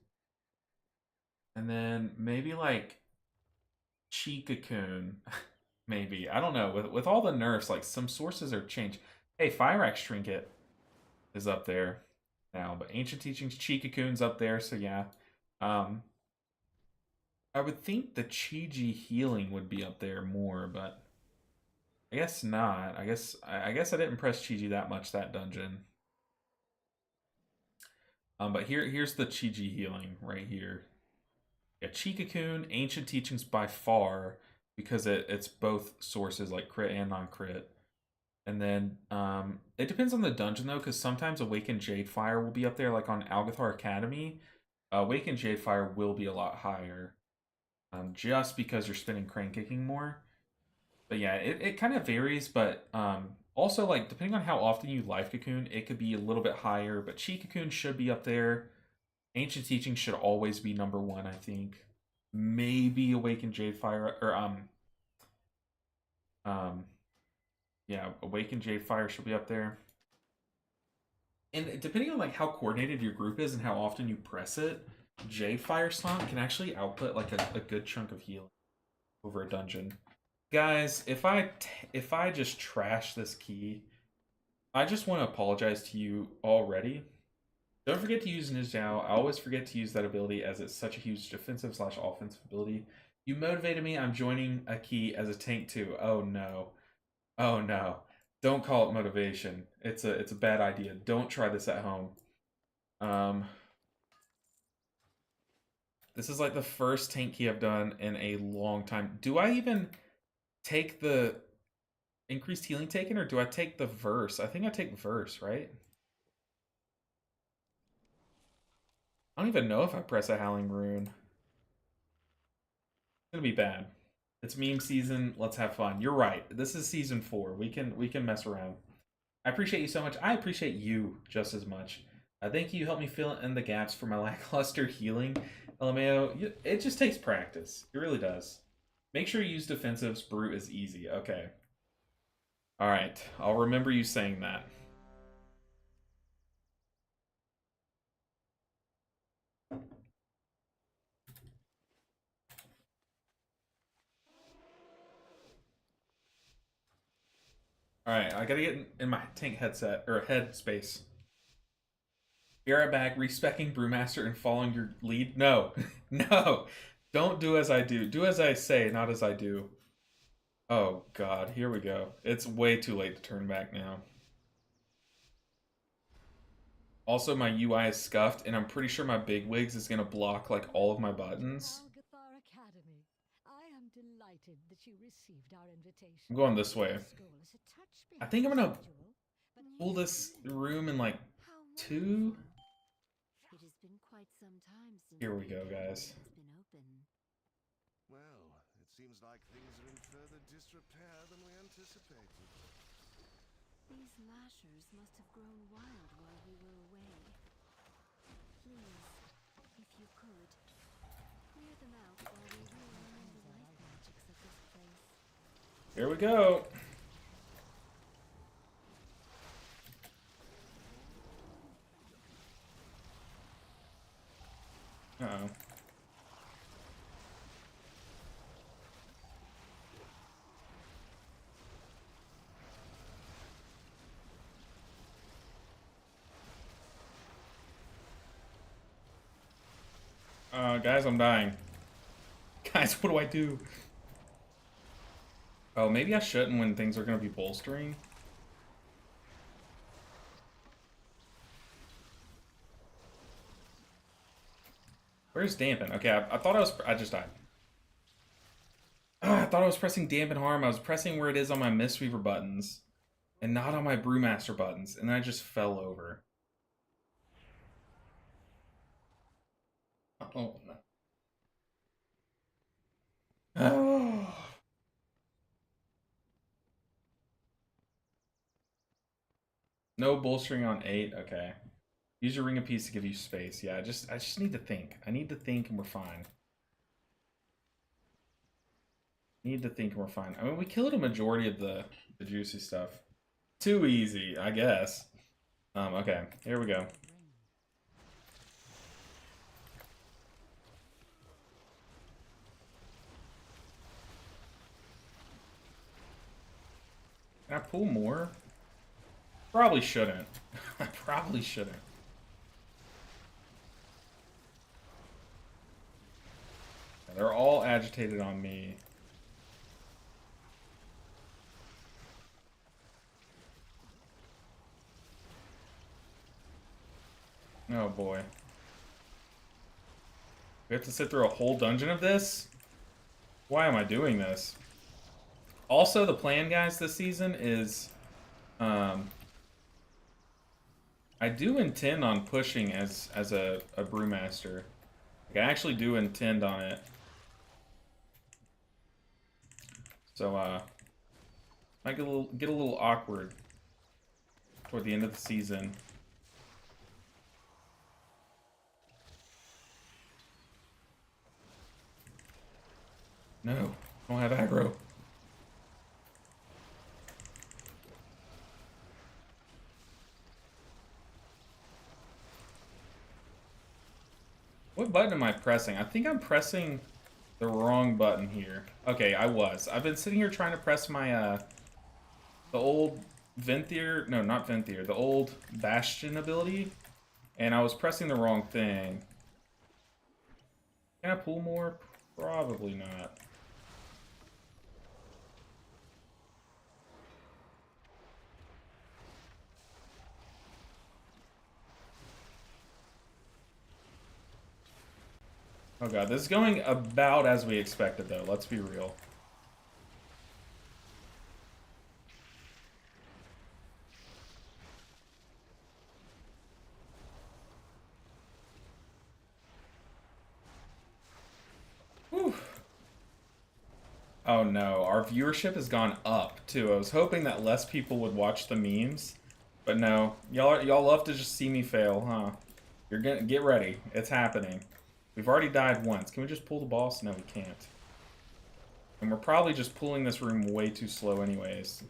And then maybe, like, Chikakun. Maybe. I don't know. With all the nerfs, like, some sources are changed. Hey, Fyrex Trinket is up there now, but Ancient Teachings, Chikakun's up there, so yeah. I would think the Chiji healing would be up there more, but I guess not. I guess I didn't press Chiji that much that dungeon. But here's the Chiji healing right here. Yeah, Chikakun, Ancient Teachings by far, because it's both sources, like crit and non-crit. And then it depends on the dungeon though, because sometimes Awakened Jadefire will be up there, like on Algathar Academy. Awakened Jadefire will be a lot higher, just because you're spinning Crane Kicking more. But yeah, it kind of varies, but also, like, depending on how often you Life Cocoon, it could be a little bit higher, but Chi Cocoon should be up there. Ancient Teaching should always be number 1, I think. Maybe Awakened Jadefire, or yeah, Awakened Jadefire should be up there. And depending on, like, how coordinated your group is and how often you press it, Jadefire Stomp can actually output, like, a good chunk of healing over a dungeon. Guys, if I just trash this key, I just want to apologize to you already. Don't forget to use Nizhao. I always forget to use that ability as it's such a huge defensive/offensive ability. You motivated me. I'm joining a key as a tank too. Oh no. Oh no. Don't call it motivation. It's a bad idea. Don't try this at home. This is like the first tank key I've done in a long time. Do I even take the increased healing taken, or do I take the verse? I think I take verse, right? I don't even know if I press a Howling Rune. It's gonna be bad. It's meme season. Let's have fun. You're right. This is season 4. We can mess around. I appreciate you so much. I appreciate you just as much. Thank you. Help me fill in the gaps for my lackluster healing. LMAO, it just takes practice. It really does. Make sure you use defensives. Brute is easy. Okay. All right. I'll remember you saying that. All right. I gotta get in my tank headset or head space. Be right back. Respecking Brewmaster and following your lead. No, no. Don't do as I do. Do as I say, not as I do. Oh god, here we go. It's way too late to turn back now. Also, my UI is scuffed, and I'm pretty sure my big wigs is gonna block like all of my buttons. Academy. I am delighted that you received our invitation. I'm going this way. School is a touch I think I'm gonna behind schedule, but pull this room in like how 2. wonderful. It has been quite some time since Here we the go, academy guys. has been open. Well, it seems like things are in further disrepair than we anticipated. These lashers must have grown wild while we were away. Please, if you could, clear them out while we relearn the life magics of this place. Here we go. Uh-oh. Guys, I'm dying. Guys, what do I do? Oh, maybe I shouldn't when things are gonna be bolstering. Where's dampen? Okay, I thought I just died. I thought I was pressing dampen harm. I was pressing where it is on my Mistweaver buttons, and not on my Brewmaster buttons, and then I just fell over. Oh no. Oh. No bolstering on 8. Okay. Use your ring of peace to give you space. Yeah, I just need to think. I need to think, and we're fine. Need to think, and we're fine. I mean, we killed a majority of the juicy stuff. Too easy, I guess. Okay, here we go. Can I pull more? Probably shouldn't. I probably shouldn't. They're all agitated on me. Oh boy. We have to sit through a whole dungeon of this? Why am I doing this? Also, the plan, guys, this season is... I do intend on pushing as a brewmaster. Like, I actually do intend on it. So, might get a little awkward toward the end of the season. No, I don't have aggro. What button am I pressing? I think I'm pressing the wrong button here. Okay, I was. I've been sitting here trying to press my, the old Venthyr, no, not Venthyr, the old Bastion ability, and I was pressing the wrong thing. Can I pull more? Probably not. Oh god, this is going about as we expected, though. Let's be real. Whew. Oh no, our viewership has gone up, too. I was hoping that less people would watch the memes, but no. Y'all love to just see me fail, huh? You're gonna get ready. It's happening. We've already died once. Can we just pull the boss? No, we can't. And we're probably just pulling this room way too slow anyways.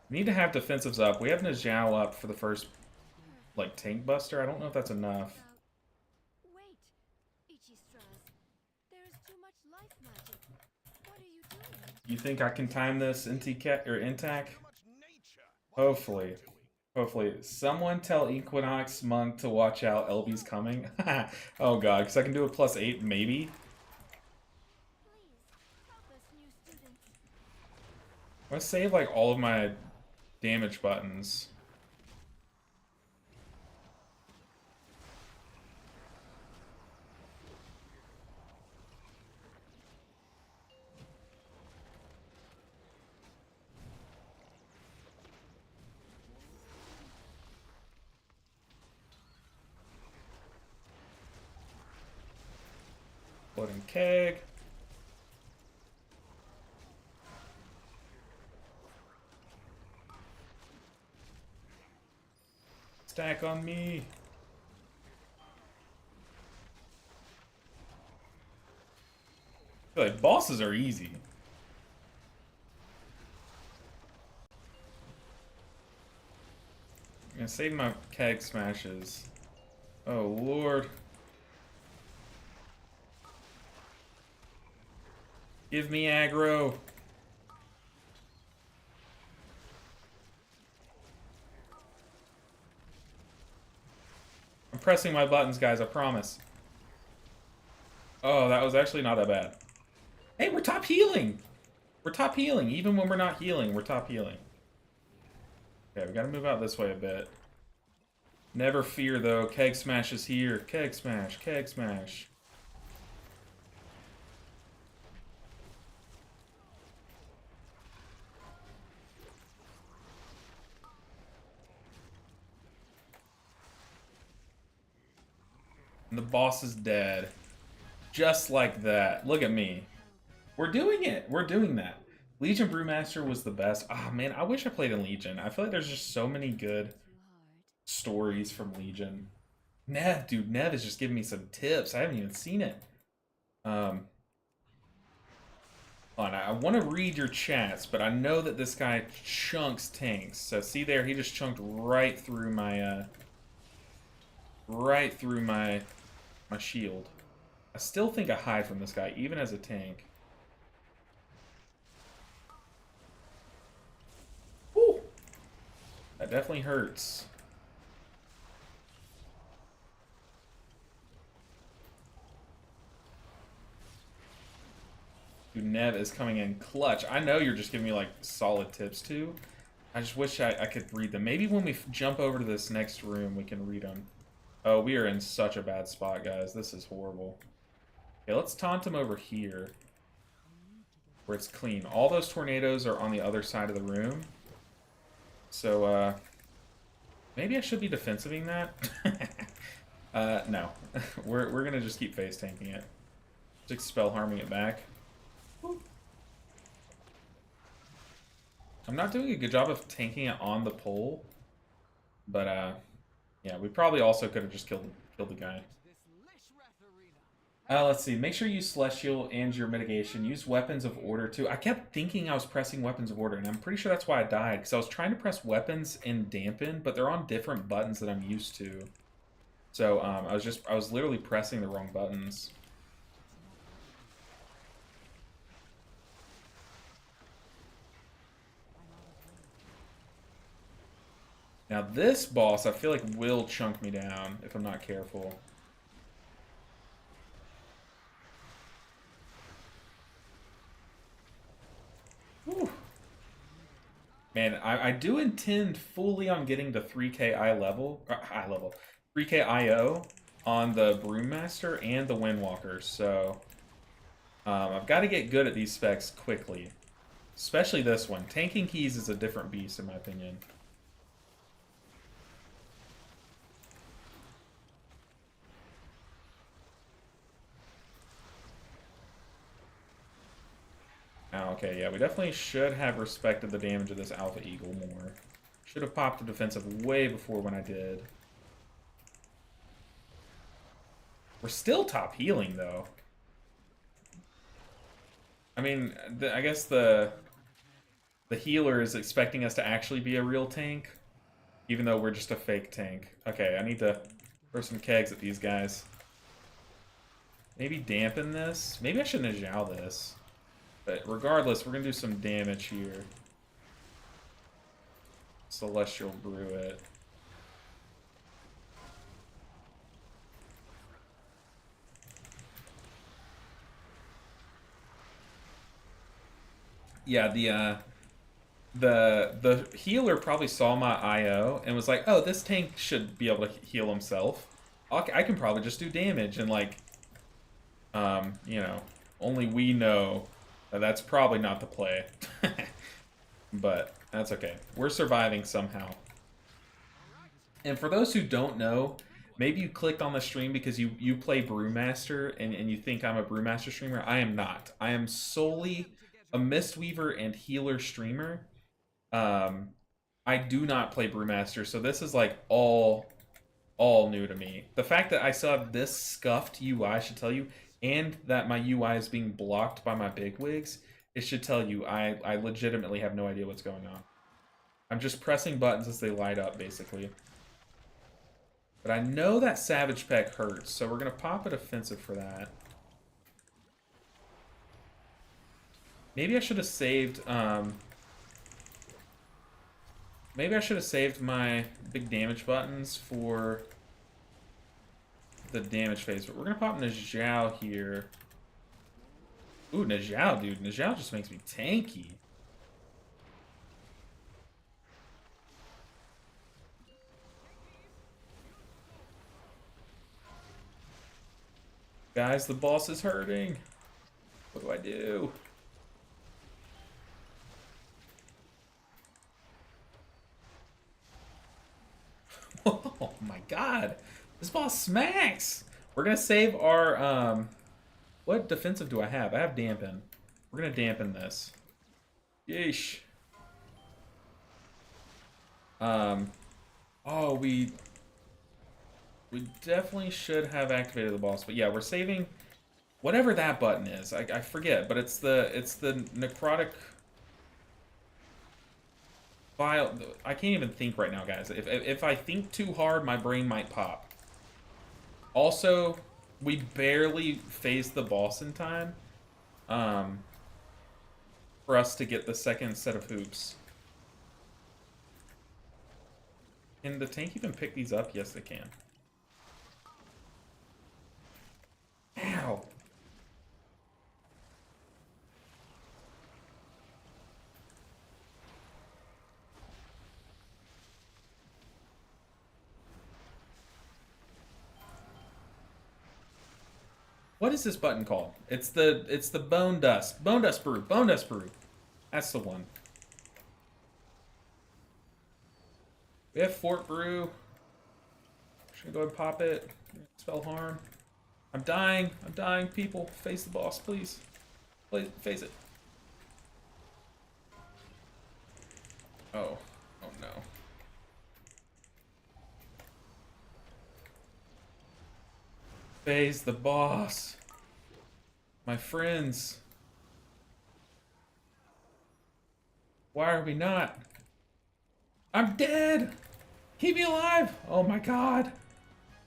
We need to have defensives up. We have Najal up for the first, like, tank buster. I don't know if that's enough. Wait, Ichistras. There is too much life magic. What are you doing? You think I can time this intac? So much nature. What Hopefully. are you doing? Hopefully, someone tell Equinox Monk to watch out. LB's coming. Oh god, because I can do a +8, maybe. Please, help us, new student. I'm gonna save like all of my damage buttons. Floating keg. Stack on me. I feel like bosses are easy. I'm gonna save my keg smashes. Oh lord. Give me aggro. I'm pressing my buttons, guys, I promise. Oh, that was actually not that bad. Hey, we're top healing! We're top healing. Even when we're not healing, we're top healing. Okay, we gotta move out this way a bit. Never fear, though. Keg smash is here. Keg smash. Keg smash. And the boss is dead. Just like that. Look at me. We're doing it. We're doing that. Legion Brewmaster was the best. Ah, man, I wish I played in Legion. I feel like there's just so many good Too hard. stories from Legion. Nev, dude, Nev is just giving me some tips. I haven't even seen it. Hold on, I want to read your chats, but I know that this guy chunks tanks. So see there, he just chunked right through my my shield. I still think I hide from this guy, even as a tank. Woo! That definitely hurts. Dude, Nev is coming in clutch. I know you're just giving me like solid tips too. I just wish I could read them. Maybe when we jump over to this next room, we can read them. Oh, we are in such a bad spot, guys. This is horrible. Okay, let's taunt him over here, where it's clean. All those tornadoes are on the other side of the room. So, maybe I should be defensiving that. No. We're gonna just keep face tanking it. Just spell harming it back. Woo. I'm not doing a good job of tanking it on the pole, but yeah, we probably also could have just killed the guy. Let's see. Make sure you use Celestial and your mitigation. Use Weapons of Order too. I kept thinking I was pressing Weapons of Order, and I'm pretty sure that's why I died, because I was trying to press Weapons and Dampen, but they're on different buttons that I'm used to. So I was literally pressing the wrong buttons. Now this boss, I feel like will chunk me down if I'm not careful. Whew. Man, I do intend fully on getting to 3k high level, 3k IO on the Broommaster and the Windwalker, so I've got to get good at these specs quickly. Especially this one. Tanking keys is a different beast in my opinion. Oh, okay, yeah, we definitely should have respected the damage of this Alpha Eagle more. Should have popped the defensive way before when I did. We're still top healing, though. I mean, I guess the healer is expecting us to actually be a real tank, even though we're just a fake tank. Okay, I need to throw some kegs at these guys. Maybe dampen this? Maybe I shouldn't have Zhao this. But regardless, we're going to do some damage here. Celestial Brew it. Yeah, the healer probably saw my IO and was like, "Oh, this tank should be able to heal himself. I can probably just do damage." And like, you know, only we know that that's probably not the play. But that's okay. We're surviving somehow. And for those who don't know, maybe you clicked on the stream because you play Brewmaster and you think I'm a Brewmaster streamer. I am not. I am solely a Mistweaver and healer streamer. Um, I do not play Brewmaster, so this is like all new to me. The fact that I still have this scuffed UI should tell you, and that my UI is being blocked by my bigwigs, it should tell you I legitimately have no idea what's going on. I'm just pressing buttons as they light up, basically. But I know that Savage Peck hurts, so we're going to pop a defensive for that. Maybe I should have saved, maybe I should have saved my big damage buttons for the damage phase. But we're going to pop Najao here. Ooh, Najao, dude. Najao just makes me tanky. Guys, the boss is hurting. What do I do? Oh my god. This boss smacks. We're gonna save our what defensive do I have? I have dampen. We're gonna dampen this. Yeesh. Oh, we definitely should have activated the boss, but yeah, we're saving whatever that button is. I forget, but it's the necrotic vial. I can't even think right now, guys. If I think too hard, my brain might pop. Also, we barely phased the boss in time for us to get the second set of hoops. Can the tank even pick these up? Yes, they can. Ow. What is this button called? It's the bone dust. Bone dust brew. Bone dust brew. That's the one. We have Fort Brew. Should I go ahead and pop it? Spell harm. I'm dying. I'm dying. People, face the boss, please. Please, face it. Oh. Oh no. Face the boss. My friends. Why are we not? I'm dead! Keep me alive! Oh my god.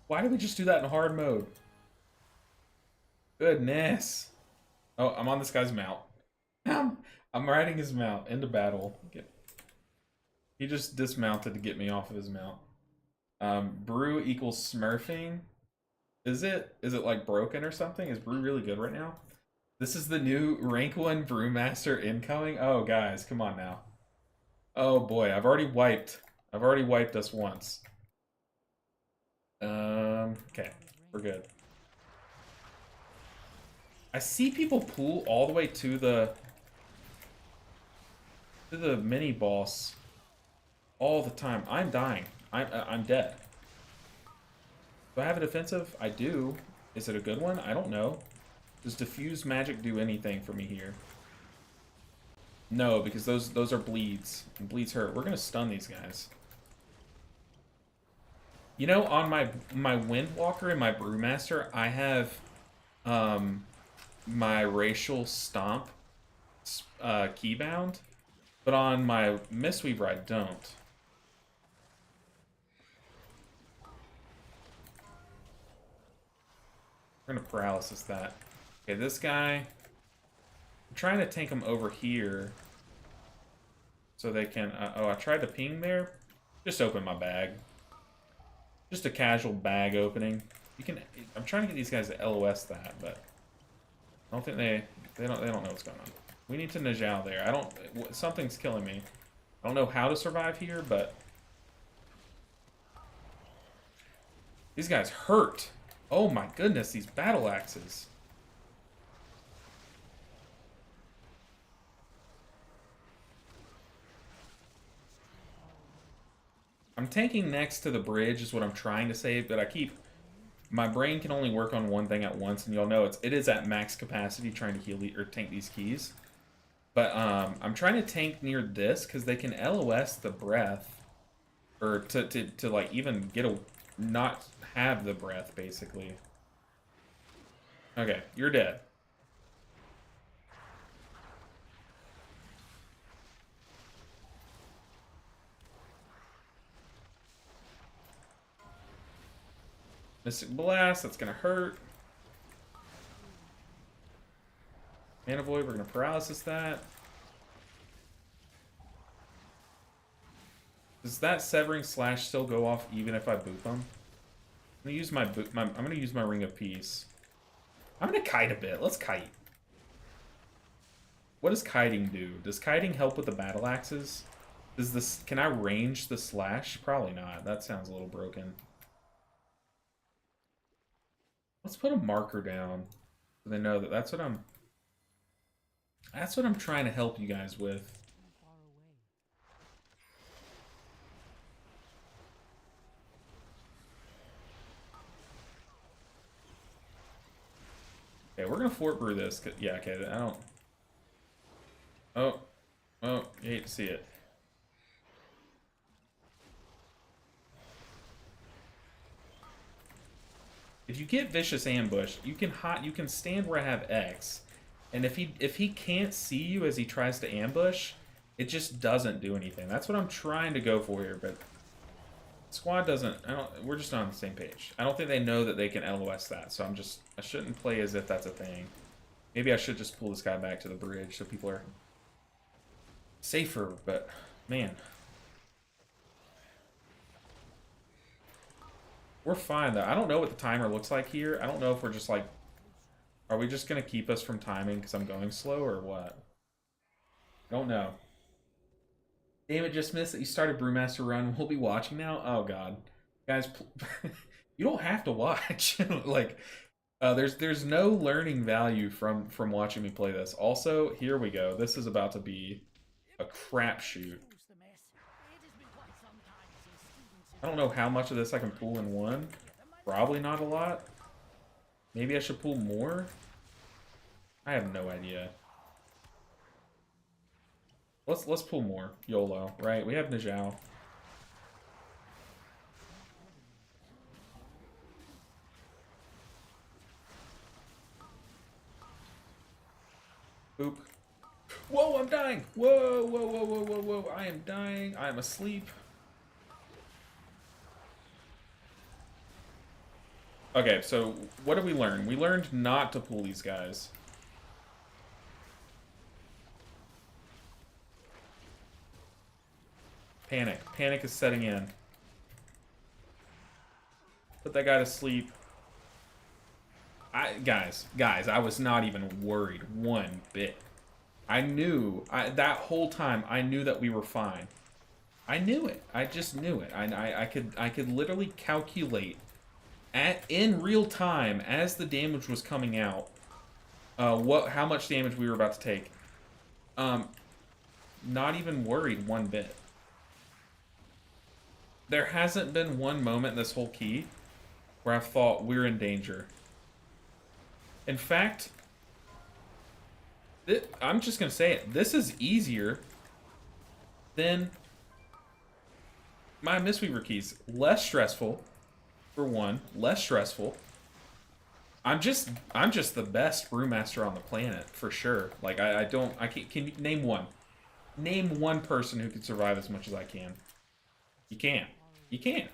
Why did we just do that in hard mode? Goodness. Oh, I'm on this guy's mount. I'm riding his mount into battle. He just dismounted to get me off of his mount. Brew equals smurfing. Is it like broken or something? Is Brew really good right now? This is the new rank 1 Brewmaster incoming? Oh guys, come on now. Oh boy, I've already wiped us once. Okay, we're good. I see people pull all the way to the mini boss all the time. I'm dying. I'm dead. Do I have a defensive? I do. Is it a good one? I don't know. Does diffuse magic do anything for me here? No, because those are bleeds. And bleeds hurt. We're gonna stun these guys. You know, on my Windwalker and my Brewmaster, I have my Racial Stomp keybound, but on my Mistweaver I don't. We're gonna paralysis that. Okay, this guy, I'm trying to tank him over here so they can. Oh, I tried to ping there. Just open my bag. Just a casual bag opening. You can. I'm trying to get these guys to LOS that, but I don't think they don't know what's going on. We need to Najal there. I don't. Something's killing me. I don't know how to survive here, but these guys hurt. Oh my goodness, these battle axes. I'm tanking next to the bridge is what I'm trying to say, but my brain can only work on one thing at once, and y'all know it is at max capacity trying to heal or tank these keys. But I'm trying to tank near this because they can LOS the breath, or to like even get a not have the breath basically. Okay, you're dead. Mystic Blast, that's gonna hurt. Mana Void, we're gonna paralysis that. Does that Severing Slash still go off even if I boop them? I'm gonna use I'm gonna use my Ring of Peace. I'm gonna kite a bit. Let's kite. What does kiting do? Does kiting help with the battle axes? Does this? Can I range the slash? Probably not. That sounds a little broken. Let's put a marker down so they know that that's what I'm trying to help you guys with. Okay, we're gonna Fort Brew this. Yeah, okay, I don't. Oh, you hate to see it. If you get Vicious Ambush, you can stand where I have X, and if he can't see you as he tries to ambush, it just doesn't do anything. That's what I'm trying to go for here, but squad doesn't. We're just not on the same page. I don't think they know that they can LOS that, so I shouldn't play as if that's a thing. Maybe I should just pull this guy back to the bridge so people are safer, but man. We're fine, though. I don't know what the timer looks like here. I don't know if we're just like... Are we just going to keep us from timing because I'm going slow or what? I don't know. Damn it, just missed that you started Brewmaster Run. We'll be watching now? Oh, God. Guys, you don't have to watch. Like, there's no learning value from watching me play this. Also, here we go. This is about to be a crapshoot. I don't know how much of this I can pull in one. Probably not a lot. Maybe I should pull more? I have no idea. Let's pull more. YOLO, right? We have Najal. Boop. Whoa, I'm dying! Whoa, whoa, whoa, whoa, whoa, whoa. I am dying. I am asleep. Okay, so what did we learn? We learned not to pull these guys. Panic. Panic is setting in. Put that guy to sleep. Guys, I was not even worried one bit. I knew, that whole time, I knew that we were fine. I knew it. I just knew it. I could literally calculate in real time as the damage was coming out how much damage we were about to take. Not even worried one bit. There hasn't been one moment in this whole key where I've thought we're in danger. In fact, I'm just gonna say it, this is easier than my Mistweaver Keys. Less stressful. For one, less stressful. I'm just the best brewmaster on the planet for sure. Like can you name one? Name one person who could survive as much as I can. You can't. You can't.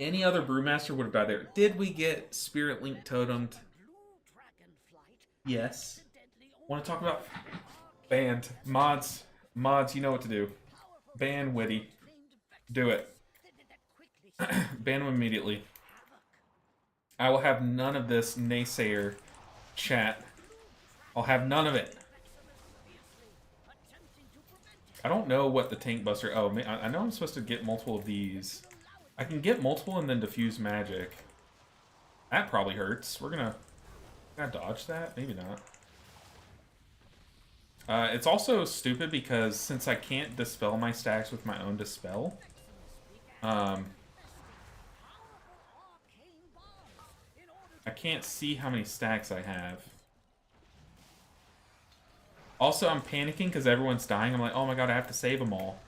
Any other brewmaster would have died there. Did we get Spirit Link totemed? Yes. Want to talk about? Banned. Mods, you know what to do. Ban Witty. Do it. Ban him immediately. I will have none of this naysayer chat. I'll have none of it. I don't know what the tank buster... Oh, I know I'm supposed to get multiple of these. I can get multiple and then diffuse magic. That probably hurts. We're gonna... Can I dodge that? Maybe not. It's also stupid because since I can't dispel my stacks with my own dispel, I can't see how many stacks I have. Also, I'm panicking because everyone's dying. I'm like, oh my god, I have to save them all.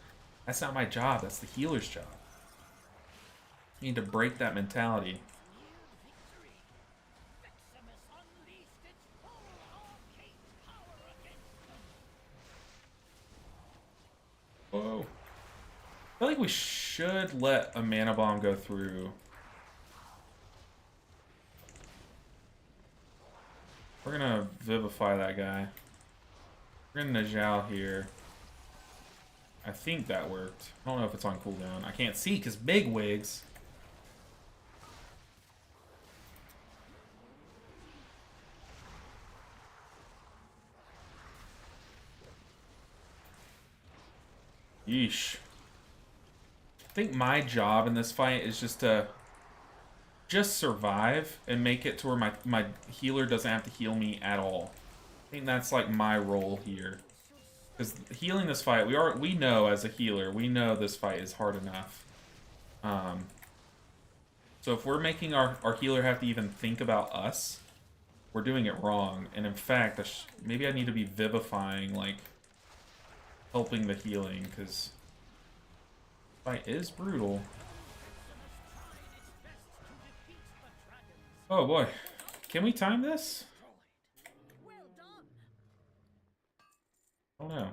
That's not my job. That's the healer's job. I need to break that mentality. Whoa. I feel like we should let a mana bomb go through. We're gonna vivify that guy. We're gonna Najal here. I think that worked. I don't know if it's on cooldown. I can't see because big wigs. Yeesh. I think my job in this fight is just to survive and make it to where my healer doesn't have to heal me at all. I think that's like my role here. Because healing this fight, we know as a healer, we know this fight is hard enough. So if we're making our healer have to even think about us, we're doing it wrong. And in fact, maybe I need to be vivifying, like, helping the healing, because fight is brutal. Oh boy. Can we time this? Oh no.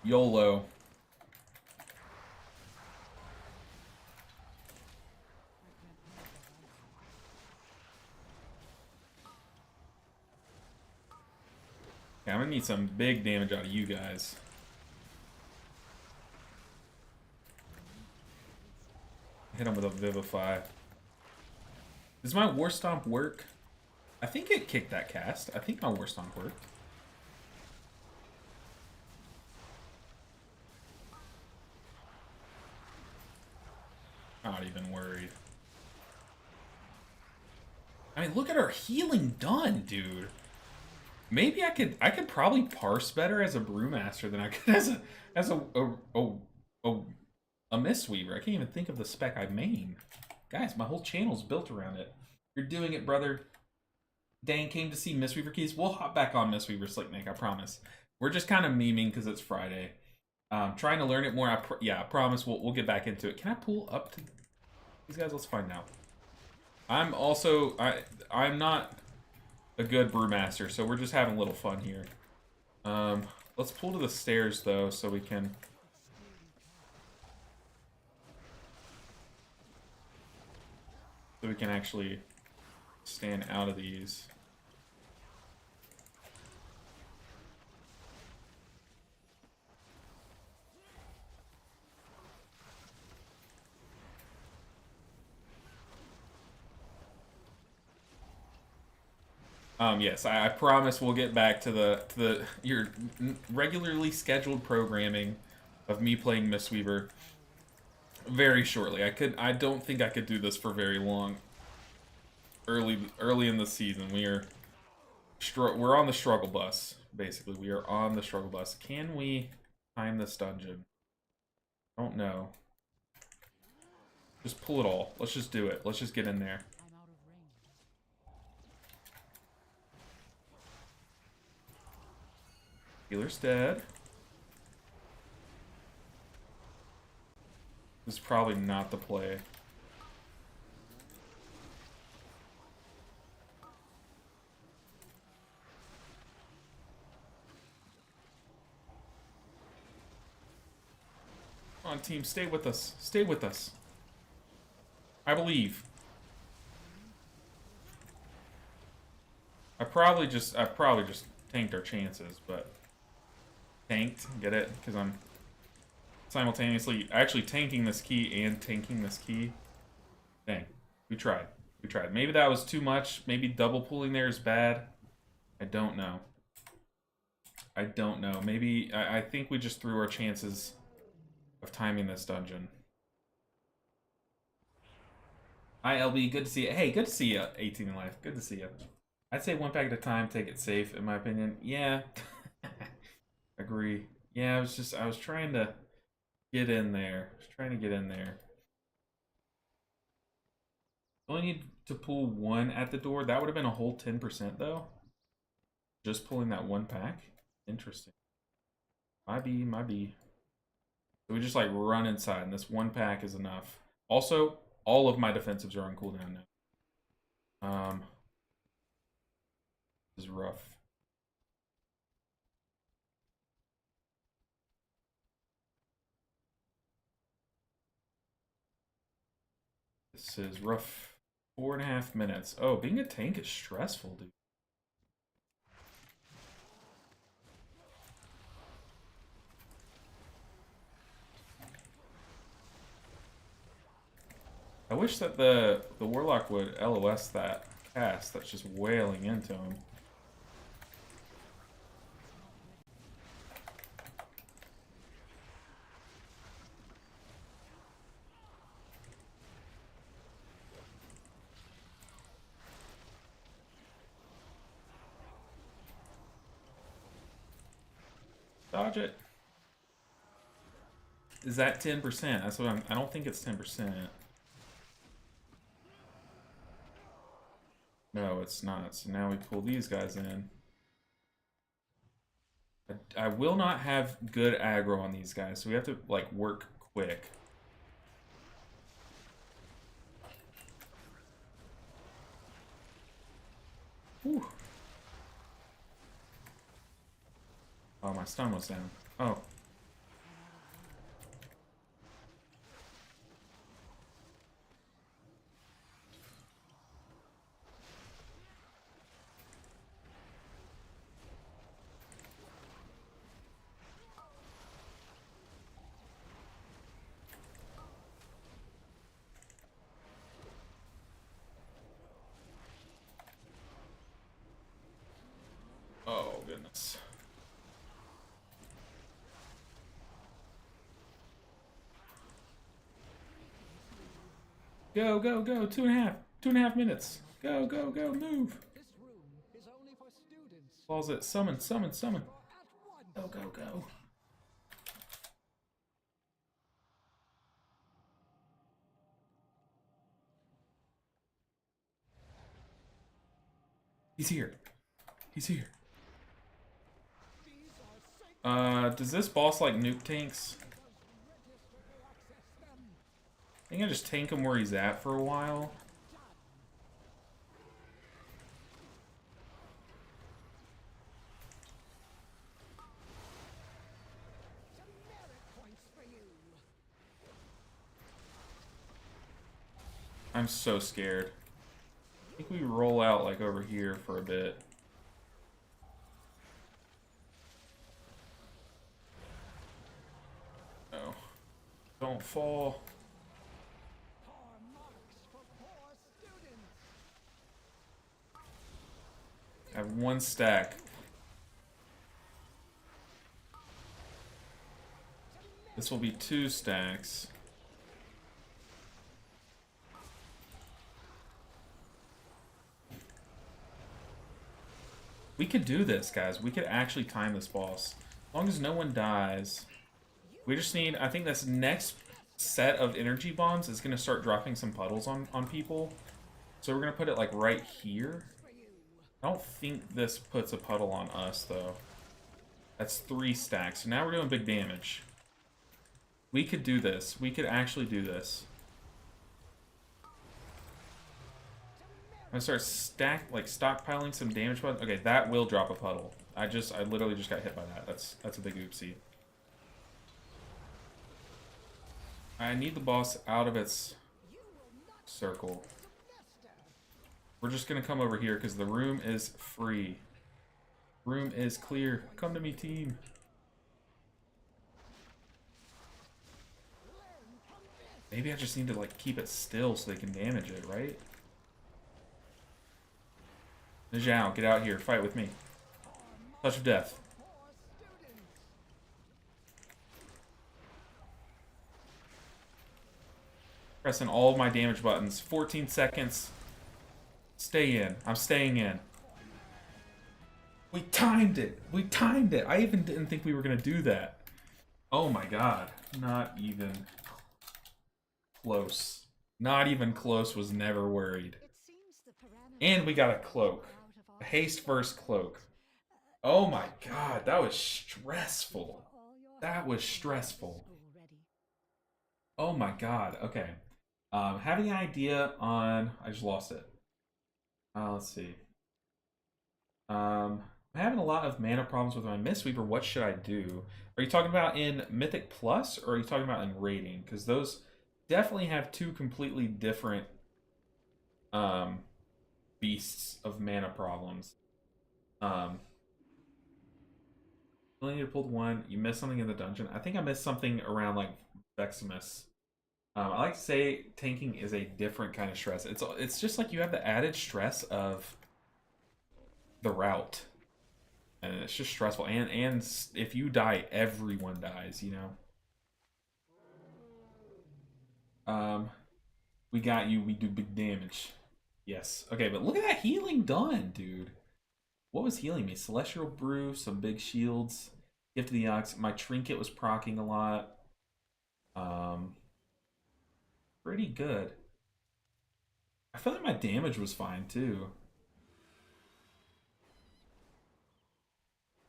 YOLO. Yeah, I'm gonna need some big damage out of you guys. Hit him with a Vivify. Does my War Stomp work? I think it kicked that cast. I think my War Stomp worked. Not even worried. I mean, look at our healing done, dude. Maybe I could probably parse better as a brewmaster than I could as a Mistweaver. I can't even think of the spec I main. Guys, my whole channel's built around it. You're doing it, brother. Dan came to see Mistweaver Keys. We'll hop back on Mistweaver Slicknick, I promise. We're just kind of memeing because it's Friday. Trying to learn it more. I promise we'll get back into it. Can I pull up to these guys? Let's find out. I'm not a good brewmaster, so we're just having a little fun here. Let's pull to the stairs though, so we can actually stand out of these. Yes, I promise we'll get back to your regularly scheduled programming of me playing Mistweaver very shortly. I don't think I could do this for very long. Early in the season, we're on the struggle bus. Basically, we are on the struggle bus. Can we time this dungeon? I don't know. Just pull it all. Let's just do it. Let's just get in there. Healer's dead. This is probably not the play. Come on, team, stay with us. Stay with us. I believe. I probably just tanked our chances, but tanked, get it? Because I'm simultaneously actually tanking this key and tanking this key. Dang, we tried. We tried. Maybe that was too much. Maybe double pulling there is bad. I don't know. I don't know. Maybe I think we just threw our chances of timing this dungeon. Hi, LB. Good to see you. Hey, good to see you, 18 in life. Good to see you. I'd say one pack at a time, take it safe, in my opinion. Yeah. Agree. Yeah, I was trying to get in there. I was trying to get in there. Only need to pull one at the door. That would have been a whole 10% though. Just pulling that one pack. Interesting. Might be, might be. So we just like run inside, and this one pack is enough. Also, all of my defensives are on cooldown now. This is rough. This is rough. 4.5 minutes. Oh, being a tank is stressful, dude. I wish that the Warlock would LOS that cast that's just wailing into him. Dodge it. Is that 10%? That's what I don't think it's 10%. No, it's not. So now we pull these guys in. I will not have good aggro on these guys, so we have to like work quick. Whew. Oh, my stun was down. Oh. Oh, goodness. Go, go, go. 2.5. 2.5 minutes. Go, go, go. Move. This room is only for students. Balls it. Summon, summon, summon. At once. Go, go, go. He's here. He's here. These are sacred Does this boss like nuke tanks? register to access them. I think I just tank him where he's at for a while. Merit points for you. I'm so scared. I think we roll out like over here for a bit. Oh. Don't fall. Poor marks for poor students. I have one stack. This will be 2 stacks. We could do this, guys. We could actually time this boss. As long as no one dies. We just need, I think this next set of energy bombs is going to start dropping some puddles on people. So we're going to put it like right here. I don't think this puts a puddle on us, though. That's 3 stacks. So now we're doing big damage. We could do this. We could actually do this. I'm gonna start stockpiling some damage buttons. Okay, that will drop a puddle. I literally just got hit by that. That's a big oopsie. I need the boss out of its circle. We're just gonna come over here because the room is free. Room is clear. Come to me, team. Maybe I just need to like keep it still so they can damage it, right? Zhao, get out here. Fight with me. Touch of death. Pressing all of my damage buttons. 14 seconds. Stay in. I'm staying in. We timed it. We timed it. I even didn't think we were going to do that. Oh my god. Not even close. Not even close. Was never worried. And we got a cloak. A haste first cloak. Oh my god. That was stressful. That was stressful. Oh my god. Okay. Having an idea on... I just lost it. Let's see. I'm having a lot of mana problems with my Mistweaver. What should I do? Are you talking about in Mythic Plus, or are you talking about in Rating? Because those definitely have two completely different beasts of mana problems. You only need to pull one. You missed something in the dungeon. I think I missed something around like Veximus. I like to say tanking is a different kind of stress. It's just like you have the added stress of the route, and it's just stressful. And if you die, everyone dies. You know. We got you. We do big damage. Yes. Okay, but look at that healing done, dude. What was healing me? Celestial Brew, some big shields, Gift of the Ox. My trinket was proccing a lot. Pretty good. I feel like my damage was fine too.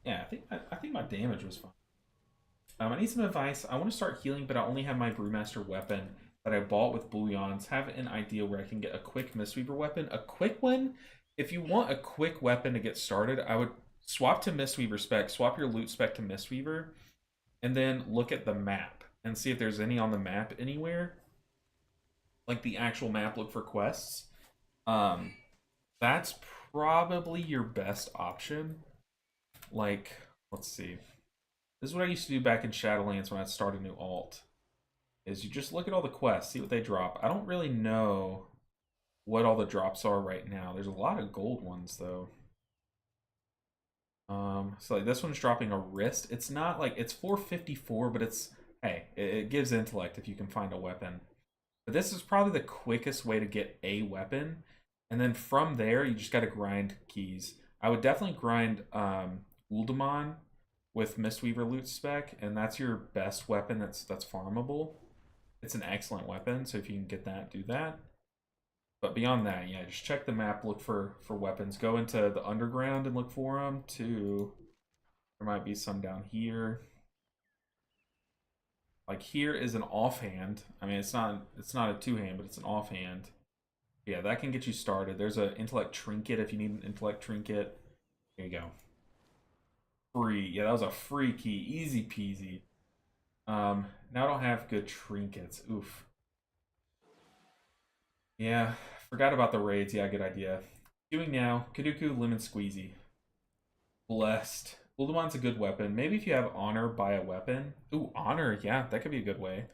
Yeah, I think my damage was fine. I need some advice. I want to start healing, but I only have my Brewmaster weapon that I bought with bullions. Have an idea where I can get a quick Mistweaver weapon. A quick one? If you want a quick weapon to get started, I would swap to Mistweaver spec, swap your loot spec to Mistweaver, and then look at the map and see if there's any on the map anywhere. Like the actual map, look for quests. That's probably your best option. Like, let's see. This is what I used to do back in Shadowlands when I started a new alt. Is you just look at all the quests, see what they drop. I don't really know what all the drops are right now. There's a lot of gold ones though. So like this one's dropping a wrist. It's not like it's 454, but it's hey, it gives intellect if you can find a weapon. But this is probably the quickest way to get a weapon. And then from there, you just got to grind keys. I would definitely grind Uldamon with Mistweaver loot spec, and that's your best weapon that's farmable. It's an excellent weapon, so if you can get that, do that. But beyond that, yeah, just check the map, look for weapons. Go into the underground and look for them, too. There might be some down here. Like here is an offhand. I mean, it's not a two-hand, but it's an offhand. Yeah, that can get you started. There's an intellect trinket if you need an intellect trinket. There you go. Free. Yeah, that was a free key. Easy peasy. Now I don't have good trinkets. Oof. Yeah, forgot about the raids. Yeah, good idea. Doing now. Kaduku, Lemon Squeezy. Blessed. Uldamon's a good weapon. Maybe if you have honor, buy a weapon. Ooh, honor. Yeah, that could be a good way.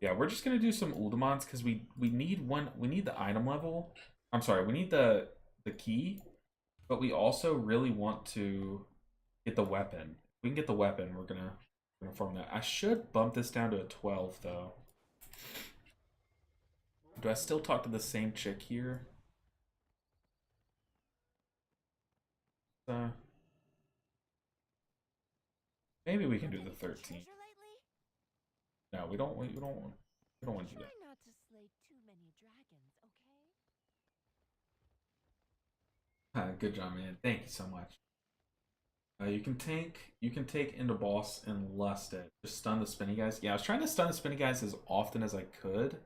Yeah, we're just gonna do some Uldamons because we need one. We need the item level. I'm sorry, we need the key, but we also really want to get the weapon. If we can get the weapon, we're gonna farm that. I should bump this down to a 12 though. Do I still talk to the same chick here? Maybe we can do the 13. No, we don't want to do that. Try not to slay too many dragons, okay? Good job, man. Thank you so much. You can take into boss and lust it. Just stun the spinny guys. Yeah, I was trying to stun the spinny guys as often as I could,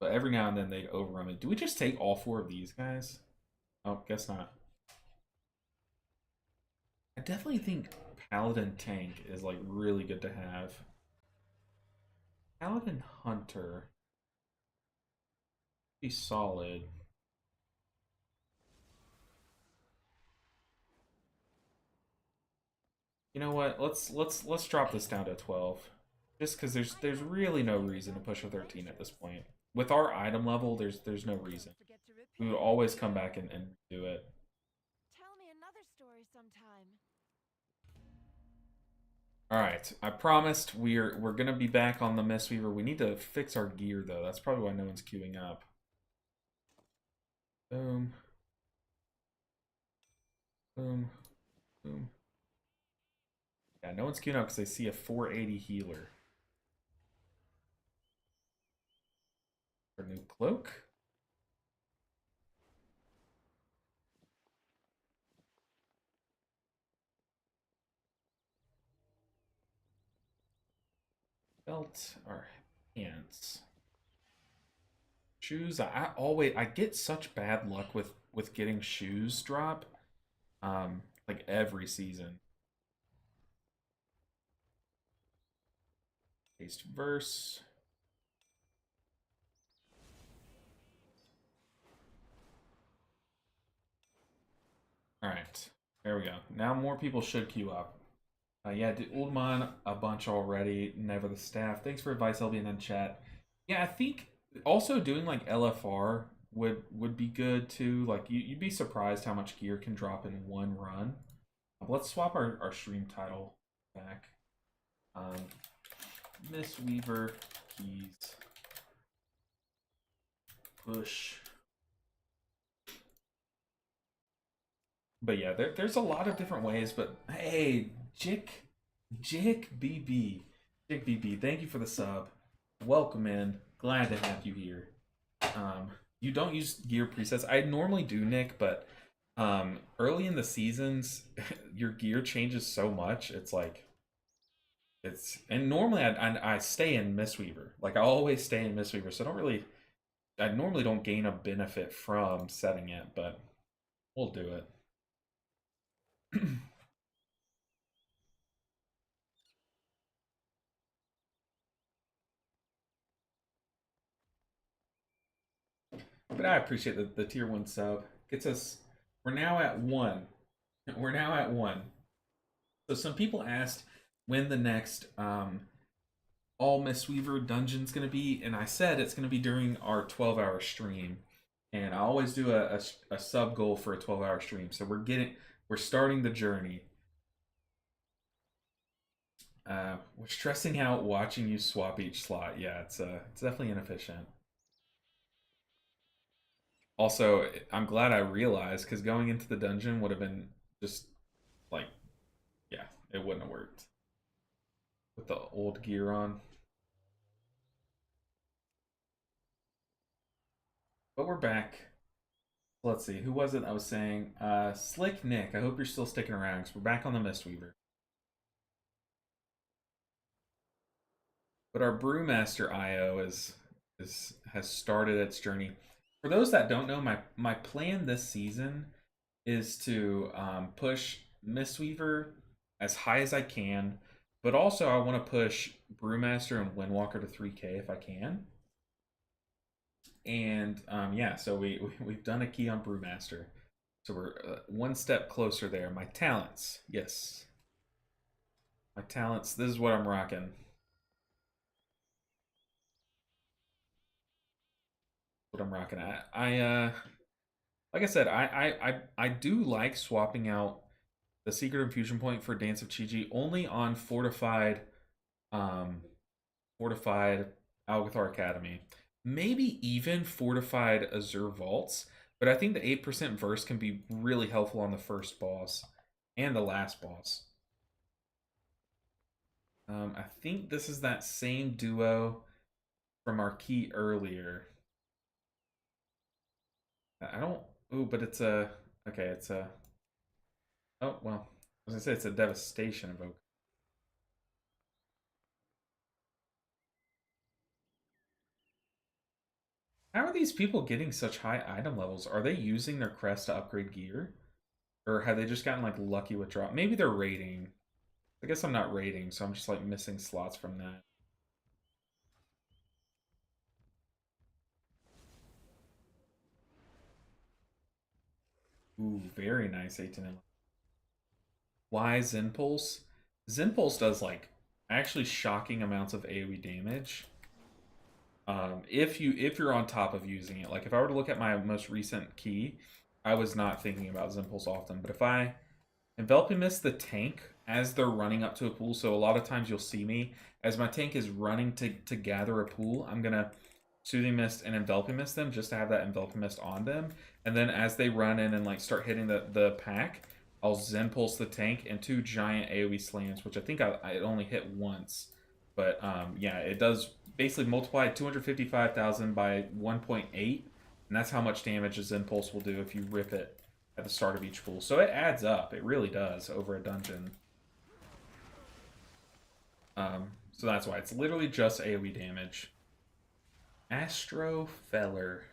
but every now and then they'd overrun me. Do we just take all 4 of these guys? Oh, guess not. I definitely think Paladin tank is like really good to have. Paladin Hunter. Be solid. You know what? Let's drop this down to 12. Just because there's really no reason to push a 13 at this point. With our item level, there's no reason. We would always come back and do it. Tell me another story sometime. Alright, I promised we're gonna be back on the Mistweaver. We need to fix our gear though. That's probably why no one's queuing up. Boom. Boom. Boom. Yeah, no one's queuing up because they see a 480 healer. Our new cloak. Belt, our pants. Shoes, I get such bad luck with getting shoes drop. Like every season. Paste verse. Alright. There we go. Now more people should queue up. Yeah, did Uldman a bunch already. Never the staff. Thanks for advice, LBN in chat. Yeah, I think also doing like LFR would be good too. Like you'd be surprised how much gear can drop in one run. Let's swap our stream title back. Mistweaver Keys PUSH. But yeah, there's a lot of different ways. But hey, Jick BB, thank you for the sub. Welcome in. Glad to have you here. You don't use gear presets. I normally do, Nick, but early in the seasons, your gear changes so much. It's like and normally I stay in Mistweaver. Like I always stay in Mistweaver, so I normally don't gain a benefit from setting it, but we'll do it. But I appreciate the tier 1 sub. Gets us. We're now at 1. We're now at 1. So some people asked when the next all Mistweaver dungeon's going to be, and I said it's going to be during our 12-hour stream. And I always do a sub goal for a 12-hour stream. So we're starting the journey. We're stressing out watching you swap each slot. Yeah, it's definitely inefficient. Also, I'm glad I realized because going into the dungeon would have been just like, yeah, it wouldn't have worked with the old gear on. But we're back. Let's see, who was it I was saying? Slick Nick, I hope you're still sticking around because we're back on the Mistweaver. But our Brewmaster IO has started its journey. For those that don't know, my plan this season is to push Mistweaver as high as I can, but also I want to push Brewmaster and Windwalker to 3K if I can. And yeah, so we've done a key on Brewmaster, so we're one step closer there. My talents, yes, my talents. This is what I'm rocking. What I'm rocking. I like I said, I do like swapping out the secret infusion point for Dance of Chi-Chi only on fortified Algathar Academy. Maybe even fortified Azure Vaults, but I think the 8% verse can be really helpful on the first boss and the last boss. I think this is that same duo from our key earlier. I don't. Ooh, but it's a. Okay, it's a. Oh, well. I was gonna say it's a Devastation Evoker. How are these people getting such high item levels? Are they using their crest to upgrade gear? Or have they just gotten like lucky with drop? Maybe they're raiding. I guess I'm not raiding, so I'm just like missing slots from that. Ooh, very nice 18. Why Zenpulse? Zenpulse does like actually shocking amounts of AoE damage. If you're on top of using it, like if I were to look at my most recent key, I was not thinking about Zenpulse often. But if I enveloping mist the tank as they're running up to a pool, so a lot of times you'll see me as my tank is running to gather a pool, I'm gonna soothing mist and enveloping mist them just to have that enveloping mist on them, and then as they run in and like start hitting the pack, I'll Zen Pulse the tank and two giant AoE slams, which I think I only hit once. But yeah, it does basically multiply 255,000 by 1.8, and that's how much damage a Zen Pulse will do if you rip it at the start of each pool. So it adds up. It really does over a dungeon. So that's why it's literally just AoE damage. Astro Feller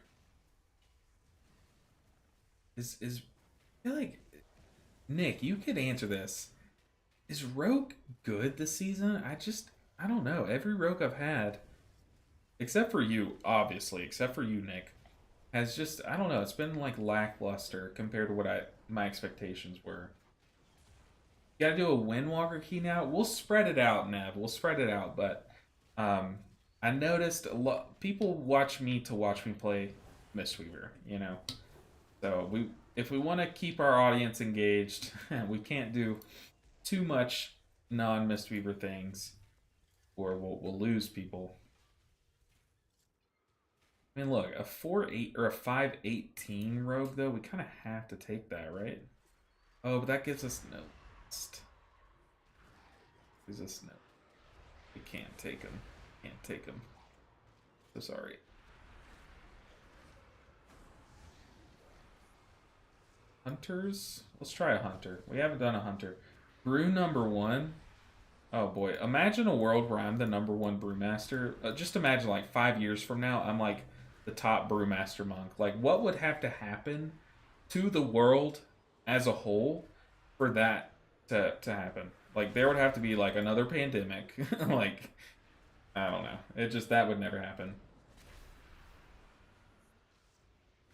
is I feel like Nick, you could answer this. Is Rogue good this season? I don't know. Every Rogue I've had, except for you, obviously, except for you, Nick, has just I don't know. It's been like lackluster compared to what my expectations were. You gotta do a Windwalker key now. We'll spread it out, Nev. We'll spread it out, but I noticed a lot people watch me play Mistweaver. You know, so if we want to keep our audience engaged, we can't do too much non-Mistweaver things, or we'll lose people. I mean, look, a 4-8 or a 5-18 rogue though, we kind of have to take that, right? Oh, but that gives us no. Gives us no. We can't take him. Can't take him. So sorry. Hunters? Let's try a hunter. We haven't done a hunter. Brew number 1. Oh boy. Imagine a world where I'm the number 1 brewmaster. Just imagine like 5 years from now, I'm like the top brewmaster monk. Like what would have to happen to the world as a whole for that to happen? Like there would have to be like another pandemic. Like I don't know. It just that would never happen.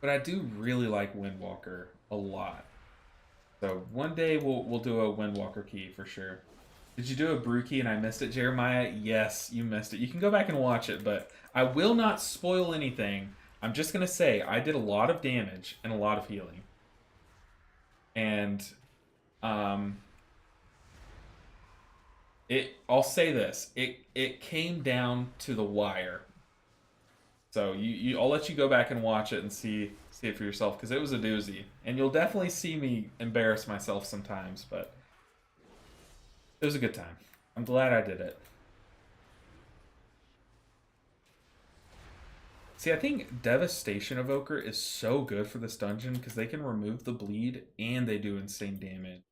But I do really like Windwalker a lot. So one day we'll do a Windwalker key for sure. Did you do a brew key and I missed it, Jeremiah? Yes, you missed it. You can go back and watch it, but I will not spoil anything. I'm just gonna say I did a lot of damage and a lot of healing. And I'll say this. It came down to the wire. So I'll let you go back and watch it and see it for yourself because it was a doozy. And you'll definitely see me embarrass myself sometimes, but it was a good time. I'm glad I did it. See, I think Devastation Evoker is so good for this dungeon because they can remove the bleed and they do insane damage.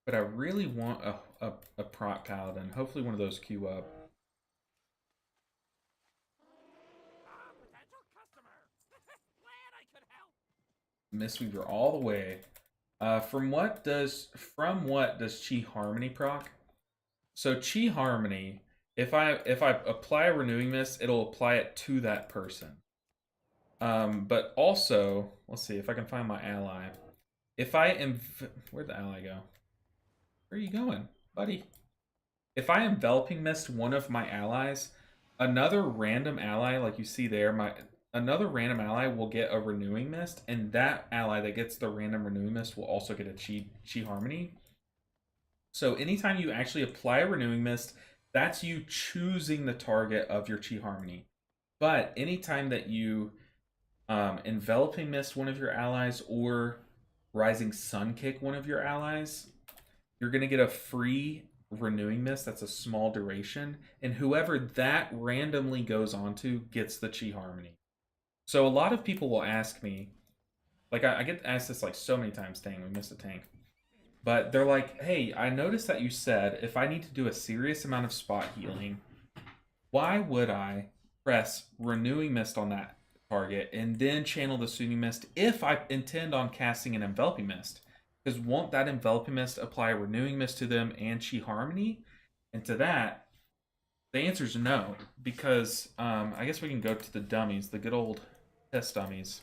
But I really want a proc paladin. Hopefully one of those queue up. Potential customer. Glad I could help. Mistweaver all the way. From what does Chi Harmony proc? So Chi Harmony, if I apply a renewing mist, it'll apply it to that person. But also, let's see if I can find my ally. If I am, where'd the ally go? Where are you going, buddy? If I enveloping mist one of my allies, another random ally, like you see there, another random ally will get a renewing mist, and that ally that gets the random renewing mist will also get a Chi Harmony. So anytime you actually apply a renewing mist, that's you choosing the target of your Chi Harmony. But anytime that you enveloping mist one of your allies or rising sun kick one of your allies, you're going to get a free renewing mist that's a small duration, and whoever that randomly goes on to gets the Chi Harmony. So a lot of people will ask me, like I get asked this like so many times, dang, we missed a tank. But they're like, hey, I noticed that you said if I need to do a serious amount of spot healing, why would I press renewing mist on that target and then channel the soothing mist if I intend on casting an enveloping mist? Because won't that enveloping mist apply a renewing mist to them and Chi Harmony? And to that, the answer is no, because I guess we can go to the dummies, the good old test dummies,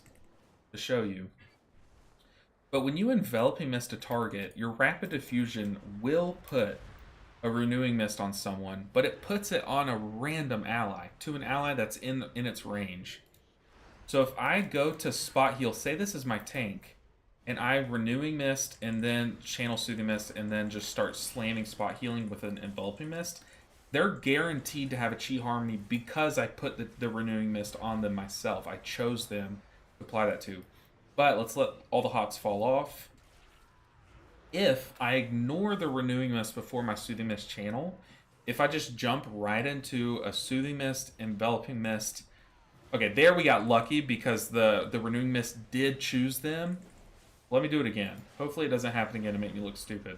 to show you. But when you enveloping mist a target, your rapid diffusion will put a renewing mist on someone, but it puts it on a random ally, to an ally that's in its range. So if I go to spot heal, say this is my tank, and I renewing mist and then channel soothing mist and then just start slamming spot healing with an enveloping mist, they're guaranteed to have a chi harmony because I put the renewing mist on them myself. I chose them to apply that to. But let's let all the hops fall off. If I ignore the renewing mist before my soothing mist channel, if I just jump right into a soothing mist, enveloping mist, okay, there we got lucky because the renewing mist did choose them. Let me do it again. Hopefully it doesn't happen again and make me look stupid.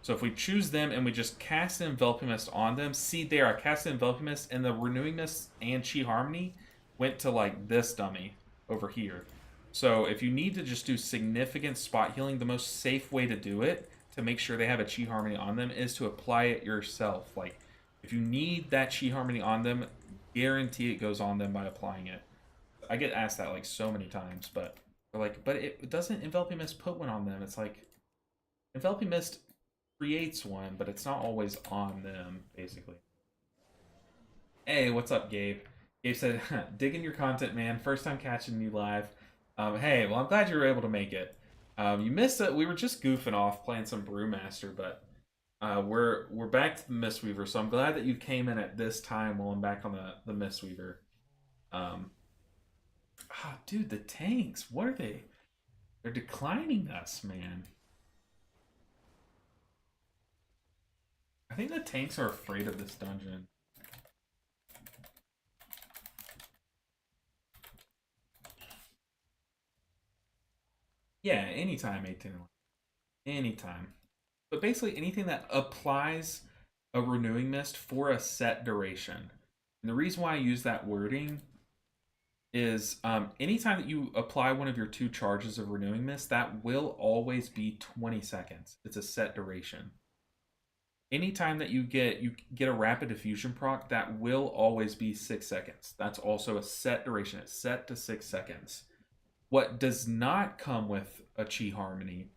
So if we choose them and we just cast an enveloping mist on them, see there, I cast an enveloping mist and the renewing mist and chi harmony went to like this dummy over here. So if you need to just do significant spot healing, the most safe way to do it to make sure they have a chi harmony on them is to apply it yourself. Like if you need that chi harmony on them, guarantee it goes on them by applying it. I get asked that like so many times, but they're like, but it doesn't enveloping mist put one on them. It's like enveloping mist creates one, but it's not always on them, basically. Hey, what's up, Gabe? Gabe said, digging your content, man. First time catching you live. Hey, well, I'm glad you were able to make it. You missed it. We were just goofing off playing some Brewmaster, but we're back to the Mistweaver, so I'm glad that you came in at this time while I'm back on the Mistweaver. Dude, the tanks. What are they? They're declining us, man. I think the tanks are afraid of this dungeon. Yeah, anytime, 18. Anytime. But basically anything that applies a renewing mist for a set duration. And the reason why I use that wording is anytime that you apply one of your 2 charges of renewing mist, that will always be 20 seconds. It's a set duration. Anytime that you get a rapid diffusion proc, that will always be 6 seconds. That's also a set duration. It's set to 6 seconds. What does not come with a chi harmony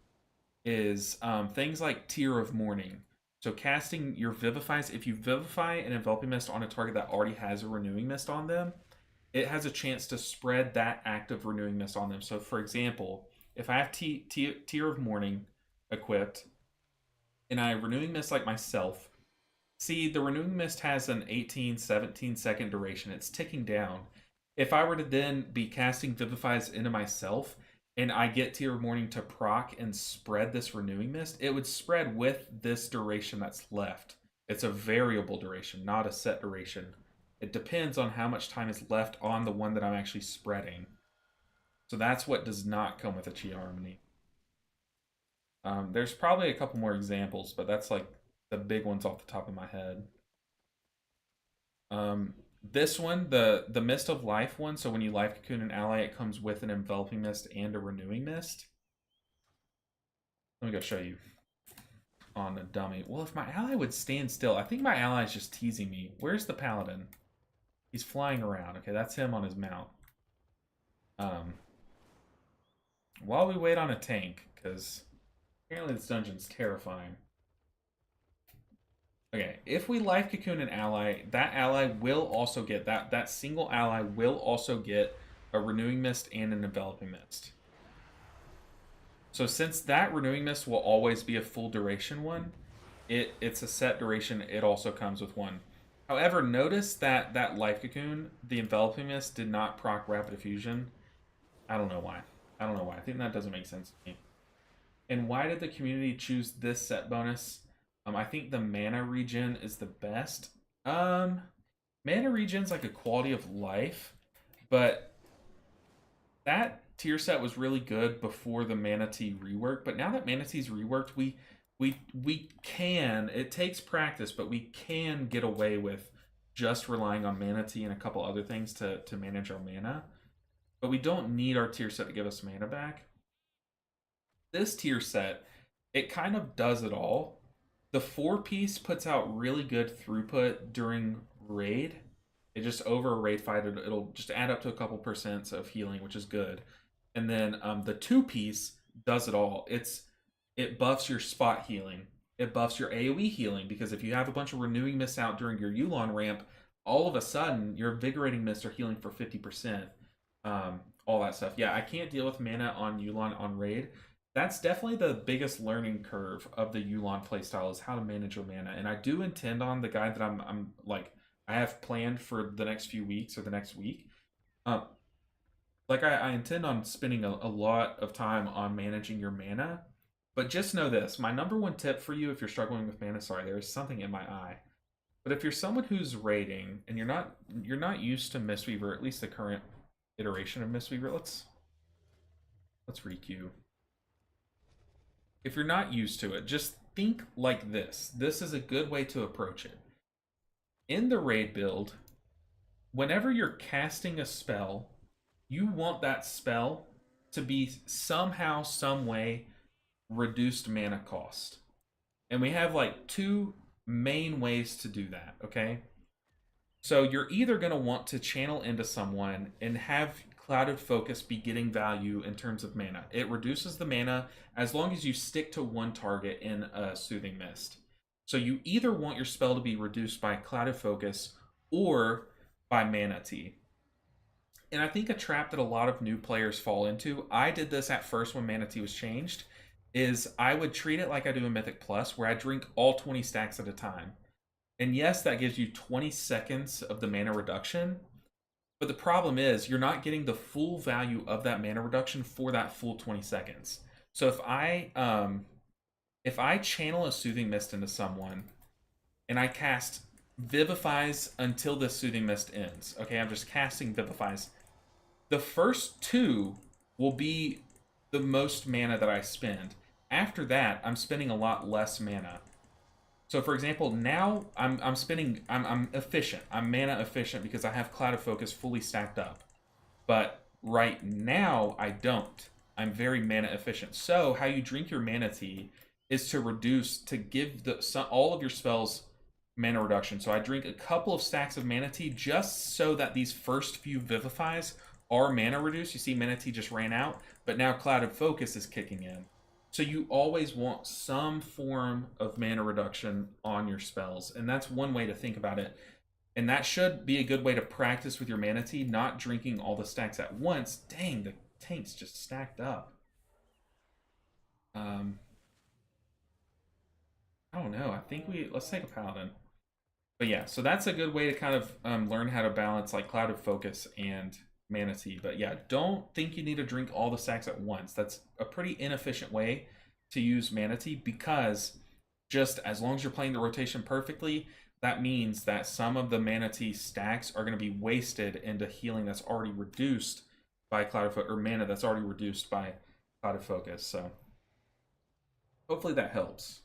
is things like Tear of Mourning. So casting your Vivifies, if you Vivify an enveloping mist on a target that already has a renewing mist on them, it has a chance to spread that active renewing mist on them. So for example, if I have Tear of Mourning equipped, and I renewing mist like myself, see the renewing mist has an 18-17 second duration. It's ticking down. If I were to then be casting Vivifies into myself and I get Tear of Mourning to proc and spread this renewing mist, it would spread with this duration that's left. It's a variable duration, not a set duration. It depends on how much time is left on the one that I'm actually spreading. So that's what does not come with a chi harmony. There's probably a couple more examples, but that's like the big ones off the top of my head. This one, the Mist of Life one, so when you life cocoon an ally, it comes with an enveloping mist and a renewing mist. Let me go show you on the dummy. Well, if my ally would stand still, I think my ally is just teasing me. Where's the paladin? He's flying around. Okay, that's him on his mount. While we wait on a tank, because apparently this dungeon's terrifying. Okay, if we life cocoon an ally, that ally will also get, that single ally will also get a renewing mist and an enveloping mist. So since that renewing mist will always be a full duration one, it's a set duration, it also comes with one. However, notice that that life cocoon, the enveloping mist, did not proc rapid diffusion. I don't know why. I don't know why. I think that doesn't make sense to me. And why did the community choose this set bonus? I think the mana regen is the best. Mana regen's like a quality of life, but that tier set was really good before the Mana Tea rework. But now that Mana Tea's reworked, we can, it takes practice, but we can get away with just relying on Mana Tea and a couple other things to manage our mana. But we don't need our tier set to give us mana back. This tier set, it kind of does it all. The 4-piece puts out really good throughput during raid. It just over a raid fight, it'll just add up to a couple percents of healing, which is good. And then the 2-piece does it all. It buffs your spot healing. It buffs your AoE healing, because if you have a bunch of renewing mists out during your Yulon ramp, all of a sudden your invigorating mists are healing for 50%. All that stuff. Yeah, I can't deal with mana on Yulon on raid. That's definitely the biggest learning curve of the Yulon playstyle, is how to manage your mana. And I do intend on the guide that I'm like I have planned for the next few weeks or the next week. Um, I intend on spending a lot of time on managing your mana. But just know this: my number one tip for you, if you're struggling with mana, sorry, there is something in my eye. But if you're someone who's raiding and you're not used to Mistweaver, at least the current iteration of Mistweaver, let's requeue. If you're not used to it, just think like this. This is a good way to approach it. In the raid build, whenever you're casting a spell, you want that spell to be somehow, some way reduced mana cost. And we have like two main ways to do that, okay? So you're either going to want to channel into someone and have Clouded Focus be getting value in terms of mana. It reduces the mana as long as you stick to one target in a Soothing Mist. So you either want your spell to be reduced by Clouded Focus or by Mana Tea. And I think a trap that a lot of new players fall into, I did this at first when Mana Tea was changed, is I would treat it like I do in Mythic Plus, where I drink all 20 stacks at a time. And yes, that gives you 20 seconds of the mana reduction, but the problem is you're not getting the full value of that mana reduction for that full 20 seconds. So if I channel a Soothing Mist into someone and I cast Vivifies until the Soothing Mist ends, okay, I'm just casting Vivifies, the first two will be the most mana that I spend. After that, I'm spending a lot less mana. So for example, now I'm efficient. I'm mana efficient because I have Clouded Focus fully stacked up. But right now I don't. I'm very mana efficient. So how you drink your Mana Tea is to give all of your spells mana reduction. So I drink a couple of stacks of Mana Tea just so that these first few Vivifies are mana reduced. You see Mana Tea just ran out, but now Clouded Focus is kicking in. So you always want some form of mana reduction on your spells. And that's one way to think about it. And that should be a good way to practice with your Mana Tea, not drinking all the stacks at once. Dang, the tank's just stacked up. I don't know. I think let's take a Paladin. But yeah, so that's a good way to kind of learn how to balance like Clouded Focus and Mana Tea. But yeah, don't think you need to drink all the stacks at once. That's a pretty inefficient way to use Mana Tea, because just as long as you're playing the rotation perfectly, that means that some of the Mana Tea stacks are going to be wasted into healing that's already reduced by Clouded Focus, or mana that's already reduced by Clouded Focus. So hopefully that helps.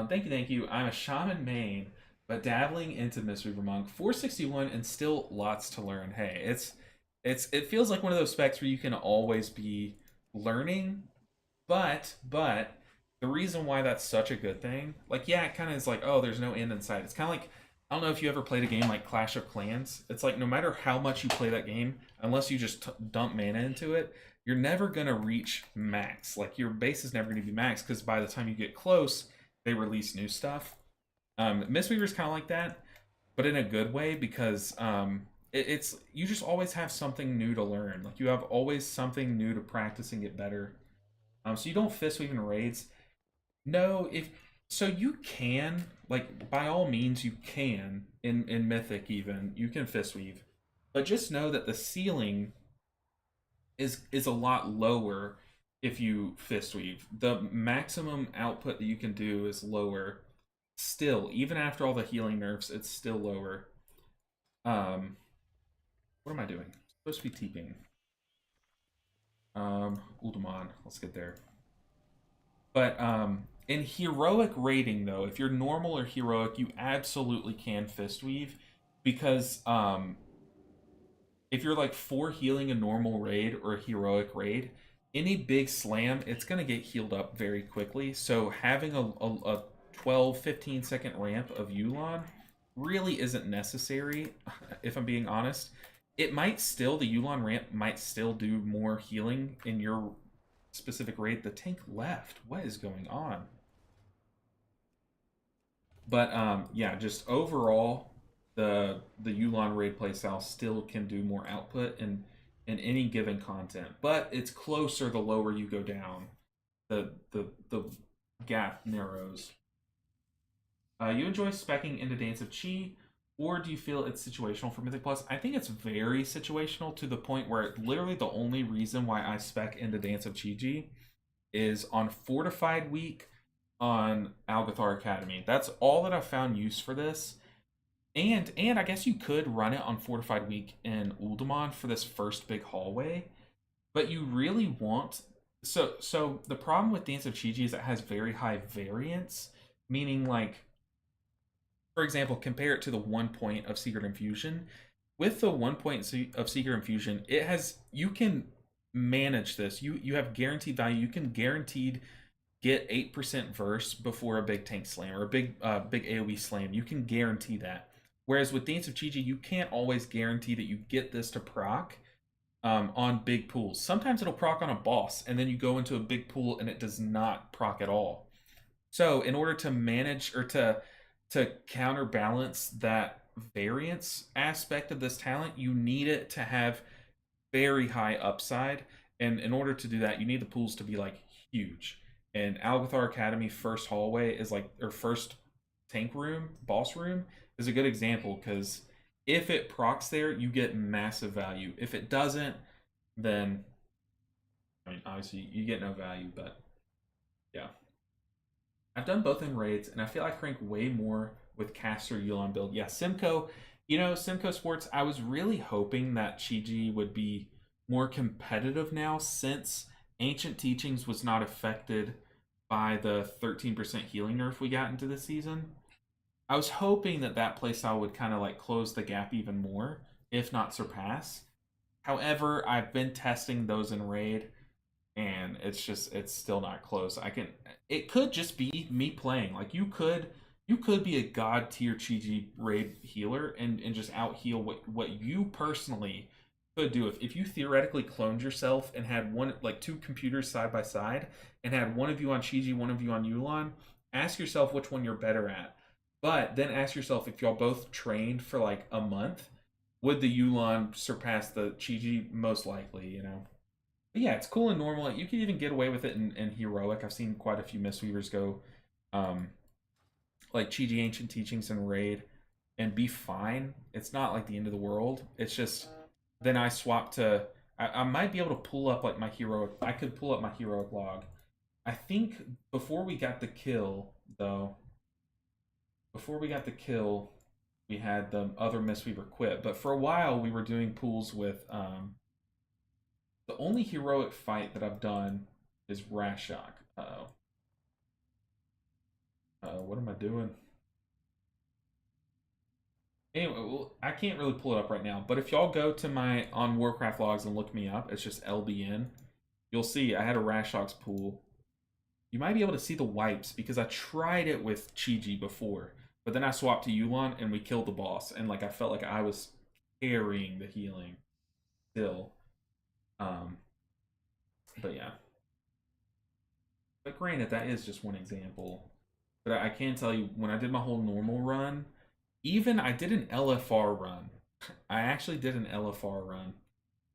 Thank you. I'm a Shaman main, but dabbling into Mistweaver Monk. 461 and still lots to learn. Hey, it feels like one of those specs where you can always be learning, but the reason why that's such a good thing, like, yeah, it kind of is like, oh, there's no end in sight. It's kind of like, I don't know if you ever played a game like Clash of Clans. It's like no matter how much you play that game, unless you just dump mana into it, you're never going to reach max. Like, your base is never going to be max, because by the time you get close, they release new stuff. Mistweaver's kind of like that, but in a good way, because it's you just always have something new to learn. Like, you have always something new to practice and get better. So you don't fistweave in raids. No, so you can, like, by all means you can in Mythic, even you can fistweave, but just know that the ceiling is a lot lower if you fistweave. The maximum output that you can do is lower. Still, even after all the healing nerfs, it's still lower. What am I doing? I'm supposed to be TPing. Uldaman, let's get there. But in heroic raiding, though, if you're normal or heroic, you absolutely can fistweave, because if you're like 4 healing a normal raid or a heroic raid, any big slam, it's going to get healed up very quickly. So having a 12, 15-second ramp of Yulon really isn't necessary, if I'm being honest. It might still, the Yulon ramp might still do more healing in your specific raid. The tank left. What is going on? But yeah, just overall, the Yulon raid playstyle still can do more output in any given content, but it's closer the lower you go down. The gap narrows. You enjoy specking into Dance of Chi, or do you feel it's situational for Mythic Plus? I think it's very situational to the point where literally the only reason why I spec into Dance of Chi is on Fortified Week on Algathar Academy. That's all that I've found use for this. And I guess you could run it on Fortified Week in Uldaman for this first big hallway, but you really want so the problem with Dance of Chi is it has very high variance, meaning like for example, compare it to the 1 point of Secret Infusion. With the 1 point of Secret Infusion, it has you can manage this. You have guaranteed value. You can guaranteed get 8% verse before a big tank slam or a big AoE slam. You can guarantee that. Whereas with Dance of Chi, you can't always guarantee that you get this to proc on big pools. Sometimes it'll proc on a boss, and then you go into a big pool and it does not proc at all. So in order to manage or to counterbalance that variance aspect of this talent, you need it to have very high upside. And in order to do that, you need the pools to be like huge. And Algathar Academy first hallway is like, or first tank room, boss room, is a good example because if it procs there, you get massive value. If it doesn't, then I mean, obviously you get no value, but yeah. I've done both in raids, and I feel like I rank way more with caster Yulon build. Yeah, Simcoe, Simcoe Sports, I was really hoping that Chi would be more competitive now since Ancient Teachings was not affected by the 13% healing nerf we got into this season. I was hoping that that playstyle would kind of like close the gap even more, if not surpass. However, I've been testing those in raid, and it's still not close. It could just be me playing. Like you could be a god tier Chi raid healer and just out heal what you personally could do if you theoretically cloned yourself and had one like two computers side by side and had one of you on Chi, one of you on Yulon. Ask yourself which one you're better at, but then ask yourself if y'all both trained for like a month, would the Yulon surpass the Chi? Most likely, But yeah, it's cool and normal. You can even get away with it in heroic. I've seen quite a few Mistweavers go um, like Chi Ancient Teachings and Raid and be fine. It's not like the end of the world. It's just then I swap to I might be able to pull up like my heroic. I could pull up my heroic log. I think before we got the kill though, before we got the kill, we had the other Mistweaver quit. But for a while we were doing pools with the only heroic fight that I've done is Rashok. Uh-oh. What am I doing? Anyway, well, I can't really pull it up right now, but if y'all go to my on Warcraft logs and look me up, it's just LBN. You'll see I had a Rashok's pool. You might be able to see the wipes because I tried it with Chi before, but then I swapped to Yulon and we killed the boss, and like I felt like I was carrying the healing still. But yeah. But granted, that is just one example. But I can tell you, when I did my whole normal run, even I did an LFR run. I actually did an LFR run.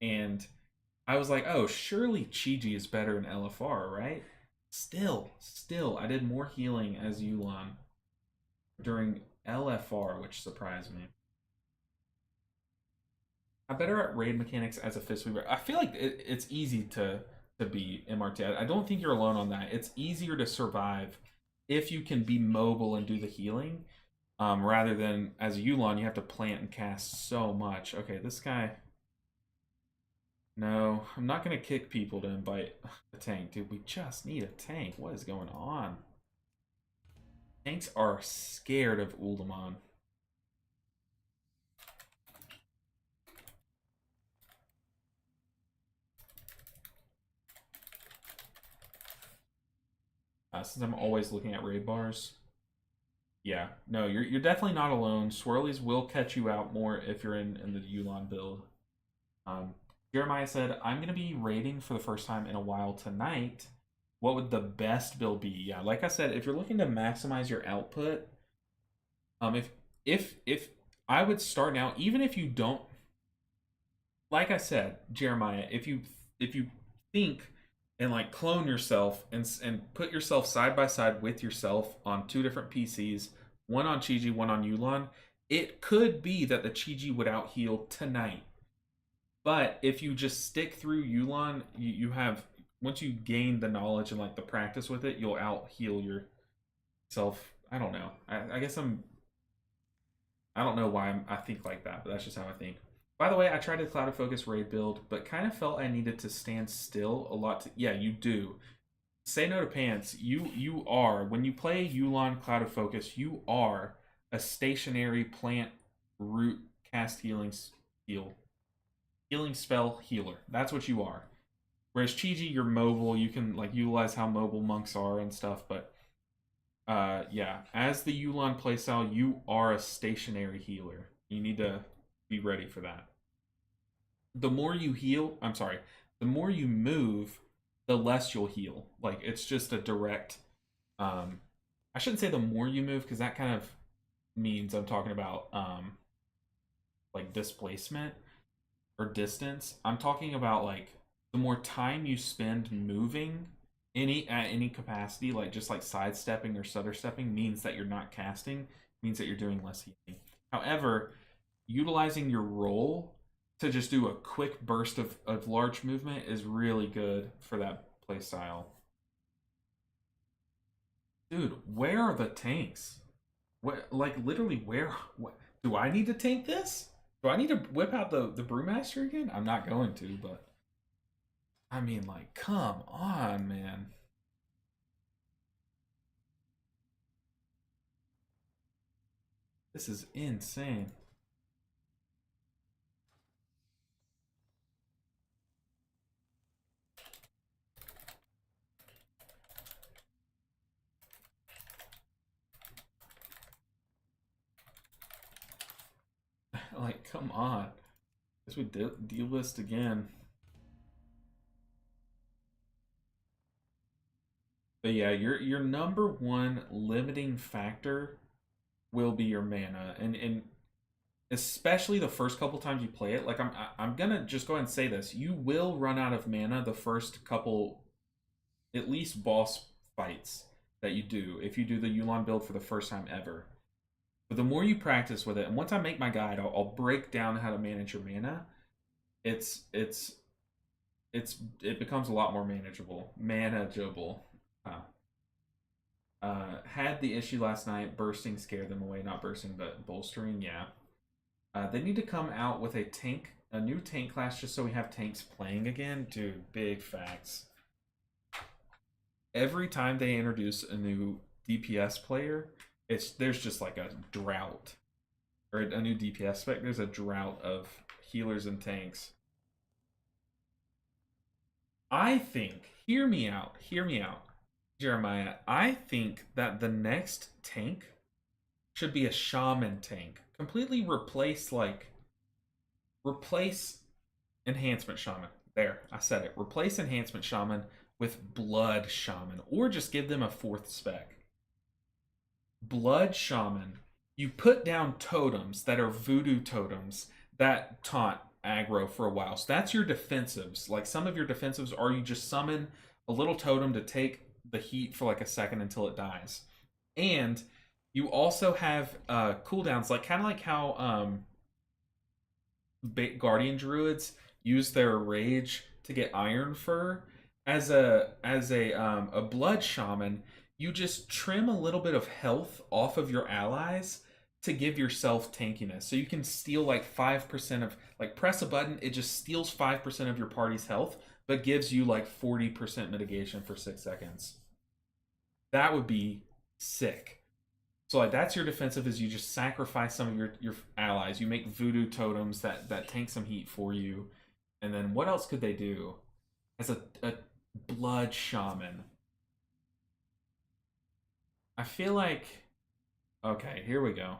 And I was like, oh, surely Chi is better in LFR, right? Still, I did more healing as Yulon during LFR, which surprised me. I'm better at raid mechanics as a Fistweaver. I feel like it's easy to be MRT. I don't think you're alone on that. It's easier to survive if you can be mobile and do the healing, rather than as a Yulon, you have to plant and cast so much. Okay, this guy. No, I'm not going to kick people to invite a tank. Dude, we just need a tank. What is going on? Tanks are scared of Uldaman. since I'm always looking at raid bars. Yeah, no, you're definitely not alone. Swirlies will catch you out more if you're in the Yulon build. Um, Jeremiah said, "I'm gonna be raiding for the first time in a while tonight. What would the best build be?" Yeah, like I said, if you're looking to maximize your output, if I would start now, even if you don't, like I said, Jeremiah, if you think and like clone yourself and put yourself side by side with yourself on two different PCs, one on Chi-Ji, one on Yulon, it could be that the Chi-Ji would out heal tonight. But if you just stick through Yulon, you have once you gain the knowledge and like the practice with it, you'll out heal yourself. I don't know. I guess I don't know why I think like that, but that's just how I think. By the way, I tried a Cloud of Focus raid build, but kind of felt I needed to stand still a lot. Yeah, you do. Say no to pants. You are when you play Yulon Cloud of Focus, you are a stationary plant root cast healing spell healer. That's what you are. Whereas Chi-Ji, you're mobile. You can like utilize how mobile monks are and stuff, but yeah, as the Yulon playstyle, you are a stationary healer. You need to be ready for that. The more you heal, I'm sorry, the more you move, the less you'll heal. Like it's just a direct I shouldn't say the more you move because that kind of means I'm talking about like displacement or distance. I'm talking about like the more time you spend moving at any capacity, like just like sidestepping or stutter stepping, means that you're not casting, means that you're doing less healing. However, utilizing your roll to just do a quick burst of large movement is really good for that playstyle. Dude, where are the tanks? What, like literally where? What, do I need to tank this? Do I need to whip out the brewmaster again? I'm not going to, but I mean, like, come on, man. This is insane. Like, come on. Guess we delist again. But yeah, your number one limiting factor will be your mana, and especially the first couple times you play it. Like I'm gonna just go ahead and say this: you will run out of mana the first couple, at least boss fights that you do if you do the Yulon build for the first time ever. But the more you practice with it, and once I make my guide, I'll break down how to manage your mana. It's it's it becomes a lot more manageable. Uh, had the issue last night. Bursting scared them away. Not bursting, but bolstering. Yeah. They need to come out with a new tank class, just so we have tanks playing again. Dude, big facts. Every time they introduce a new DPS player, there's just like a drought, or a new DPS spec. There's a drought of healers and tanks. I think, hear me out, Jeremiah. I think that the next tank should be a shaman tank. Completely replace enhancement shaman. There, I said it. Replace enhancement shaman with blood shaman, or just give them a fourth spec. Blood shaman. You put down totems that are voodoo totems that taunt aggro for a while. So that's your defensives. Like some of your defensives are you just summon a little totem to take the heat for like a second until it dies. And you also have cooldowns, like kind of like how Guardian Druids use their rage to get Iron Fur. As a blood shaman, you just trim a little bit of health off of your allies to give yourself tankiness. So you can steal like 5% of, like, press a button, it just steals 5% of your party's health, but gives you like 40% mitigation for 6 seconds. That would be sick. So like that's your defensive, is you just sacrifice some of your allies. You make voodoo totems that tank some heat for you. And then what else could they do? As a blood shaman. I feel like okay, here we go.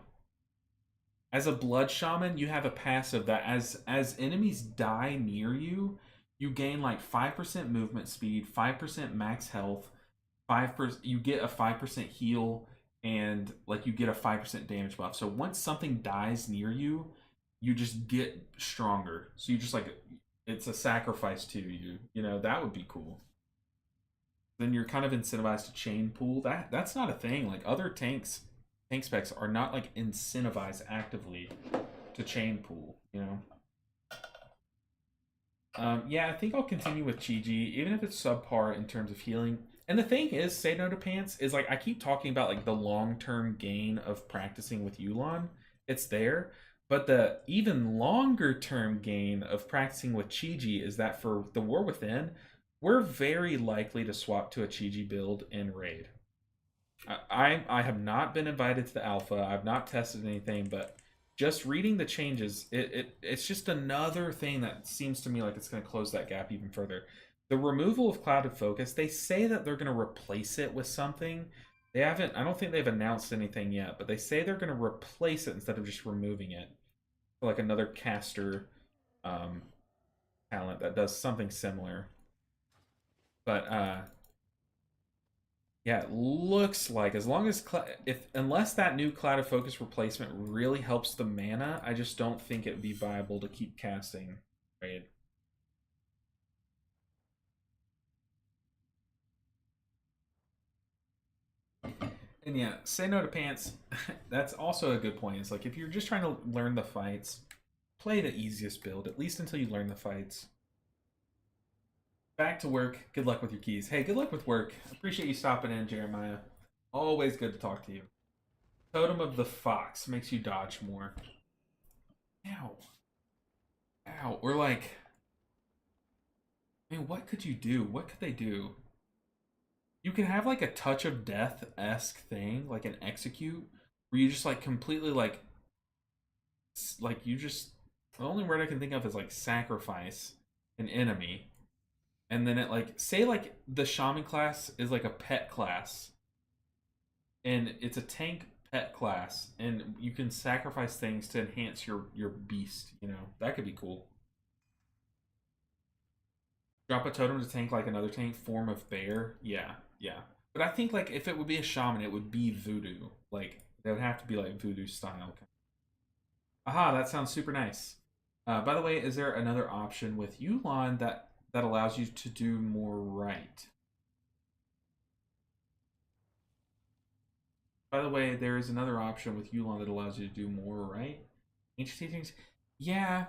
As a blood shaman, you have a passive that as enemies die near you, you gain like 5% movement speed, 5% max health, 5% you get a 5% heal, and like you get a 5% damage buff. So once something dies near you, you just get stronger. So you just like it's a sacrifice to you. You know, that would be cool. Then you're kind of incentivized to chain pool. That's not a thing. Like other tank specs are not like incentivized actively to chain pool, you know. Yeah, I think I'll continue with Chi, even if it's subpar in terms of healing. And the thing is, Say No to Pants is like I keep talking about like the long-term gain of practicing with Yulon. It's there. But the even longer term gain of practicing with Chi is that for the War Within, we're very likely to swap to a Chi build in Raid. I have not been invited to the alpha. I've not tested anything, but just reading the changes, it's just another thing that seems to me like it's going to close that gap even further. The removal of clouded focus, they say that they're going to replace it with something. They haven't. I don't think they've announced anything yet, but they say they're going to replace it instead of just removing it for like another caster um, talent that does something similar. But yeah, it looks like as long as if unless that new Cloud of Focus replacement really helps the mana, I just don't think it would be viable to keep casting Raid. And yeah, Say No to Pants. That's also a good point. It's like if you're just trying to learn the fights, play the easiest build at least until you learn the fights. Back to work. Good luck with your keys. Hey, good luck with work. Appreciate you stopping in, Jeremiah. Always good to talk to you. Totem of the Fox makes you dodge more. Ow. Ow. Or like, I mean, what could you do? What could they do? You can have like a touch of death esque thing, like an execute, where you just like completely like you just the only word I can think of is like sacrifice an enemy, and then it like say like the shaman class is like a pet class, and it's a tank pet class, and you can sacrifice things to enhance your beast. You know that could be cool. Drop a totem to tank like another tank form of bear. Yeah, yeah. But I think like if it would be a shaman, it would be voodoo. Like they would have to be like voodoo style. Aha, that sounds super nice. By the way, is there another option with Yulon that allows you to do more right? By the way, there is another option with Yulon that allows you to do more right. Ancient teachings. Yeah,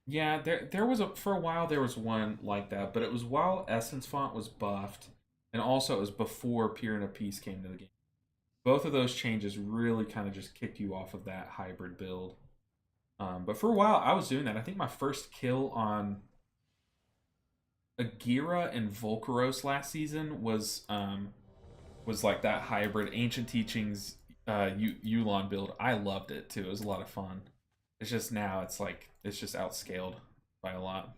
yeah. There was a for a while there was one like that, but it was while Essence Font was buffed, and also it was before Pyrrhon of Peace came to the game. Both of those changes really kind of just kicked you off of that hybrid build. But for a while, I was doing that. I think my first kill on Agira and Volcaros last season was like that hybrid Ancient Teachings Yulon build. I loved it too. It was a lot of fun. It's just now it's like it's just outscaled by a lot.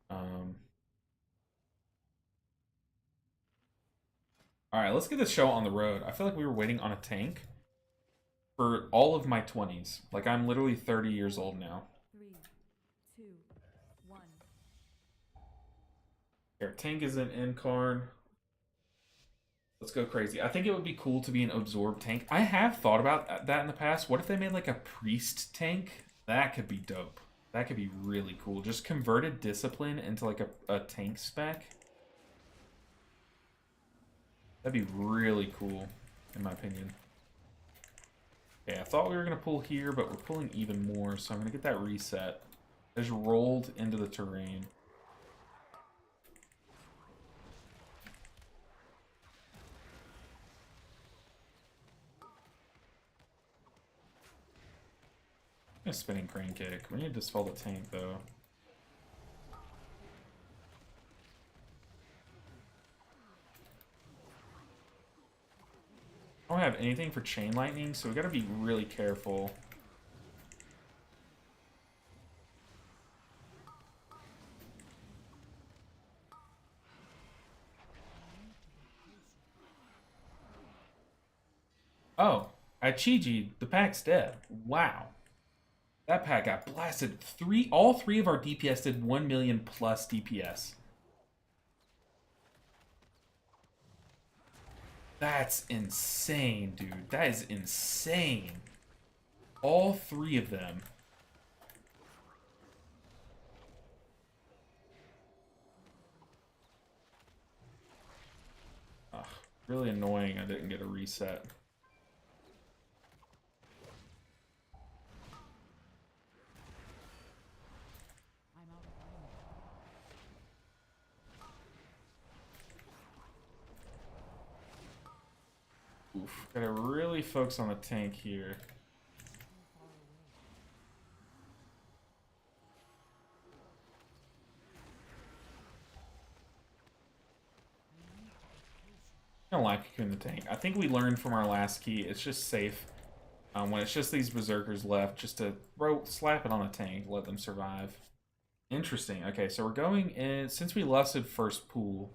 Um, all right, let's get this show on the road. I feel like we were waiting on a tank for all of my 20s. Like I'm literally 30 years old now. 3, 2, 1. Here, tank is an Incarn. Let's go crazy. I think it would be cool to be an absorb tank. I have thought about that in the past. What if they made like a priest tank? That could be dope. That could be really cool. Just converted discipline into like a tank spec. That'd be really cool, in my opinion. Okay, I thought we were going to pull here, but we're pulling even more, so I'm going to get that reset. I just rolled into the terrain. A spinning crane kick. We need to dispel the tank though. I don't have anything for chain lightning, so we gotta be really careful. Oh, I Chi-Ji'd. The pack's dead. Wow. That pack got blasted. All three of our DPS did 1 million plus DPS. That's insane, dude. That is insane. All three of them. Ugh, really annoying I didn't get a reset. Oof, gotta really focus on the tank here. I don't like Cocoon the tank. I think we learned from our last key, it's just safe when it's just these berserkers left, just to slap it on a tank, let them survive. Interesting. Okay, so we're going in, since we lusted first pool,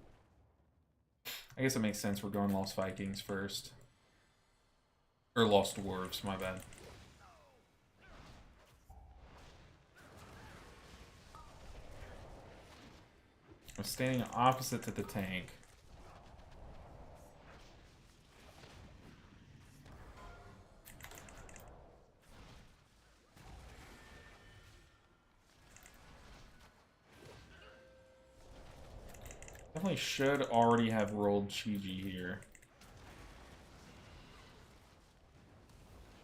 I guess it makes sense we're going Lost Vikings first. Or Lost Dwarves, my bad. I'm standing opposite to the tank. Definitely should already have rolled Chi-Ji here.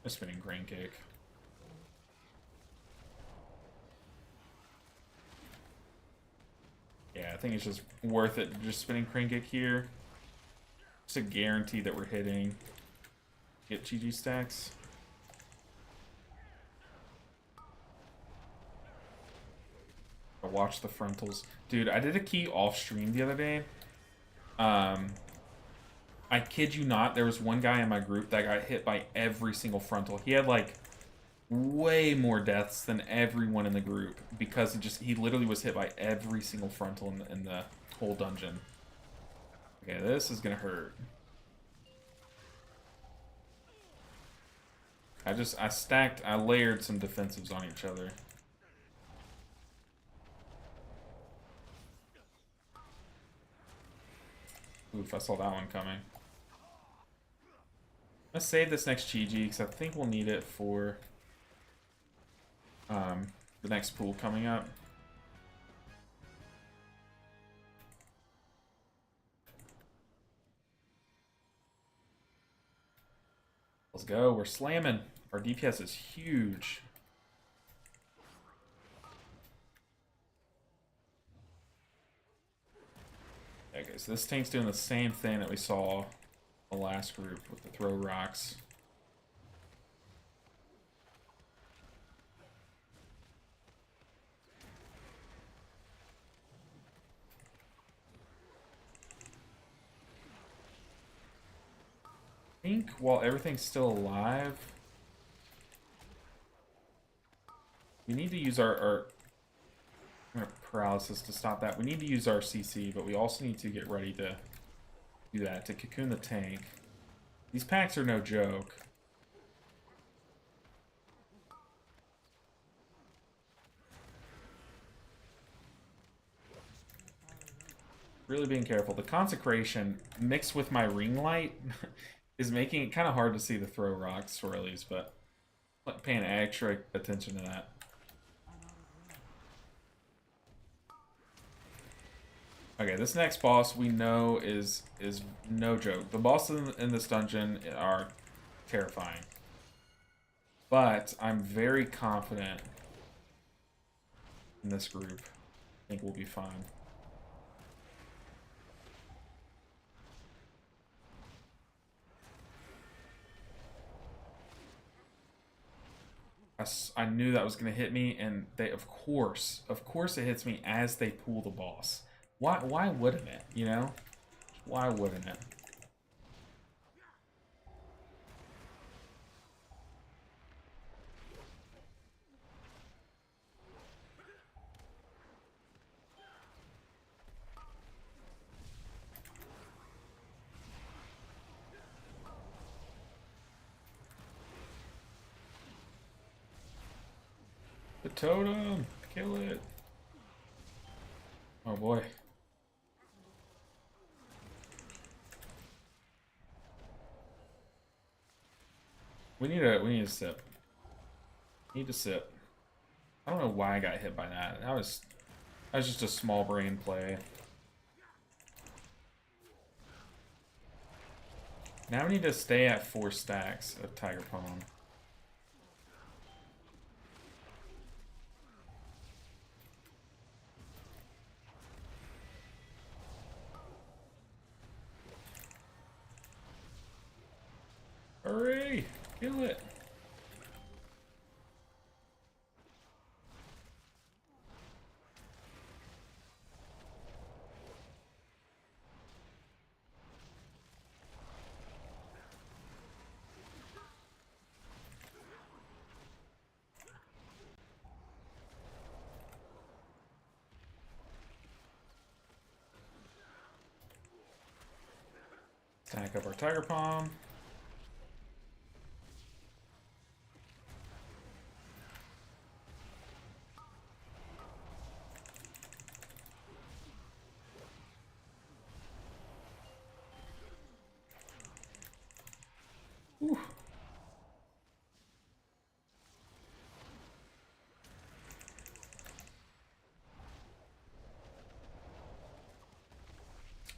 A spinning crane kick. Yeah, I think it's just worth it just spinning crane kick here. Just a guarantee that we're hitting. Get Chi-Ji stacks. Watch the frontals. Dude, I did a key off stream the other day. I kid you not, there was one guy in my group that got hit by every single frontal. He had like way more deaths than everyone in the group because he literally was hit by every single frontal in the whole dungeon. Okay, this is gonna hurt. I layered some defensives on each other. Oof, I saw that one coming. Let's save this next Chi-Ji because I think we'll need it for the next pool coming up. Let's go. We're slamming. Our DPS is huge. Okay, so this tank's doing the same thing that we saw the last group with the throw rocks. I think while everything's still alive, we need to use our paralysis to stop that. We need to use our CC, but we also need to get ready to do that, to cocoon the tank. These packs are no joke. Really being careful. The consecration mixed with my ring light is making it kind of hard to see the throw rock swirlies, but paying extra attention to that. Okay, this next boss we know is no joke. The bosses in this dungeon are terrifying. But I'm very confident in this group. I think we'll be fine. I knew that was going to hit me, and they, of course it hits me as they pull the boss. Why wouldn't it, you know? Why wouldn't it? totem. Kill it. Oh boy. We need a sip. Need to sip. I don't know why I got hit by that. That was just a small brain play. Now we need to stay at 4 stacks of Tiger Palm. Hurry! Kill it! Stack up our Tiger Palm. Whew.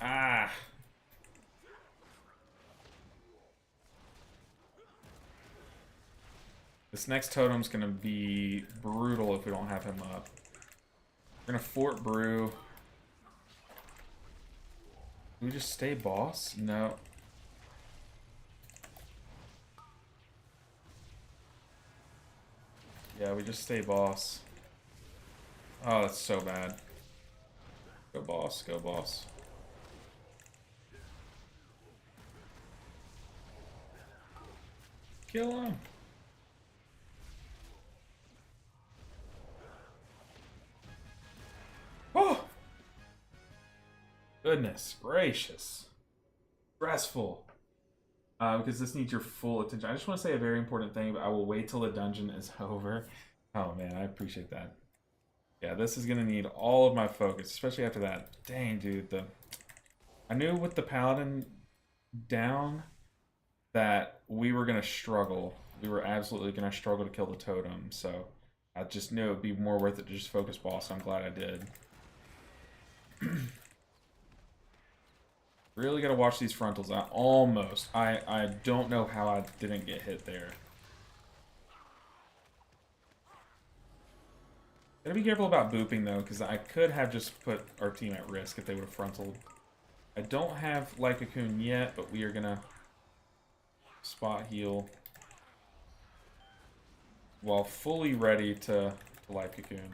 Ah. This next totem's gonna be brutal if we don't have him up. We're gonna Fort Brew. Do we just stay boss? No. Yeah, we just stay boss. Oh, that's so bad. Go boss, go boss. Kill him. Oh! Goodness gracious. Stressful. Because this needs your full attention. I just want to say a very important thing, but I will wait till the dungeon is over. Oh man, I appreciate that. Yeah, this is gonna need all of my focus, especially after that. Dang, dude, I knew with the paladin down that we were gonna struggle. We were absolutely gonna struggle to kill the totem, so I just knew it'd be more worth it to just focus boss, so I'm glad I did. Really gotta watch these frontals. I don't know how I didn't get hit there. Gotta be careful about booping though, because I could have just put our team at risk if they would have frontaled. I don't have Lycocoon yet, but we are gonna spot heal while fully ready to Lycocoon.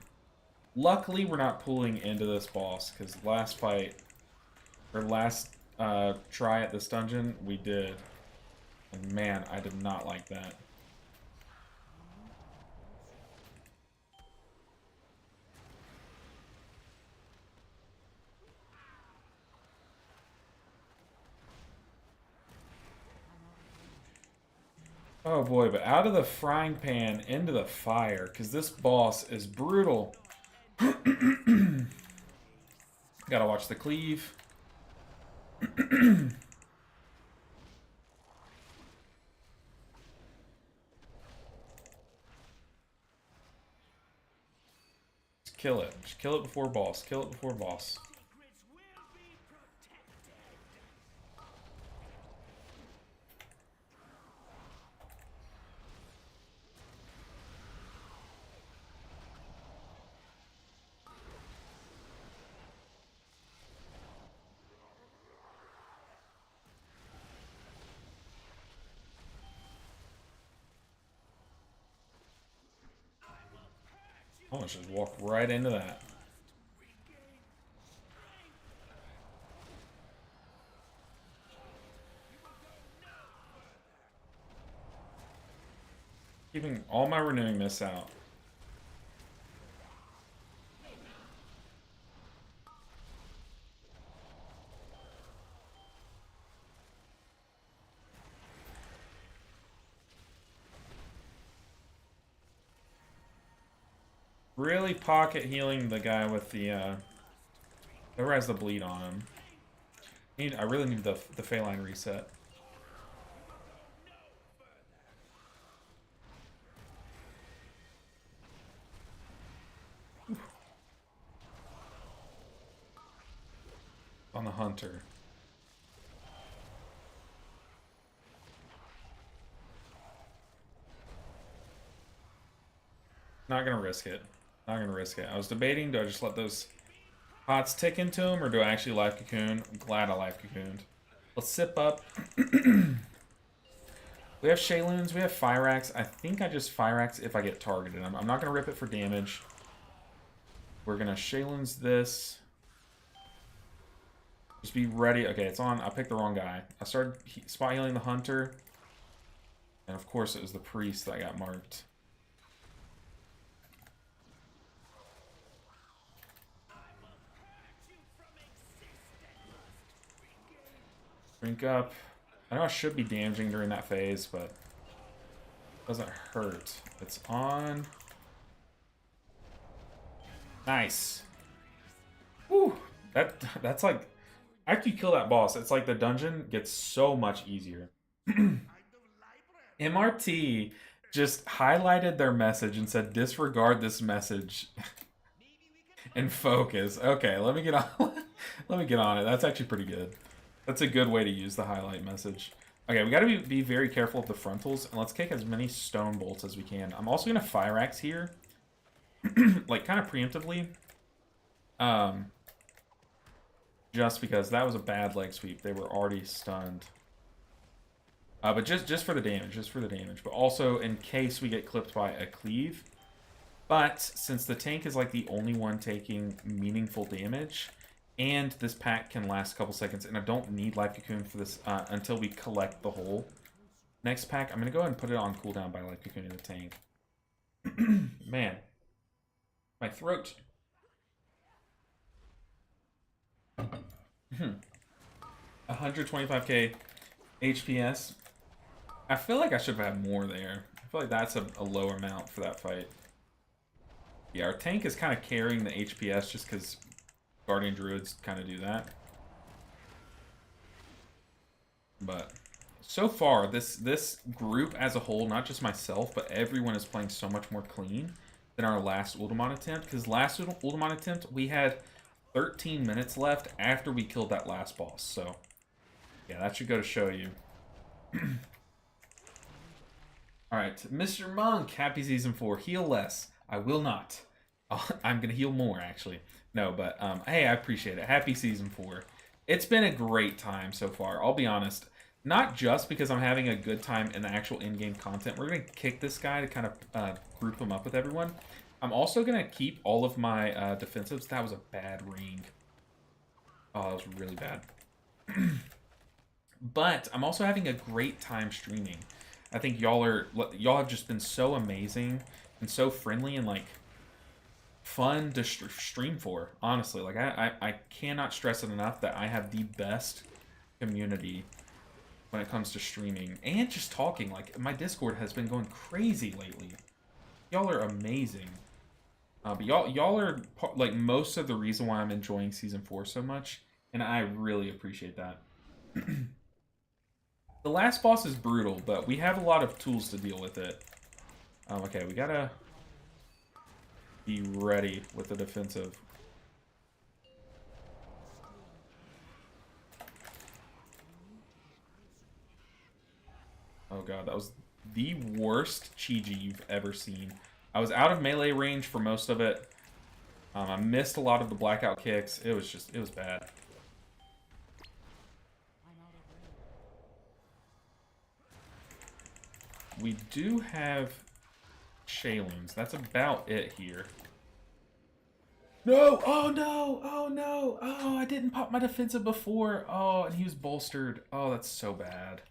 Luckily, we're not pulling into this boss, because last fight, or last try at this dungeon, we did. And man, I did not like that. Oh boy, but out of the frying pan into the fire, because this boss is brutal. Gotta watch the cleave. Just kill it. Just kill it before boss. Kill it before boss. Oh, let's just walk right into that. Keeping all my renewing miss out. Really pocket healing the guy with the, whoever has the bleed on him. I really need the Phalanx reset. On the hunter. Not gonna risk it. Not gonna risk it. I was debating, do I just let those pots tick into him, or do I actually life cocoon? I'm glad I life cocooned. Let's sip up. We have Shayloons, we have Fire Axe. I think I just Fire Axe if I get targeted. I'm not gonna rip it for damage. We're gonna Shayloons this. Just be ready. Okay, it's on. I picked the wrong guy. I started spot healing the hunter. And of course it was the priest that got marked. Drink up. I know I should be damaging during that phase, but it doesn't hurt. It's on. Nice. Whew. That's like, after you kill that boss, it's like the dungeon gets so much easier. MRT just highlighted their message and said, disregard this message and focus. Okay, let me get on. Let me get on it. That's actually pretty good. That's a good way to use the highlight message. Okay, we gotta be very careful of the frontals, and let's kick as many stone bolts as we can. I'm also gonna Fire Axe here, like kind of preemptively. Just because that was a bad leg sweep. They were already stunned. But just for the damage, just for the damage. But also in case we get clipped by a cleave. But since the tank is like the only one taking meaningful damage, and this pack can last a couple seconds, and I don't need Life Cocoon for this until we collect the whole next pack, I'm going to go ahead and put it on cooldown by Life Cocoon in the tank. Man. My throat. 125k HPS. I feel like I should have had more there. I feel like that's a low amount for that fight. Yeah, our tank is kind of carrying the HPS just because Guardian Druids kind of do that. But so far, this group as a whole, not just myself, but everyone is playing so much more clean than our last Ultimate attempt. Because last Ultimate attempt, we had 13 minutes left after we killed that last boss. So, yeah, that should go to show you. Alright, Mr. Monk, happy Season 4. Heal less. I will not. I'm going to heal more, actually. No, but, hey, I appreciate it. Happy Season 4. It's been a great time so far, I'll be honest. Not just because I'm having a good time in the actual in-game content. We're going to kick this guy to kind of group him up with everyone. I'm also going to keep all of my defensives. That was a bad ring. Oh, that was really bad. But I'm also having a great time streaming. I think y'all have just been so amazing and so friendly and, like, fun to stream for, honestly. Like, I cannot stress it enough that I have the best community when it comes to streaming and just talking. Like, my Discord has been going crazy lately. Y'all are amazing. But y'all are, like, most of the reason why I'm enjoying Season 4 so much, and I really appreciate that. The last boss is brutal, but we have a lot of tools to deal with it. Okay, we gotta be ready with the defensive. Oh god, that was the worst Chi-Ji you've ever seen. I was out of melee range for most of it. I missed a lot of the blackout kicks. It was bad. We do have Shayloons. That's about it here. No! Oh no! Oh no! Oh, I didn't pop my defensive before. Oh, and he was bolstered. Oh, that's so bad.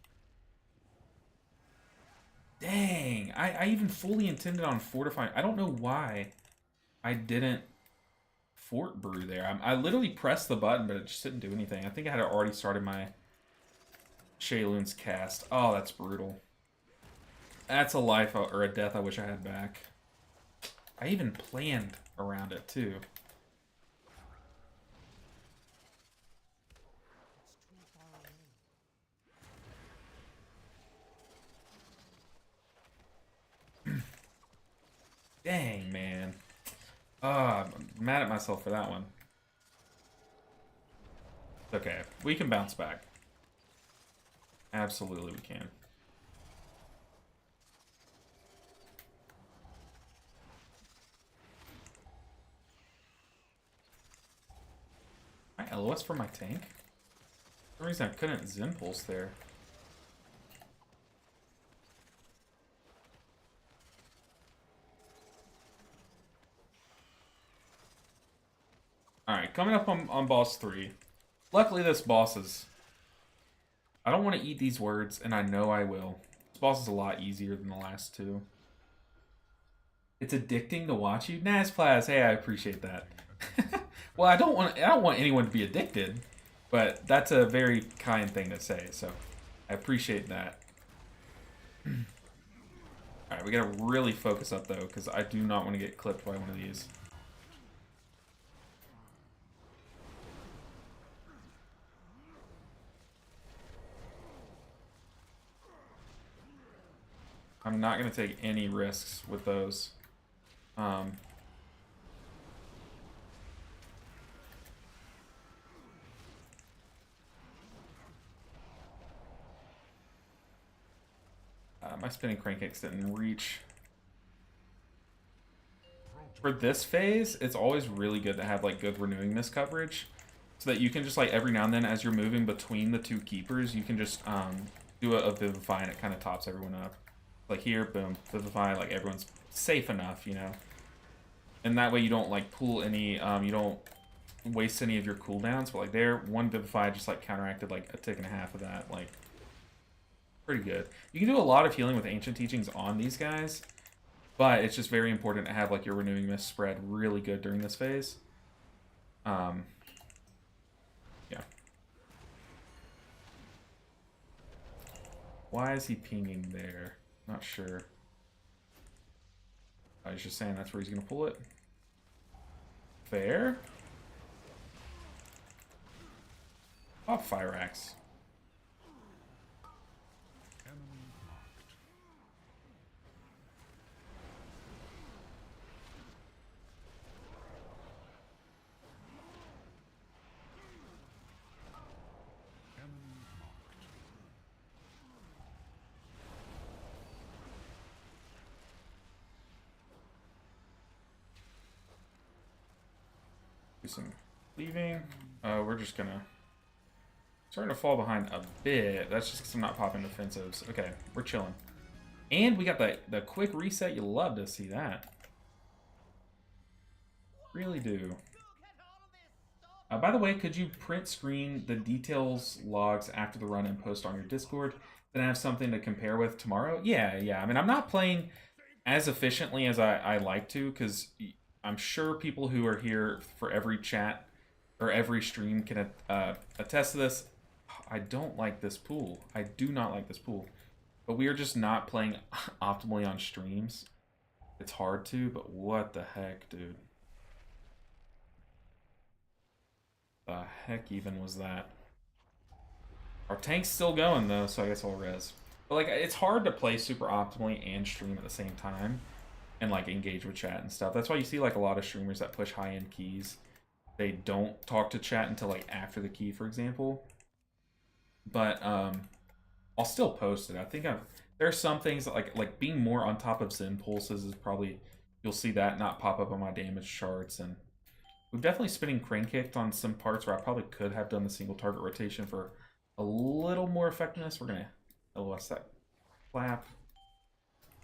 Dang! I even fully intended on fortifying. I don't know why I didn't fort brew there. I literally pressed the button, but it just didn't do anything. I think I had already started my Shayloon's cast. Oh, that's brutal. That's a life or a death I wish I had back. I even planned around it too. Dang, man. I'm mad at myself for that one. Okay, we can bounce back. Absolutely we can. My LOS for my tank? For some reason I couldn't Zen Pulse there. Alright, coming up on boss 3. Luckily this boss is... I don't want to eat these words, and I know I will. This boss is a lot easier than the last two. It's addicting to watch you? Nazplaz, hey, I appreciate that. Well, I don't want anyone to be addicted, but that's a very kind thing to say, so I appreciate that. Alright, we gotta really focus up though, because I do not want to get clipped by one of these. I'm not going to take any risks with those. My spinning crank kicks didn't reach. For this phase, it's always really good to have like good renewing mist coverage, so that you can just like every now and then as you're moving between the two keepers, you can just do a Vivify and it kind of tops everyone up. Like here, boom, Vivify, like everyone's safe enough, you know? And that way you don't like pull any, you don't waste any of your cooldowns, but like there, one Vivify just like counteracted like a tick and a half of that, like pretty good. You can do a lot of healing with Ancient Teachings on these guys, but it's just very important to have like your Renewing Mist spread really good during this phase. Yeah. Why is he pinging there? Not sure. I was just saying that's where he's gonna pull it. Fair. Pop Fire Axe. Do some leaving. We're just gonna... Starting to fall behind a bit. That's just because I'm not popping defensives. Okay, we're chilling. And we got the quick reset. You love to see that. Really do. By the way, could you print screen the details logs after the run and post on your Discord? Then I have something to compare with tomorrow? Yeah. I mean, I'm not playing as efficiently as I like to, because I'm sure people who are here for every chat or every stream can attest to this. I don't like this pool. I do not like this pool. But we are just not playing optimally on streams. It's hard to, but what the heck, dude? The heck even was that? Our tank's still going though, so I guess I'll res. But like, it's hard to play super optimally and stream at the same time and like engage with chat and stuff. That's why you see like a lot of streamers that push high-end keys. They don't talk to chat until like after the key, for example. But I'll still post it. I think there are some things that like being more on top of Zen pulses is probably, you'll see that not pop up on my damage charts. And we've definitely spinning crane kicked on some parts where I probably could have done the single target rotation for a little more effectiveness. We're gonna LOS that clap.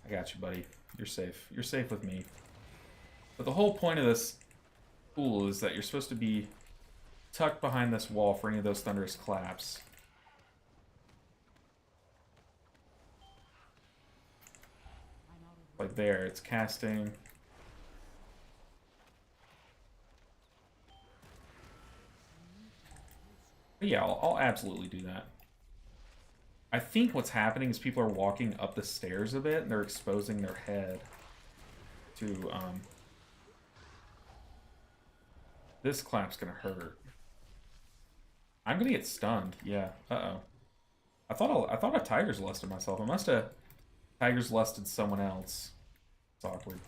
I got you, buddy. You're safe. You're safe with me. But the whole point of this pool is that you're supposed to be tucked behind this wall for any of those thunderous claps. Like there, it's casting. But yeah, I'll absolutely do that. I think what's happening is people are walking up the stairs a bit and they're exposing their head to This clap's gonna hurt. I'm gonna get stunned. Yeah. Uh-oh. I thought I Tiger's lusted myself. I must have Tiger's lusted someone else. It's awkward.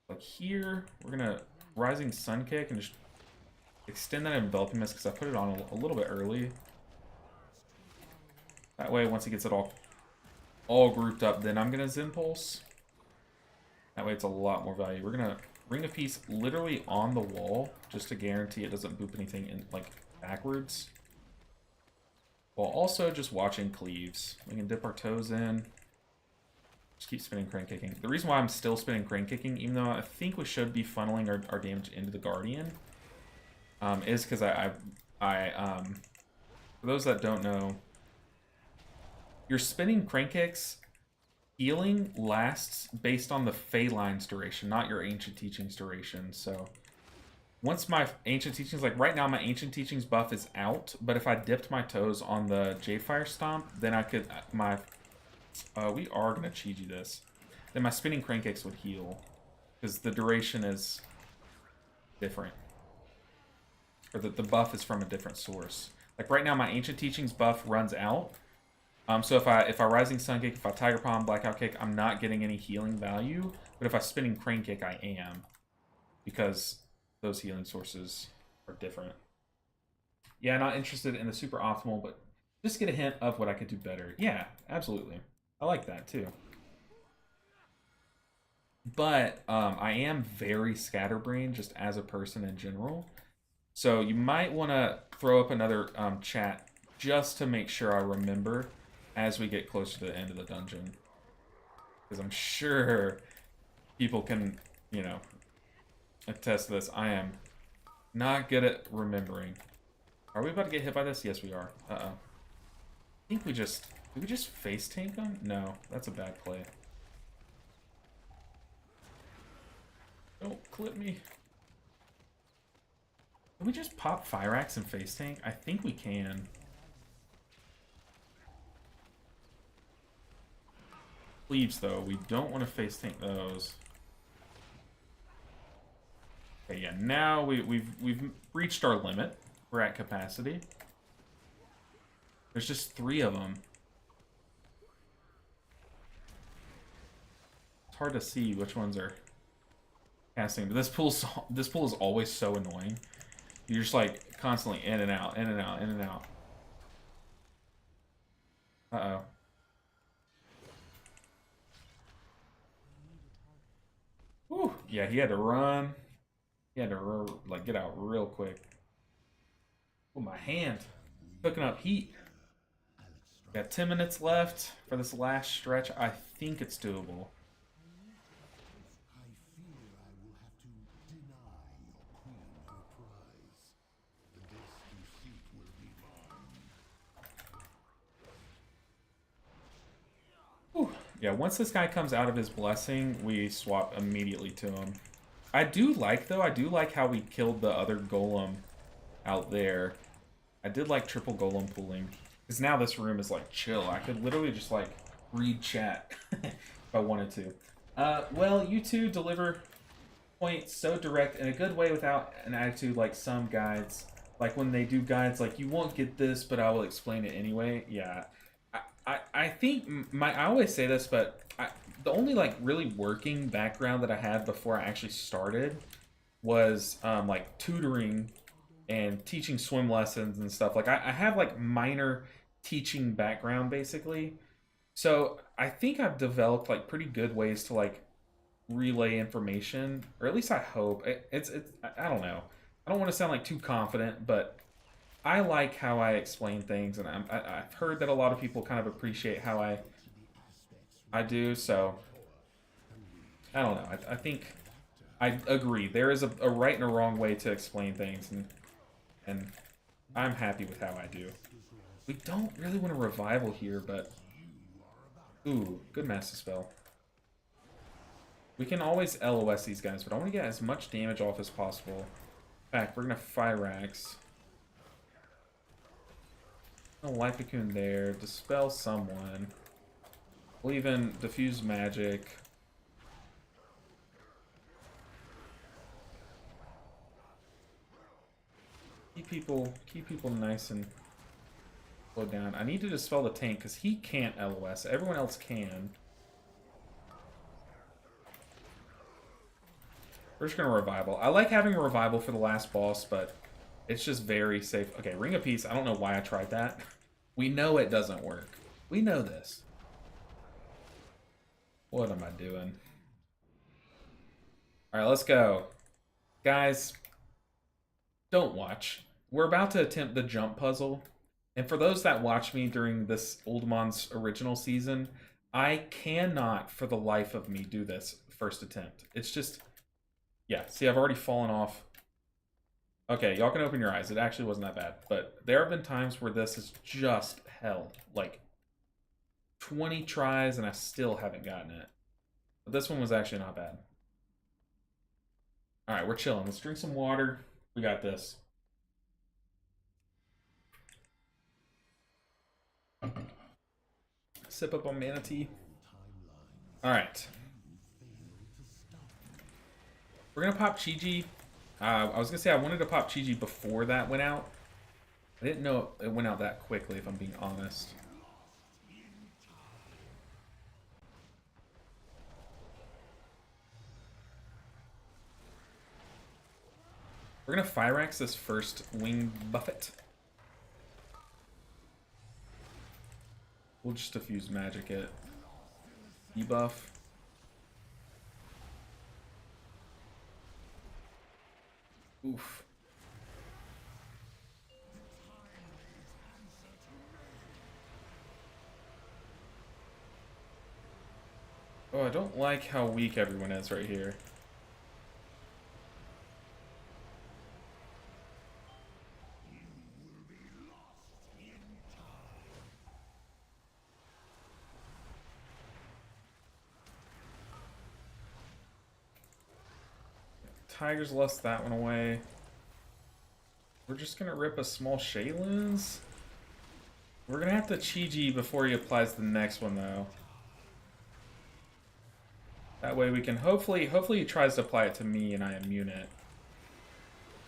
Like here, we're gonna Rising Sun Kick and just extend that Enveloping Mist because I put it on a little bit early. That way, once he gets it all grouped up, then I'm gonna Zen Pulse. That way, it's a lot more value. We're gonna Ring of Peace literally on the wall just to guarantee it doesn't boop anything in like backwards. While also just watching cleaves. We can dip our toes in. Just keep spinning Crane Kicking. The reason why I'm still spinning Crane Kicking, even though I think we should be funneling our damage into the Guardian, is because for those that don't know, your spinning Crane Kicks, healing lasts based on the Phalline's duration, not your Ancient Teachings duration. So once my Ancient Teachings, like right now my Ancient Teachings buff is out, but if I dipped my toes on the J-Fire Stomp, then I could, we are going to Chi-Ji this. Then my spinning Crane Kicks would heal. Because the duration is different. Or the buff is from a different source. Like right now my Ancient Teachings buff runs out. So if I Rising Sun Kick, if I Tiger Palm, Blackout Kick, I'm not getting any healing value. But if I spinning Crane Kick, I am. Because those healing sources are different. Yeah, not interested in the super optimal, but just get a hint of what I could do better. Yeah, absolutely. I like that too. But I am very scatterbrained just as a person in general. So you might want to throw up another chat just to make sure I remember as we get closer to the end of the dungeon. Because I'm sure people can, you know, attest to this. I am not good at remembering. Are we about to get hit by this? Yes, we are. Uh-oh. I think we just... Did we just face tank them? No, that's a bad play. Don't clip me. Can we just pop Fire Axe and face tank? I think we can. Cleaves, though. We don't want to face tank those. Okay, yeah, now we've reached our limit. We're at capacity. There's just 3 of them. It's hard to see which ones are casting, but this pool is always so annoying. You're just like constantly in and out, in and out, in and out. Uh-oh. Whew, yeah, he had to run. He had to like get out real quick. Oh, my hand. Cooking up heat. Got 10 minutes left for this last stretch. I think it's doable. Whew. Yeah, once this guy comes out of his blessing, we swap immediately to him. I do like how we killed the other golem out there. I did like triple golem pooling. Because now this room is like chill. I could literally just like read chat if I wanted to. Well, you two deliver points so direct in a good way without an attitude like some guides. Like when they do guides like, you won't get this, but I will explain it anyway. Yeah. I think I always say this, but the only like really working background that I had before I actually started was like tutoring and teaching swim lessons and stuff. Like I have like minor teaching background basically. So I think I've developed like pretty good ways to like relay information, or at least I hope. It's I don't know. I don't want to sound like too confident, but I like how I explain things, and I've heard that a lot of people kind of appreciate how I do, so I don't know. I think I agree. There is a right and a wrong way to explain things, and I'm happy with how I do. We don't really want a revival here, but ooh, good Master Spell. We can always LOS these guys, but I want to get as much damage off as possible. In fact, we're gonna Fire Axe. No life cocoon there. Dispel someone. We'll even diffuse magic. Keep people nice and slow down. I need to dispel the tank because he can't LOS. Everyone else can. We're just gonna revival. I like having a revival for the last boss, but it's just very safe. Okay, Ring of Peace. I don't know why I tried that. We know it doesn't work. We know this. What am I doing? All right, let's go. Guys, don't watch. We're about to attempt the jump puzzle. And for those that watch me during this Uldamon's original season, I cannot for the life of me do this first attempt. It's just, yeah, see, I've already fallen off. Okay, y'all can open your eyes. It actually wasn't that bad. But there have been times where this is just hell. Like, 20 tries and I still haven't gotten it. But this one was actually not bad. Alright, we're chilling. Let's drink some water. We got this. Sip up on mana tea. Alright. We're gonna pop Chi-Ji. I was gonna say I wanted to pop Chi-Ji before that went out. I didn't know it went out that quickly, if I'm being honest. We're gonna Fyrax this first wing buffet. We'll just diffuse magic it. Debuff. Oof. Oh, I don't like how weak everyone is right here. Tiger's lost that one away. We're just gonna rip a small Shaylins. We're gonna have to Chi-Ji before he applies the next one though. That way we can hopefully he tries to apply it to me and I immune it.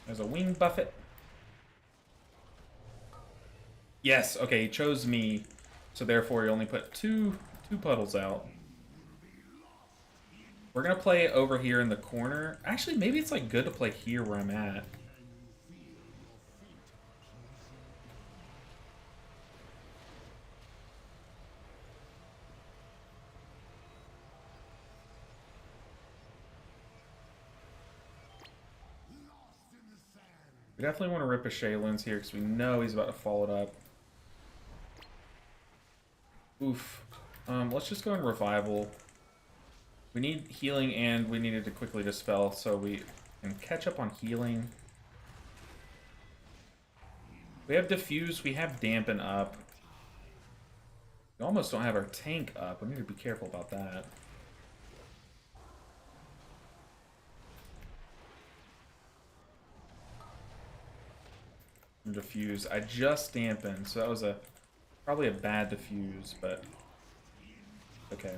There's a wing buffet. Yes, okay, he chose me, so therefore he only put two puddles out. We're gonna play over here in the corner. Actually, maybe it's like good to play here where I'm at. We definitely want to rip a Shaylins here because we know he's about to follow it up. Oof. Let's just go in revival. We need healing and we needed to quickly dispel so we can catch up on healing. We have diffuse, we have dampen up. We almost don't have our tank up. We need to be careful about that. Diffuse. I just dampened, so that was probably a bad diffuse, but okay.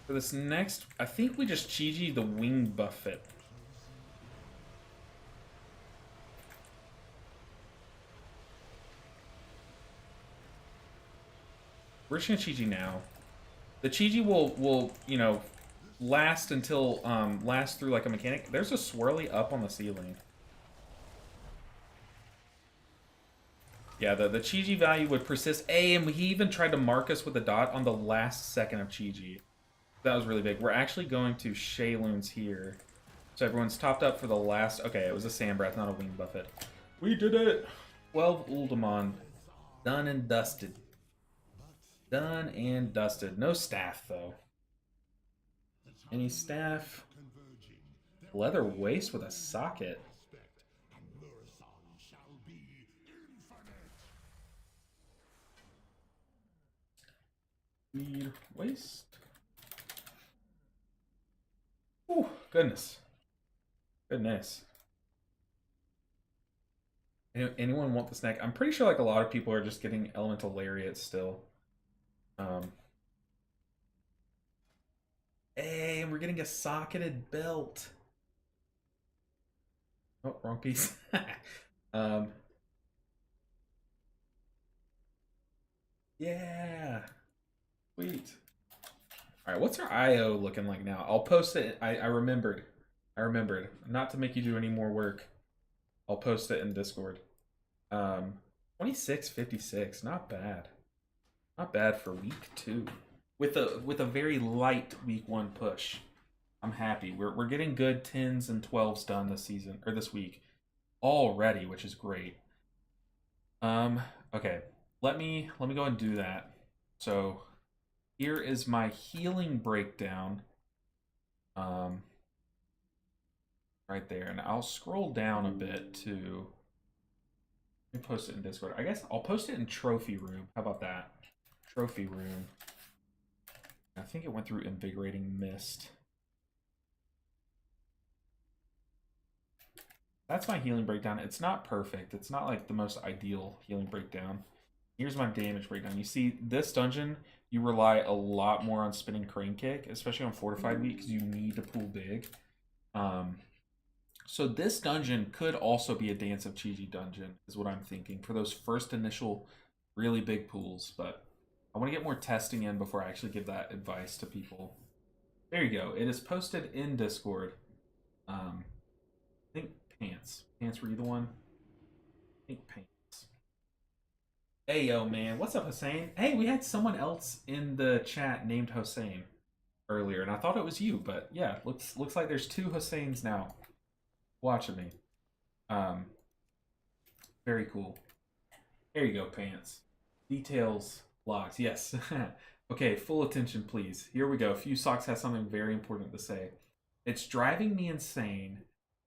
For this next, I think we just Chi-Ji the wing buffet. We're just gonna Chi-Ji now. The Chi-Ji will you know last until last through like a mechanic. There's a swirly up on the ceiling. Yeah, the Chi-Ji value would persist. And he even tried to mark us with a dot on the last second of Chi-Ji. That was really big. We're actually going to Shayloons here. So everyone's topped up for the last... Okay, it was a Sand Breath, not a Wing Buffet. We did it! 12 Uldamon. Done and dusted. Done and dusted. No staff, though. Any staff? Leather waist with a socket. Waist. Oh, goodness. Goodness. Anyone want the snack? I'm pretty sure like a lot of people are just getting elemental lariats still. Hey, we're getting a socketed belt. Oh, wrong piece. um, yeah, sweet. All right, what's our IO looking like now? I'll post it. I remembered. I remembered. Not to make you do any more work. I'll post it in Discord. 2656. Not bad. Not bad for week 2. With a very light week 1 push. I'm happy. We're getting good 10s and 12s done this season or this week already, which is great. Okay. Let me go and do that. So here is my healing breakdown. Right there. And I'll scroll down a bit to let me post it in Discord. I guess I'll post it in Trophy Room. How about that? Trophy Room. I think it went through Invigorating Mist. That's my healing breakdown. It's not perfect. It's not like the most ideal healing breakdown. Here's my damage breakdown. You see, this dungeon, you rely a lot more on spinning Crane Kick, especially on Fortified Week, because you need to pull big. So this dungeon could also be a Dance of Chi-Ji dungeon, is what I'm thinking, for those first initial really big pools. But I want to get more testing in before I actually give that advice to people. There you go. It is posted in Discord. I think Pants. Pants, were you the one? I think Pants. Hey, yo, man. What's up, Hussein? Hey, we had someone else in the chat named Hussein earlier, and I thought it was you, but yeah, looks like there's 2 Husseins now watching me. Very cool. There you go, Pants. Details logs. Yes. Okay, full attention, please. Here we go. Few Socks has something very important to say. It's driving me insane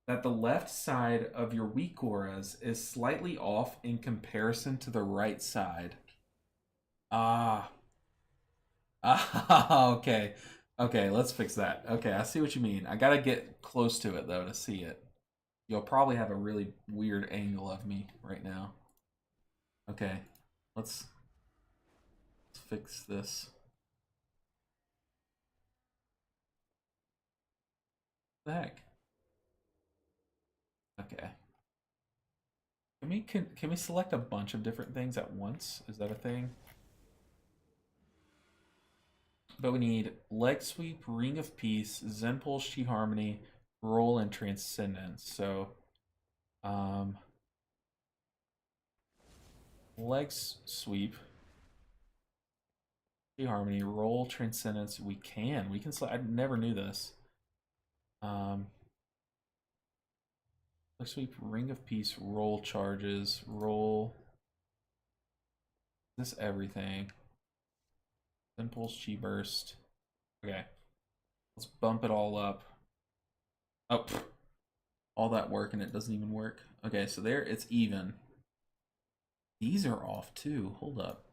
that the left side of your weak auras is slightly off in comparison to the right side. Ah. Ah, okay. Okay, let's fix that. Okay, I see what you mean. I gotta get close to it, though, to see it. You'll probably have a really weird angle of me right now. Okay, let's fix this. What the heck? Okay. Can we select a bunch of different things at once? Is that a thing? But we need Leg Sweep, Ring of Peace, Zen Pulse, Chi Harmony, Roll, and Transcendence. So, Leg Sweep, Chi Harmony, Roll, Transcendence. We can select. I never knew this. Leg Sweep, Ring of Peace, Roll charges, Roll. This everything. Impulse, Chi Burst. Okay. Let's bump it all up. Oh, all that work and it doesn't even work. Okay, so there it's even. These are off too. Hold up.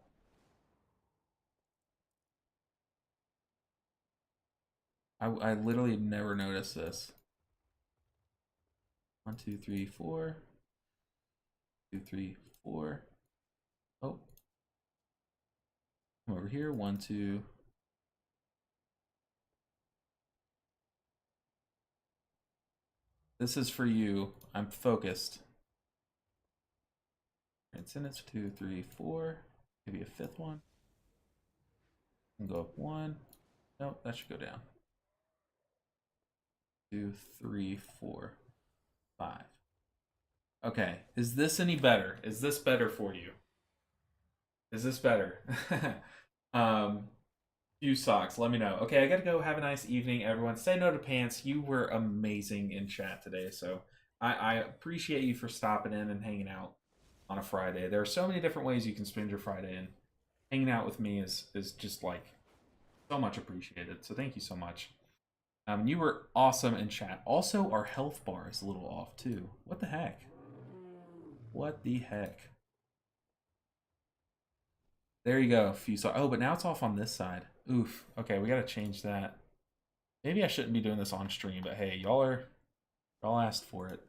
I literally never noticed this. 1, 2, 3, 4. 2, 3, 4. Oh. Come over here. 1, 2. This is for you. I'm focused. Transcendence 2, 3, 4. Maybe a 5th one. And go up 1. Nope, that should go down. 2, 3, 4, 5. Okay, is this any better? Is this better for you? Is this better? Few Socks, let me know. Okay, I gotta go. Have a nice evening, everyone. Say no to Pants. You were amazing in chat today, so I appreciate you for stopping in and hanging out on a Friday. There are so many different ways you can spend your Friday, and hanging out with me is just like so much appreciated. So thank you so much. You were awesome in chat. Also, our health bar is a little off too. What the heck? What the heck? There you go. Few Socks. Oh, but now it's off on this side. Oof. Okay, we gotta change that. Maybe I shouldn't be doing this on stream, but hey, y'all asked for it.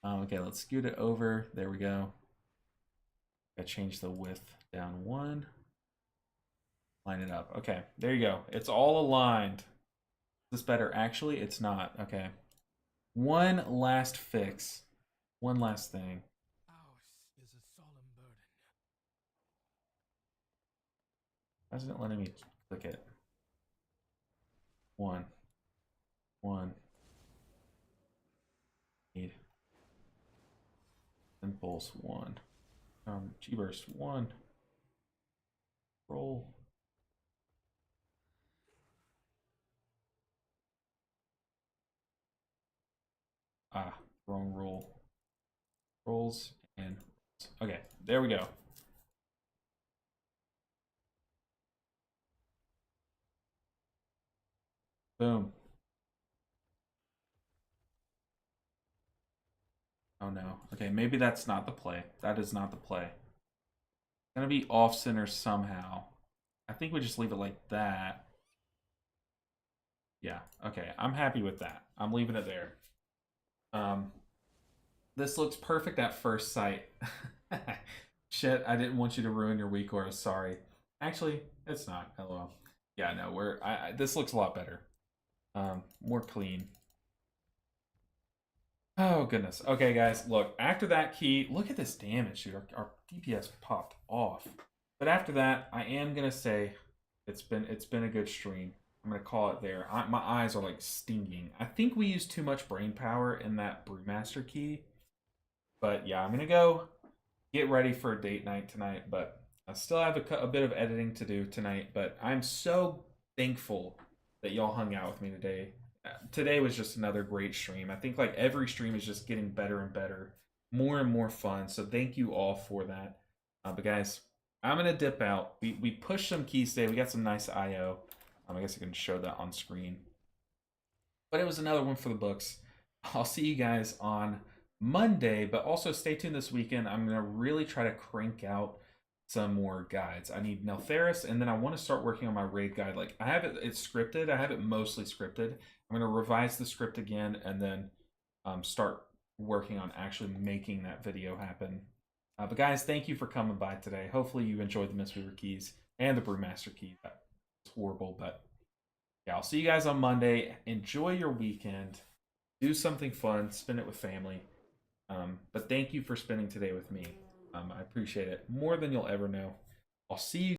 Okay, let's scoot it over. There we go. I change the width down 1. Line it up. Okay, there you go. It's all aligned. Is this better? Actually, it's not. Okay. One last fix. One last thing. Ours is a solemn burden. Why isn't it letting me click it? 1. 1. Need. Impulse 1. G-burst 1. Roll. Ah, wrong roll. Rolls and okay, there we go. Boom. Oh no. Okay, maybe that's not the play. That is not the play. It's gonna be off center somehow. I think we just leave it like that. Yeah, okay. I'm happy with that. I'm leaving it there. This looks perfect at first sight. Shit, I didn't want you to ruin your week, or sorry. Actually, it's not. LOL. Yeah, no, this looks a lot better. More clean. Oh goodness. Okay, guys, look. After that key, look at this damage, dude. Our DPS popped off. But after that, I am gonna say it's been a good stream. I'm gonna call it there. My eyes are like stinging. I think we used too much brain power in that Brewmaster key. But yeah, I'm gonna go get ready for a date night tonight. But I still have a bit of editing to do tonight. But I'm so thankful that y'all hung out with me today. Today was just another great stream. I think like every stream is just getting better and better, more and more fun. So thank you all for that. But guys, I'm gonna dip out. We pushed some keys today. We got some nice IO. I guess I can show that on screen. But it was another one for the books. I'll see you guys on Monday, but also stay tuned this weekend. I'm gonna really try to crank out some more guides. I need Neltharis, and then I want to start working on my raid guide. Like I have it's scripted. I have it mostly scripted. I'm gonna revise the script again, and then start working on actually making that video happen. But guys, thank you for coming by today. Hopefully you enjoyed the Mistweaver keys and the Brewmaster key. It's horrible, but yeah, I'll see you guys on Monday. Enjoy your weekend. Do something fun. Spend it with family. But thank you for spending today with me. I appreciate it more than you'll ever know. I'll see you